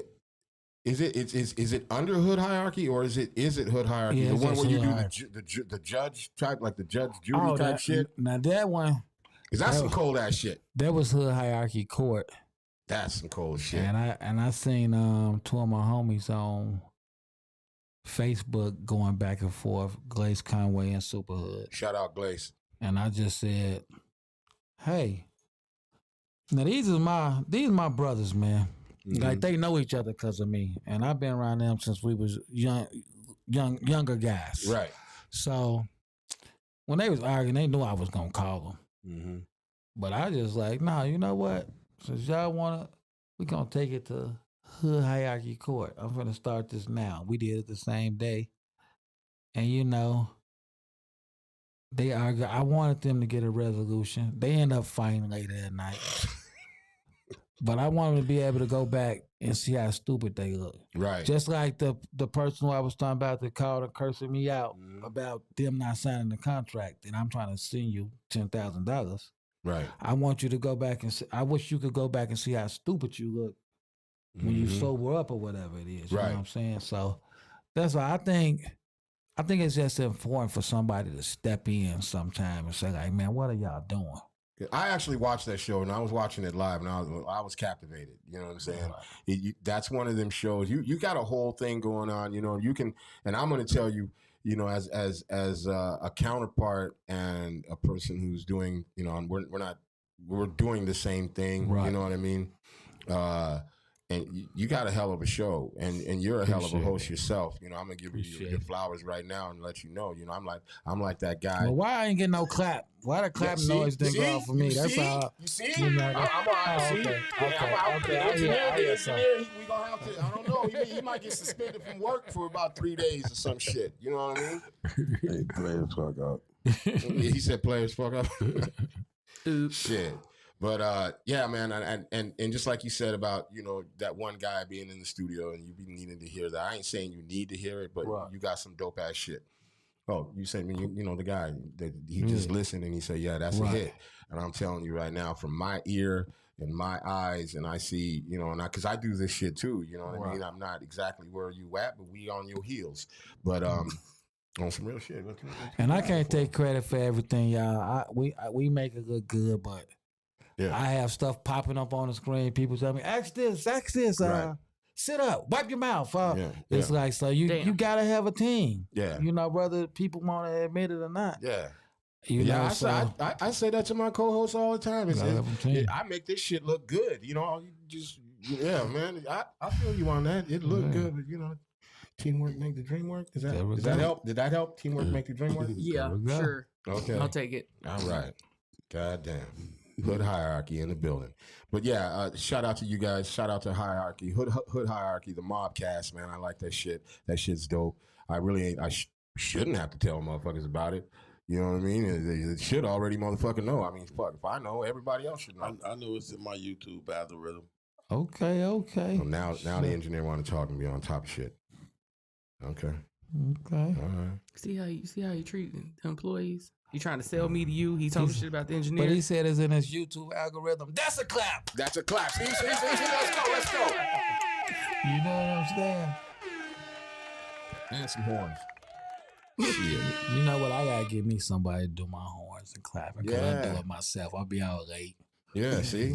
Is it under hood hierarchy or is it hood hierarchy? Yeah, the one where you do the judge type, like the judge jury type shit. Now that one, is that some cold ass shit? That was hood hierarchy court. That's some cold shit. And I seen two of my homies on Facebook going back and forth, Glaze Conway and Superhood. Shout out Glaze. And I just said, hey, now these are my brothers, man. Mm-hmm. Like they know each other because of me, and I've been around them since we was younger guys. Right. So when they was arguing, they knew I was gonna call them. Mm-hmm. But I just like, nah, you know what? Since y'all wanna, we gonna take it to hood hierarchy court. I'm gonna start this now. We did it the same day, and you know, they argue. I wanted them to get a resolution. They end up fighting later that night. But I want them to be able to go back and see how stupid they look. Right. Just like the person who I was talking about that called and cursing me out about them not signing the contract, and I'm trying to send you $10,000. Right. I want you to go back and see, I wish you could go back and see how stupid you look when you sober up or whatever it is. You know what I'm saying? So that's why I think it's just important for somebody to step in sometime and say, like, man, what are y'all doing? I actually watched that show, and I was watching it live, and I was captivated. You know what I'm saying? That's one of them shows. You got a whole thing going on. You know, you can, and I'm going to tell you, you know, as a counterpart and a person who's doing, you know, we're doing the same thing. Right. You know what I mean? and you got a hell of a show, and you're a hell of a host yourself. You know, I'm gonna give you your flowers right now and let you know. You know, I'm like that guy. Well, why I ain't getting no clap? Why the clap noise didn't go off for me? That's all. You see? You know, Okay. I Engineer, we gonna have to. I don't know. He might get suspended from work for about 3 days or some shit. You know what I mean? Hey, players fuck up. He said players fuck up. Oops. Shit. But yeah, man, and just like you said about, you know, that one guy being in the studio and you be needing to hear that. I ain't saying you need to hear it, but you got some dope ass shit. Oh, you said you know the guy that he just listened and he said, yeah, that's a hit. And I'm telling you right now, from my ear and my eyes, and I see, you know, and because I do this shit too, you know what I mean? I'm not exactly where you at, but we on your heels. But on some real shit. And I can't take credit for everything, y'all. We make it look good, but I have stuff popping up on the screen. People tell me, ask this, sit up, wipe your mouth. It's like, so you gotta have a team. Yeah. You know, whether people want to admit it or not. Yeah. You know, I say that to my co-hosts all the time. I make this shit look good. You know, man. I feel you on that. It looked good, but you know, teamwork make the dream work. Does that help? Did that help? Teamwork make the dream work? Yeah, sure. Okay. I'll take it. All right. God damn. Hood Hierarchy in the building. But yeah, shout out to you guys. Shout out to Hierarchy. Hood Hierarchy, the Mobcast, man. I like that shit. That shit's dope. I really ain't, shouldn't have to tell motherfuckers about it. You know what I mean? They should already motherfucking know. I mean, fuck, if I know, everybody else should know. I know it's in my YouTube algorithm. Okay. Well, now the engineer want to talk and be on top of shit. Okay. All right. See how you treat the employees? He trying to sell me to you. He talking shit about the engineer. But he said it's in his YouTube algorithm. That's a clap. That's a clap. See, let's go. You know what I'm saying? And some horns. You know what? I gotta get me somebody to do my horns and clapping. Cause I do it myself. I'll be out late. Yeah, see?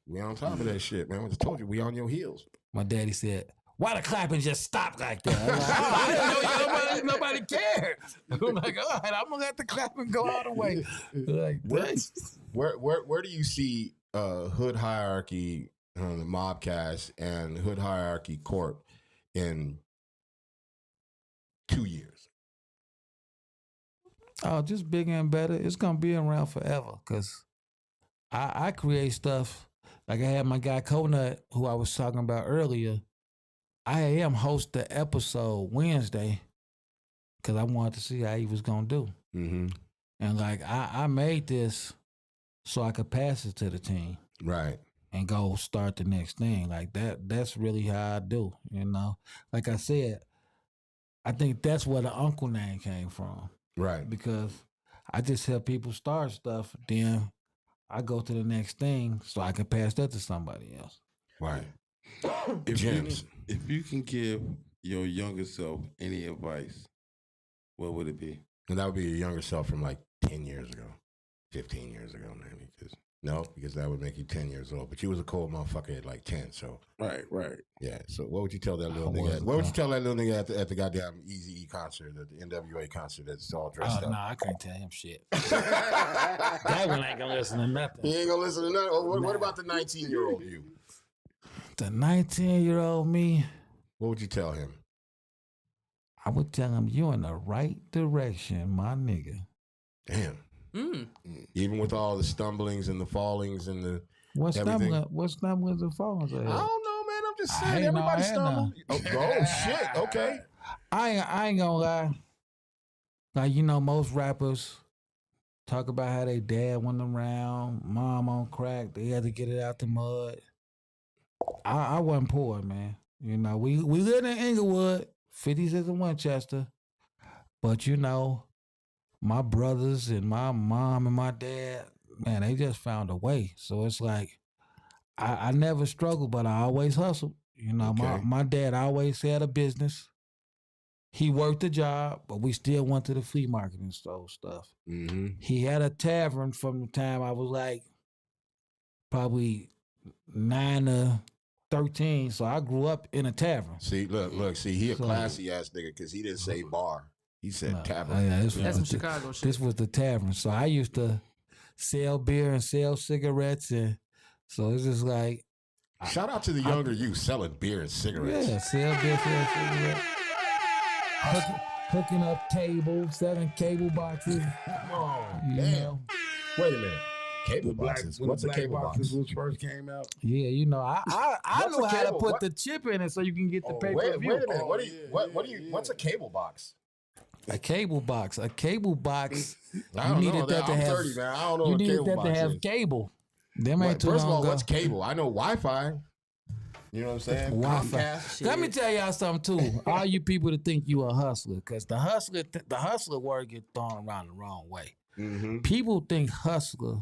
We on top of that shit, man. I just told you, we on your heels. My daddy said, why the clapping just stop like that? I'm like, I didn't know nobody cared. I'm like, all right, I'm gonna let the clapping go all the way. Like, where do you see Hood Hierarchy, the Mobcast, and Hood Hierarchy Corp in 2 years? Oh, just bigger and better. It's gonna be around forever because I create stuff. Like I had my guy Conut, who I was talking about earlier. I had him host the episode Wednesday because I wanted to see how he was gonna do. Mm-hmm. And like I made this so I could pass it to the team, right, and go start the next thing. Like that's really how I do. You know, like I said, I think that's where the uncle name came from. Right, because I just help people start stuff, then I go to the next thing so I can pass that to somebody else. Right. If you can give your younger self any advice, what would it be? And that would be your younger self from like 10 years ago, 15 years ago, maybe. Because that would make you 10 years old. But you was a cold motherfucker at like 10, so. Right. Yeah, so what would you tell that little nigga? What would you tell that little nigga at the goddamn Eazy-E concert, at the NWA concert that's all dressed up? No, I can't tell him shit. That one ain't gonna listen to nothing. He ain't gonna listen to nothing? What about the 19-year-old you? The 19-year-old me? What would you tell him? I would tell him, you're in the right direction, my nigga. Damn. Even with all the stumblings and the fallings and the What's stumblings and fallings? I don't know, man. I'm just saying everybody stumbles. Oh shit. Okay. I ain't gonna lie. Like, you know, most rappers talk about how they dad went around, mom on crack, they had to get it out the mud. I wasn't poor, man. You know, we lived in Inglewood, 56 in Winchester, but you know, my brothers and my mom and my dad, man, they just found a way. So it's like, I never struggled, but I always hustled. You know, my dad always had a business. He worked a job, but we still went to the flea market and stole stuff. Mm-hmm. He had a tavern from the time I was like probably 9 to 13. So I grew up in a tavern. See, look, he a classy ass nigga because he didn't say bar. He said tavern. Yeah, that's some Chicago shit. This was the tavern. So I used to sell beer and sell cigarettes. And so it's just like, Shout out to the younger youth selling beer and cigarettes. Yeah, sell beer, sell cigarettes. Hooking up cables, selling cable boxes. Oh, You damn. know? Wait a minute. Cable boxes. What's a cable box? Boxes first came out. Yeah, you know, I What's know a how to cable? put What? the chip in it so you can get the Oh, pay wait per a view. minute. Oh, What do you? yeah, What do yeah, you? yeah. What's a cable box? A cable box. I You don't needed know. that to I'm have. 30, man. I don't know You what a needed cable that box to have is. cable. Them ain't too First of long all, ago. what's cable? I know Wi-Fi. You know what I'm saying? Wi-Fi. Comcast. Let me tell y'all something too. All you people that think you a hustler, because the hustler word get thrown around the wrong way. Mm-hmm. People think hustler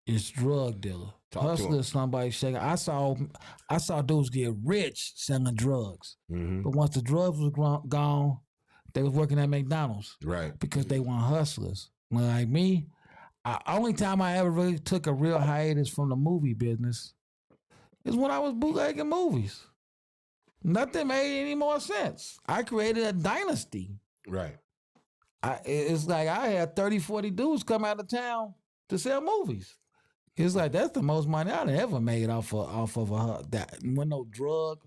is drug dealer. Talk to Hustler 'em. is somebody shaking. I saw dudes get rich selling drugs, Mm-hmm. but once the drugs was gone, they was working at McDonald's Right. because they weren't hustlers. Like me, only time I ever really took a real hiatus from the movie business is when I was bootlegging movies. Nothing made any more sense. I created a dynasty. Right. It's like I had 30, 40 dudes come out of town to sell movies. It's like that's the most money I'd ever made off of that. With no drug,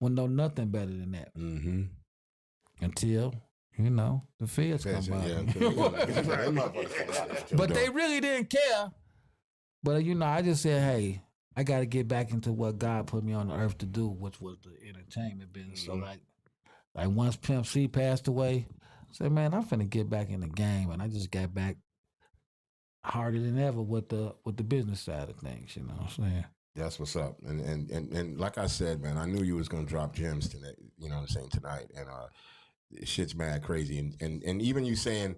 with no nothing better than that. Mm-hmm. Until, the feds come by. But they really didn't care. But I just said, hey, I got to get back into what God put me on the earth to do, which was the entertainment business. So like once Pimp C passed away, I said, man, I'm finna get back in the game, and I just got back harder than ever with the business side of things. You know what I'm saying? That's what's up. And like I said, man, I knew you was gonna drop gems tonight. You know what I'm saying, tonight. And shit's mad crazy. And even you saying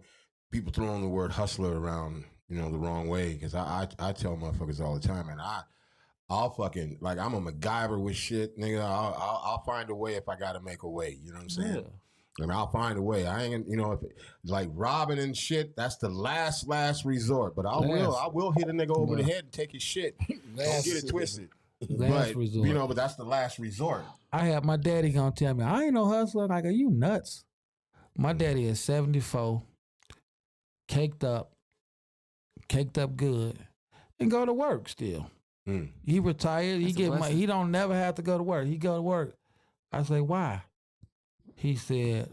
people throwing the word hustler around, the wrong way, because I tell motherfuckers all the time, and I'll fucking, like, I'm a MacGyver with shit, nigga. I'll find a way if I gotta make a way. You know what I'm saying? Yeah. And I'll find a way. I ain't, if like robbing and shit, that's the last resort. But I will hit a nigga over the head and take his shit. Don't get it twisted. Last resort. But that's the last resort. I had my daddy gonna tell me, I ain't no hustler. Like, are you nuts? My daddy is 74, caked up good, and go to work still. Mm. He retired. That's a He get money. blessing. He don't never have to go to work. He go to work. I say, why? He said,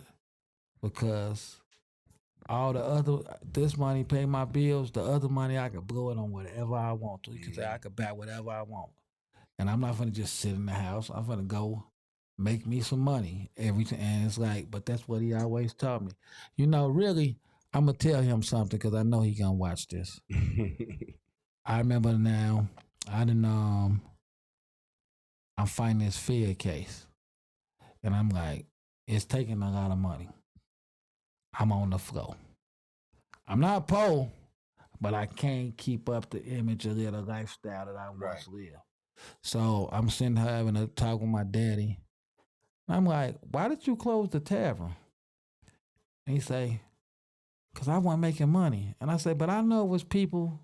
because all the other, this money pay my bills, the other money I can blow it on whatever I want to. He can say I can buy whatever I want. And I'm not gonna just sit in the house. I'm gonna go make me some money every time. And it's like, but that's what he always taught me. Really, I'm gonna tell him something because I know he gonna watch this. I remember now, I'm fighting this Fed case. And I'm like, it's taking a lot of money. I'm on the floor. I'm not poor, but I can't keep up the image of the lifestyle that I once lived. So I'm sitting here having a talk with my daddy. I'm like, why did you close the tavern? And he say, because I wasn't making money. And I say, but I know it was people.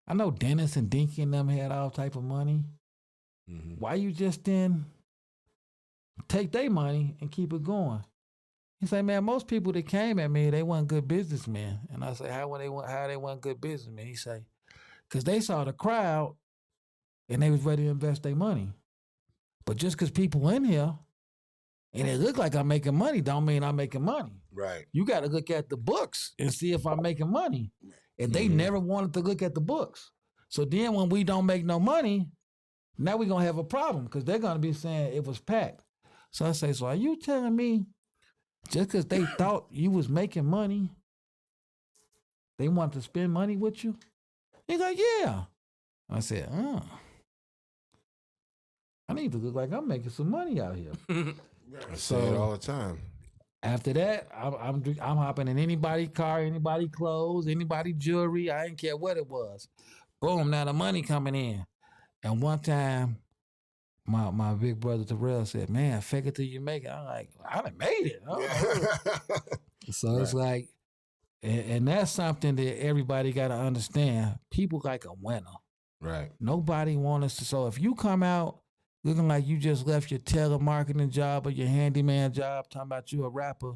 I know Dennis and Dinky and them had all type of money. Mm-hmm. Why you just didn't take their money and keep it going? He say, man, most people that came at me, they weren't good businessmen. And I say, how they weren't good businessmen? He say, because they saw the crowd and they was ready to invest their money. But just because people in here and it look like I'm making money don't mean I'm making money. Right. You got to look at the books and see if I'm making money. And they never wanted to look at the books. So then when we don't make no money, now we're going to have a problem because they're going to be saying it was packed. So I say, so are you telling me just because they thought you was making money, they wanted to spend money with you? He's like, yeah. I said, I need to look like I'm making some money out here. I say it all the time. After that, I'm hopping in anybody's car, anybody clothes, anybody jewelry. I didn't care what it was. Boom, now the money coming in. And one time, my big brother Terrell said, man, fake it till you make it. I'm like, I done made it. So it's like, and that's something that everybody got to understand. People like a winner. Right. Nobody wants us to. So if you come out looking like you just left your telemarketing job or your handyman job, talking about you a rapper,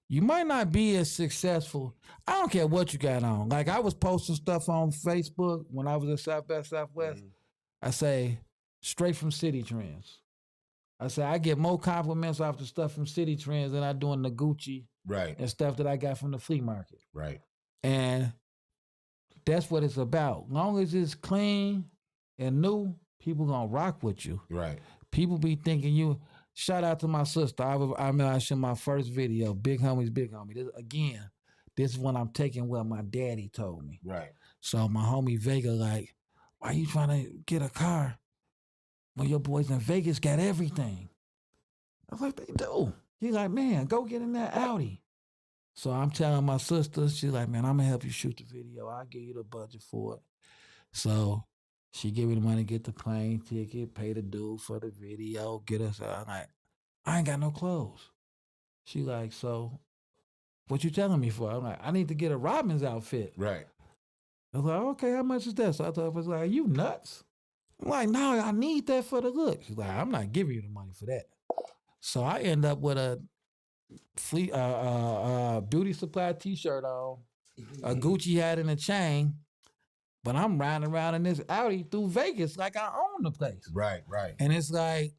you might not be as successful. I don't care what you got on. Like I was posting stuff on Facebook when I was in South by Southwest. I say, straight from City Trends. I said, I get more compliments off the stuff from City Trends than I do in the Gucci and stuff that I got from the flea market. Right. And that's what it's about. Long as it's clean and new, people gonna rock with you. Right. People be thinking you. Shout out to my sister. I remember I shot my first video, Big Homie's Big Homie. This is when I'm taking what my daddy told me. Right. So my homie Vega like, why you trying to get a car when your boys in Vegas got everything? I was like, they do. He's like, man, go get in that Audi. So I'm telling my sister, she's like, man, I'm gonna help you shoot the video. I'll give you the budget for it. So she give me the money, get the plane ticket, pay the dude for the video, get us out. I'm like, I ain't got no clothes. She like, so what you telling me for? I'm like, I need to get a Robin's outfit. Right. I was like, okay, how much is that? So I told her, I was like, you nuts? I'm like, no, I need that for the look. She's like, I'm not giving you the money for that. So I end up with a beauty supply t-shirt on, a Gucci hat and a chain, but I'm riding around in this Audi through Vegas like I own the place. Right, right. And it's like,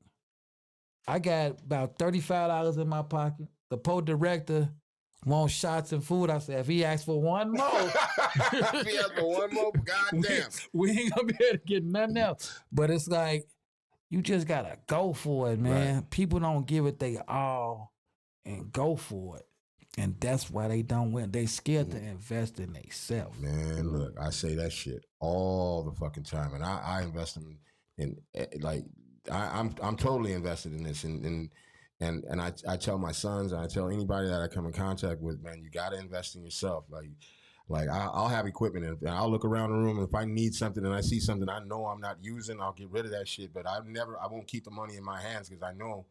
I got about $35 in my pocket. The director wants shots and food. I said, if he asks for one more, if he asks for one more, goddamn. we ain't gonna be able to get nothing else. But it's like, you just gotta go for it, man. Right. People don't give it they all and go for it. And that's why they don't win. They scared to invest in themselves. Man, look, I say that shit all the fucking time. And I invest in like, I'm totally invested in this. And I tell my sons, and I tell anybody that I come in contact with, man, you got to invest in yourself. Like I'll have equipment and I'll look around the room, and if I need something and I see something I know I'm not using, I'll get rid of that shit. But I won't keep the money in my hands because I know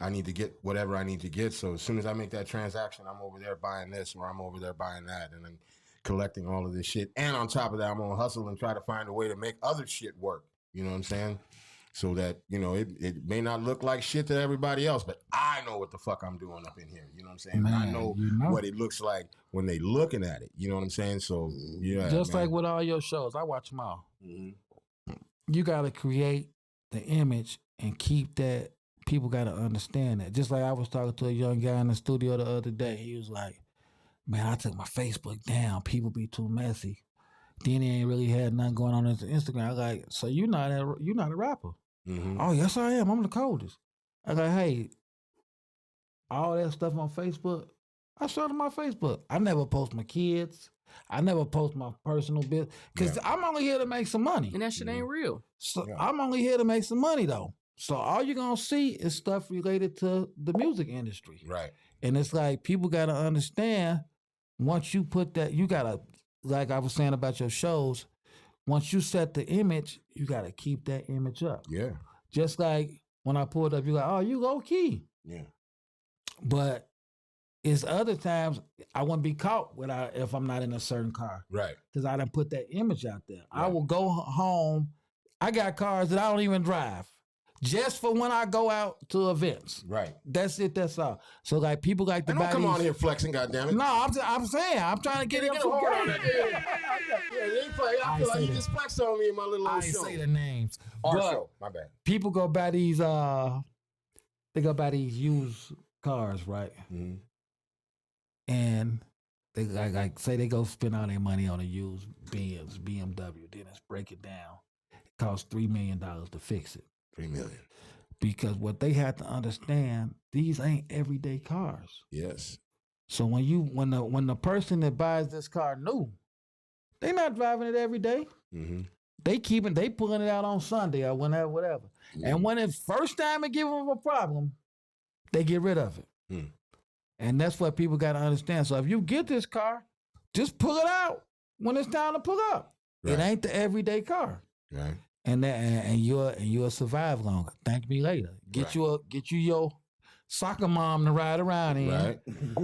I need to get whatever I need to get. So as soon as I make that transaction, I'm over there buying this or I'm over there buying that, and then collecting all of this shit. And on top of that, I'm gonna hustle and try to find a way to make other shit work. You know what I'm saying? So that, you know, it may not look like shit to everybody else, but I know what the fuck I'm doing up in here. You know what I'm saying? Man, I know what it looks like when they looking at it. You know what I'm saying? So, yeah. Just like with all your shows, I watch them all. Mm-hmm. You got to create the image and keep that. People got to understand that. Just like I was talking to a young guy in the studio the other day. He was like, man, I took my Facebook down. People be too messy. Then he ain't really had nothing going on Instagram. I was like, so you're not a rapper? Mm-hmm. Oh, yes, I am. I'm the coldest. I was like, hey, all that stuff on Facebook, I showed them my Facebook. I never post my kids. I never post my personal business because I'm only here to make some money. And that shit ain't real. So I'm only here to make some money, though. So all you're going to see is stuff related to the music industry. Right. And it's like people got to understand once you put that, you got to, like I was saying about your shows, once you set the image, you got to keep that image up. Yeah. Just like when I pulled up, you're like, oh, you low key. Yeah. But it's other times I wouldn't be caught if I'm not in a certain car. Right. Because I done put that image out there. Right. I will go home. I got cars that I don't even drive. Just for when I go out to events. Right. That's it. That's all. So like people like to buy come on here flexing, goddammit. No, I'm saying I'm trying to get him from I feel like you just flexed on me in my little show. I didn't say the names. Our show. My bad. People go buy these used cars, right? Mm-hmm. And they like say they go spend all their money on a used Benz, BMW. Then let's break it down. It costs $3 million to fix it. $3 million. Because what they have to understand, these ain't everyday cars. Yes. So when the person that buys this car new, they not driving it every day. Mm-hmm. They pulling it out on Sunday or whatever. Mm-hmm. And when it's first time it give them a problem, they get rid of it. Mm. And that's what people got to understand. So if you get this car, just pull it out when it's time to pull up. Right. It ain't the everyday car. Right. And you'll survive longer. Thank me later. Get you your soccer mom to ride around in. Right.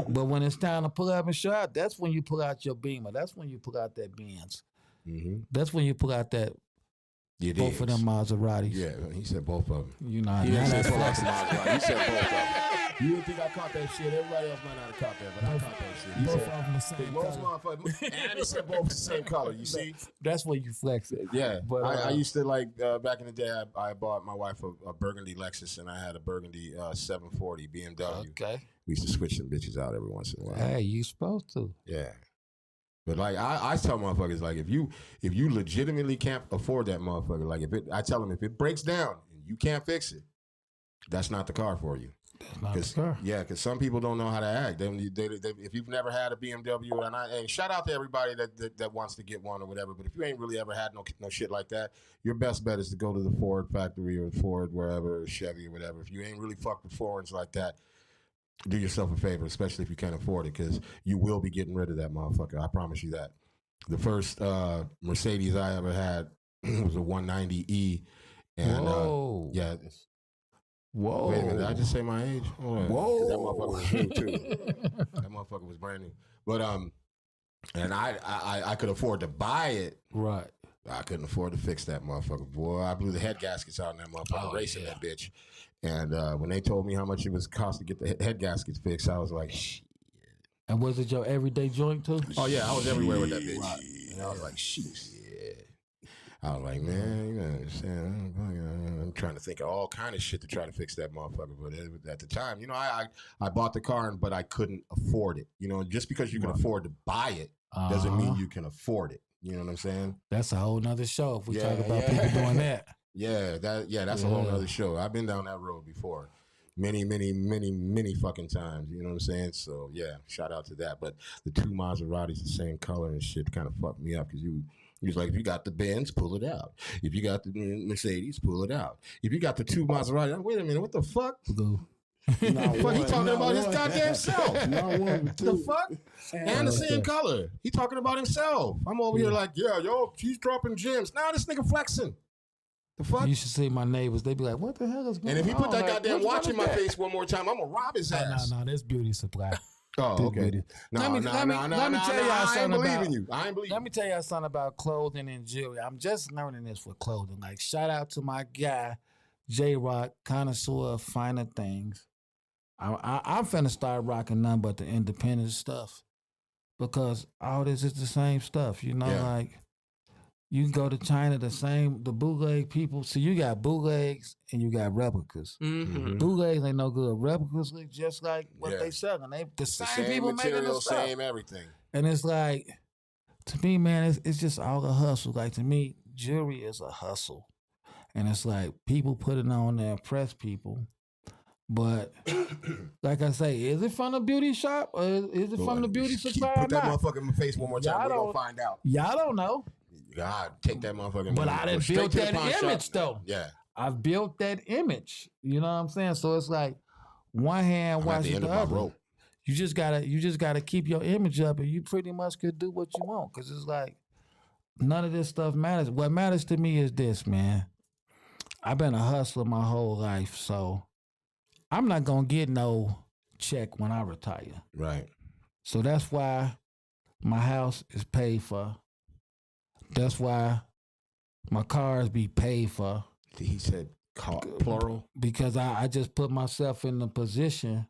But when it's time to pull up and show out, that's when you pull out your Beamer. That's when you pull out that Benz. Mm-hmm. That's when you pull out that It both of is. them Maseratis. Yeah, he said both of them. You know, He now didn't say that's both of flexing. them. He said both of them. You didn't think I caught that shit. Everybody else might not have caught that, but I caught that shit. He Both said, of them the same most color. motherfuckers, and he said both the same color. You see? That's where you flex it. Yeah, But, I used to like back in the day. I bought my wife a burgundy Lexus, and I had a burgundy 740 BMW. Okay. We used to switch them bitches out every once in a while. Hey, you supposed to. Yeah, but like I tell motherfuckers, like if you legitimately can't afford that motherfucker, like I tell them if it breaks down and you can't fix it, that's not the car for you. That's not the car. Yeah, because some people don't know how to act. They, if you've never had a BMW, and shout out to everybody that wants to get one or whatever, but if you ain't really ever had no shit like that, your best bet is to go to the Ford factory or Ford wherever, or Chevy or whatever. If you ain't really fucked with foreigns like that, do yourself a favor, especially if you can't afford it, because you will be getting rid of that motherfucker. I promise you that. The first Mercedes I ever had was a 190E, and Whoa. yeah. Whoa. Wait a minute, did I just say my age? Whoa. That motherfucker was new too. That motherfucker was brand new. But and I could afford to buy it. Right. I couldn't afford to fix that motherfucker. Boy, I blew the head gaskets out in that motherfucker, racing that bitch. And when they told me how much it was cost to get the head gaskets fixed, I was like, shit. And was it your everyday joint too? Oh yeah, I was everywhere with that bitch. Right. And I was like, shit. I was like, man, you know what I'm saying? I'm trying to think of all kind of shit to try to fix that motherfucker. But at the time, you know, I bought the car, but I couldn't afford it. You know, just because you can afford to buy it doesn't mean you can afford it. You know what I'm saying? That's a whole nother show if we talk about people doing that. That's a whole nother show. I've been down that road before. Many fucking times. You know what I'm saying? So, yeah, shout out to that. But the two Maseratis, the same color and shit, kind of fucked me up because he was like, if you got the Benz, pull it out. If you got the Mercedes, pull it out. If you got the two Maserati, wait a minute, what the fuck? Go. Fuck, he talking about his goddamn self. The fuck? And the same Okay. color. He talking about himself. I'm over here like, yeah, yo, he's dropping gems. Now this nigga flexing. The fuck? You should see my neighbors. They be like, what the hell is going on? And if he put that Like, goddamn which one watch is in my that? face one more time, I'm gonna rob his ass. No, that's beauty supply. Oh, That's okay. beauty. No, Let me tell y'all I ain't something believing about. you. I ain't believing Let me tell y'all something about clothing and jewelry. I'm just learning this for clothing. Like, shout out to my guy, J Rock, connoisseur of finer things. I'm finna start rocking none but the independent stuff because all this is the same stuff. You know, Yeah. like you can go to China, the bootleg people. See, you got bootlegs and you got replicas. Mm-hmm. Bootlegs ain't no good. Replicas look just like what Yeah. they selling. They the The same same people making the material, stuff. same everything. And it's like, to me, man, it's just all a hustle. Like, to me, jewelry is a hustle. And it's like people put it on to impress people. But like I say, is it from the beauty shop or is it from the beauty supply? Put that or not? motherfucker in my face one more time. Y'all We're don't- gonna find out. Y'all don't know. God, take that motherfucker. But man. I Go done straight built to the that pawn shop. image, though. Yeah. I've built that image. You know what I'm saying? So it's like one hand I'm at the washes end the of my other. rope. You just gotta keep your image up, and you pretty much could do what you want. Cause it's like none of this stuff matters. What matters to me is this, man. I've been a hustler my whole life, so I'm not gonna get no check when I retire. Right. So that's why my house is paid for. That's why my cars be paid for. He said plural. Because I just put myself in the position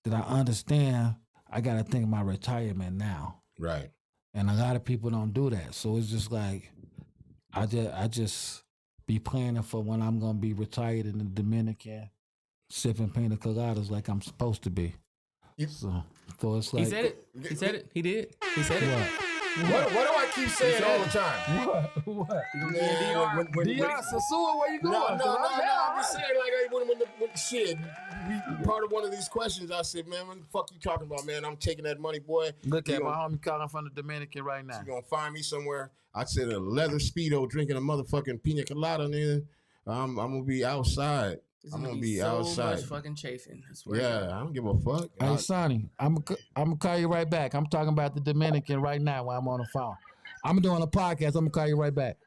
that I understand I got to think of my retirement now. Right. And a lot of people don't do that. So it's just like, I just be planning for when I'm going to be retired in the Dominican, sipping pina coladas like I'm supposed to be. So it's like. He said it. He said it. He did. He said it. What do I keep saying all the time? What? Man, Dion Sasua, where you going? No. I'm just saying, like, when shit, part of one of these questions, I said, man, what the fuck you talking about, man? I'm taking that money, boy. Look You at my gonna- homie calling from the Dominican right now. You gonna find me somewhere? I said a leather Speedo drinking a motherfucking pina colada, nigga. I'm gonna be outside. I'm gonna be so outside. much fucking chafing. I swear. Yeah, I don't give a fuck. Hey, Sonny, I'm gonna call you right back. I'm talking about the Dominican right now while I'm on the phone. I'm doing a podcast. I'm gonna call you right back.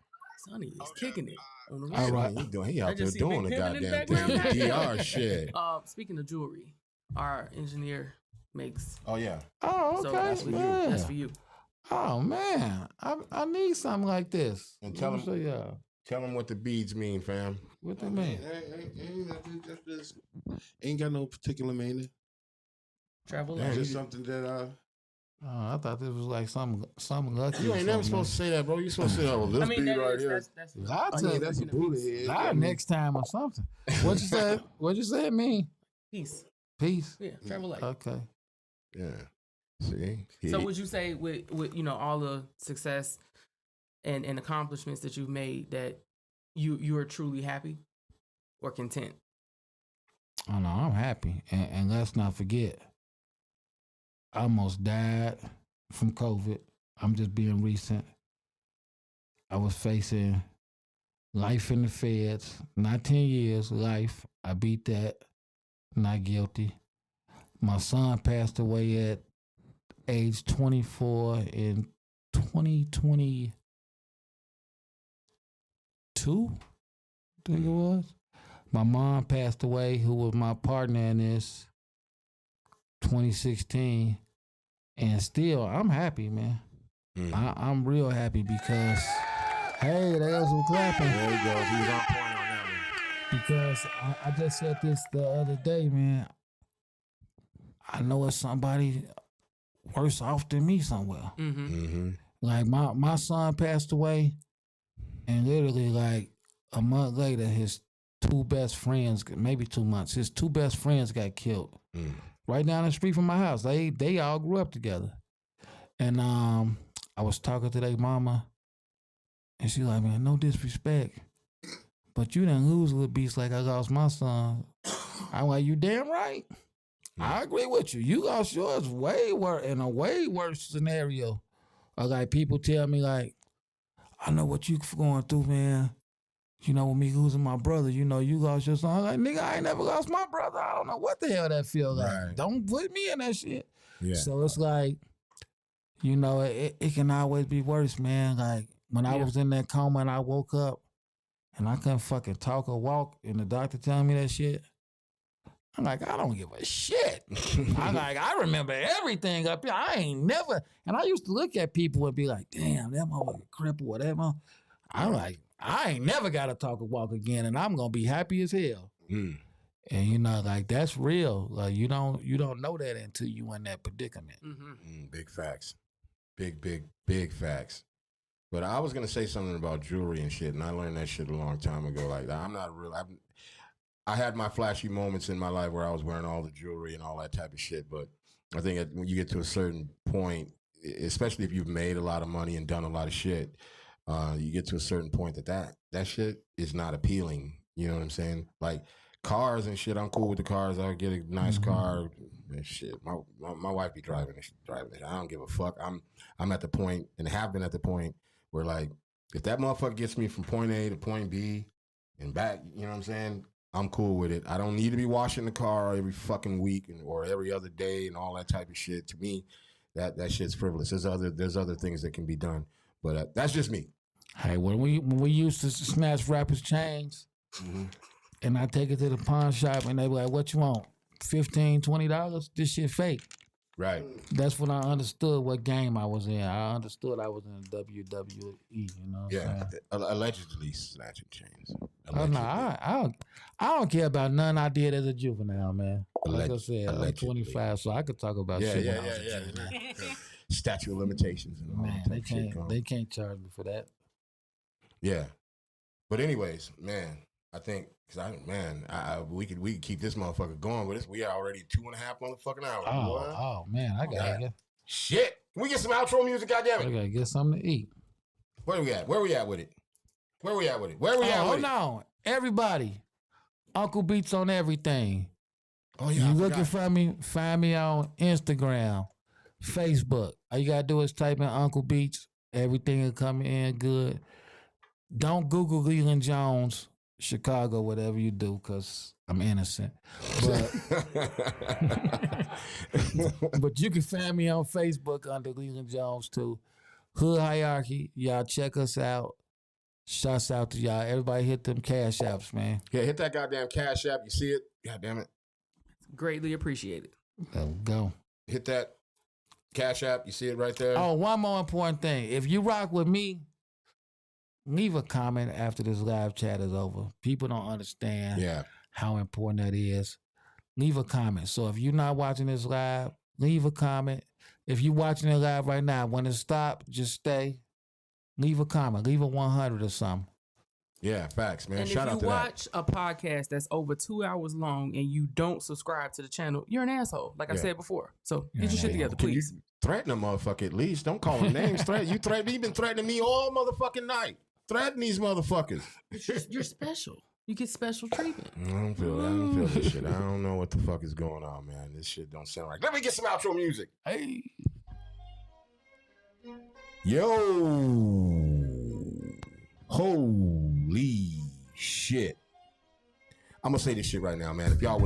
Sonny is kicking it on the All radio. right. He I out there just see doing Big the Pimpin' in the goddamn thing. background. DR shit. Speaking of jewelry, our engineer makes. Oh yeah. Oh, So okay. that's for you. Yeah. That's for you. Oh man, I need something like this. And tell Let me him- show y'all. Tell them what the beads mean, fam. What they mean? Ain't got no particular meaning. Travel Damn, light. Just something that Oh, I thought this was like something lucky. You or ain't never something, supposed to say that, bro. You supposed to say, oh, this I mean, bead that right is, here. that's man. I tell that's a Buddha head. God next time or something. What you say? What you say it mean? peace. Peace. Yeah, travel light. Okay. Yeah. See? So would you say with all the success and accomplishments that you've made that you are truly happy or content? Oh no, I'm happy. And let's not forget, I almost died from COVID. I'm just being recent. I was facing life in the feds, not 10 years, life. I beat that, not guilty. My son passed away at age 24 in 2022, I think it was. My mom passed away, who was my partner in this, 2016. And still, I'm happy, man. I'm real happy because, hey, there's some clapping. There he goes. He was on point on that one. Because I just said this the other day, man. I know it's somebody worse off than me somewhere. Mm-hmm. Like my son passed away, and literally like a month later, his two best friends, maybe 2 months, his two best friends got killed right down the street from my house. They all grew up together, and I was talking to their mama, and she like, man, no disrespect, but you done lose a little beast like I lost my son. I'm like, you damn right. I agree with you. You lost yours way worse in a way worse scenario. Or like people tell me like, I know what you going through, man. You know, with me losing my brother, you know, you lost your son. I'm like, nigga, I ain't never lost my brother. I don't know what the hell that feel like. Right. Don't put me in that shit. Yeah. So it's like, you know, it can always be worse, man. Like when I was in that coma and I woke up and I couldn't fucking talk or walk and the doctor telling me that shit. I'm like, I don't give a shit. I'm like, I remember everything up here. I ain't never, and I used to look at people and be like, damn, that motherfucker crippled, whatever. I'm like, I ain't never got to talk or walk again, and I'm gonna be happy as hell. And you know, like that's real. Like you don't know that until you in that predicament. Big facts. Big facts. But I was gonna say something about jewelry and shit, and I learned that shit a long time ago. Like I'm not real. I had my flashy moments in my life where I was wearing all the jewelry and all that type of shit. But I think when you get to a certain point, especially if you've made a lot of money and done a lot of shit, you get to a certain point that shit is not appealing. You know what I'm saying? Like cars and shit, I'm cool with the cars. I'll get a nice car and shit. My wife be driving it. I don't give a fuck. I'm at the point and have been at the point where like if that motherfucker gets me from point A to point B and back, you know what I'm saying? I'm cool with it. I don't need to be washing the car every fucking week or every other day and all that type of shit. To me, that shit's frivolous. There's other things that can be done, but that's just me. Hey, when we used to snatch rappers' chains, and I take it to the pawn shop, and they be like, "What you want? $15, $20? This shit fake." Right. That's when I understood what game I was in. I understood I was in WWE. You know. Allegedly snatching chains. Oh no, I don't care about none I did as a juvenile, man. Like I said, I'm 25, so I could talk about shit. When I was a juvenile. Statute of limitations and all Man, that they can't charge me for that. Yeah, but anyways, man, I think we could keep this motherfucker going with us. We are already 2.5 motherfucking hours. Oh man, I gotta get shit. Can we get some outro music? Goddamn it! I gotta get something to eat. Where we at with it? Hold on, everybody. Uncle Beats on everything. Oh yeah, you looking for me? Find me on Instagram, Facebook. All you gotta do is type in Uncle Beats. Everything will come in good. Don't Google Leland Jones, Chicago, whatever you do, because I'm innocent. But you can find me on Facebook under Leland Jones too. Hood Hierarchy. Y'all check us out. Shouts out to y'all. Everybody hit them cash apps, man. Yeah, hit that goddamn cash app. You see it? God damn it. Greatly appreciated. There we go. Hit that cash app. You see it right there. Oh, one more important thing. If you rock with me, leave a comment after this live chat is over. People don't understand how important that is. Leave a comment. So if you're not watching this live, leave a comment. If you're watching it live right now, when it stops, just stay. Leave a comment. Leave a 100 or something. Yeah, facts, man. And Shout out to that. if you watch a podcast that's over 2 hours long and you don't subscribe to the channel, you're an asshole, like I said before. So get your shit together, please. Threaten a motherfucker at least. Don't call them names. You've been threatening me all motherfucking night. Threaten these motherfuckers. You're special. You get special treatment. I don't feel this shit. I don't know what the fuck is going on, man. This shit don't sound right. Let me get some outro music. Hey. Yo. Holy shit. I'm gonna say this shit right now, man. If y'all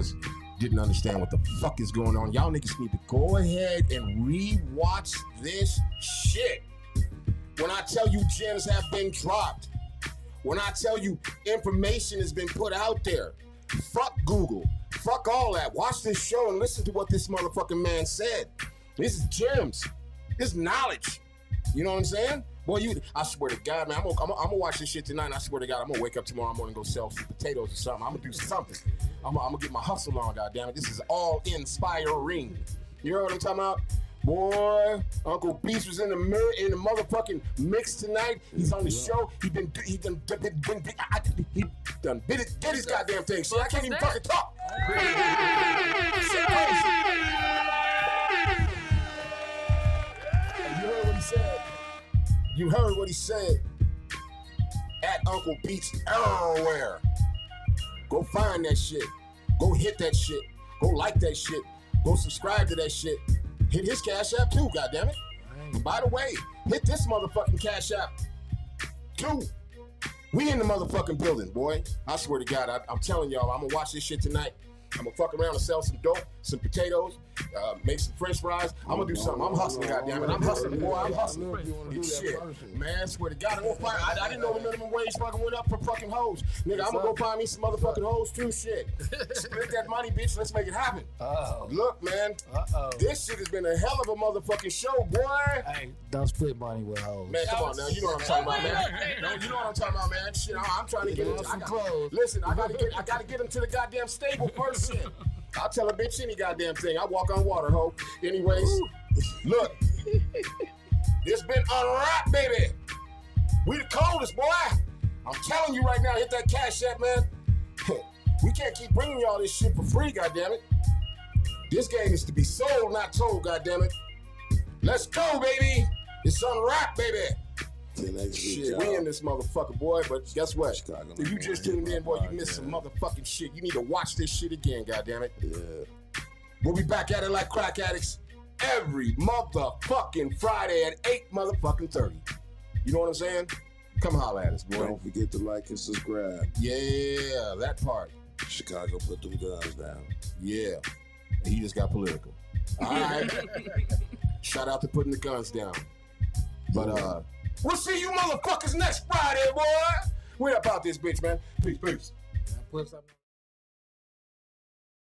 didn't understand what the fuck is going on, y'all niggas need to go ahead and re-watch this shit. When I tell you gems have been dropped, when I tell you information has been put out there, fuck Google, fuck all that. Watch this show and listen to what this motherfucking man said. This is gems. This is knowledge. You know what I'm saying? Boy, I swear to God, man, I'm gonna watch this shit tonight, and I swear to God, I'm gonna wake up tomorrow morning and go sell some potatoes or something. I'm gonna do something. I'm gonna get my hustle on, goddammit. This is all inspiring. You know what I'm talking about? Boy, Uncle Beast was in the motherfucking mix tonight. He's on the show. He did his goddamn thing. See, I can't even fucking talk. You heard what he said. You heard what he said. At Uncle Beats everywhere. Go find that shit. Go hit that shit. Go like that shit. Go subscribe to that shit. Hit his Cash App too, goddammit. And by the way, hit this motherfucking Cash App too. We in the motherfucking building, boy. I swear to God, I'm telling y'all, I'm gonna watch this shit tonight. I'm gonna fuck around and sell some dope, some potatoes, make some French fries. I'm gonna do something. I'm hustling, goddammit. I'm hustling, boy. I'm hustling. Shit, man. Swear to God, I'm gonna find. I didn't know the minimum wage fucking went up for fucking hoes, nigga. I'm gonna go find me some motherfucking hoes too. Shit, split that money, bitch. Let's make it happen. Look, man. This shit has been a hell of a motherfucking show, boy. Hey, don't split money with hoes. Man, come on now. You know what I'm talking about, man. No, you know what I'm talking about, man. Shit, I'm trying to get into some clothes. Listen, I gotta get them to the goddamn stable first. Shit. I'll tell a bitch any goddamn thing. I walk on water, ho. Anyways, look. This been UNRAP, baby. We the coldest, boy. I'm telling you right now, hit that Cash App, man. We can't keep bringing y'all this shit for free, goddammit. This game is to be sold, not told, goddammit. Let's go, baby. It's UNRAP, baby. Shit, we in this motherfucker, boy. But guess what? Chicago, if you just tuned in, boy, you missed some motherfucking shit. You need to watch this shit again, goddammit. Yeah. We'll be back at it like crack addicts every motherfucking Friday at 8:30. You know what I'm saying? Come holler at us, boy. Don't forget to like and subscribe. Yeah, that part. Chicago put them guns down. Yeah. He just got political. All right. Shout out to putting the guns down. But we'll see you motherfuckers next Friday, boy. We're about this bitch, man. Peace.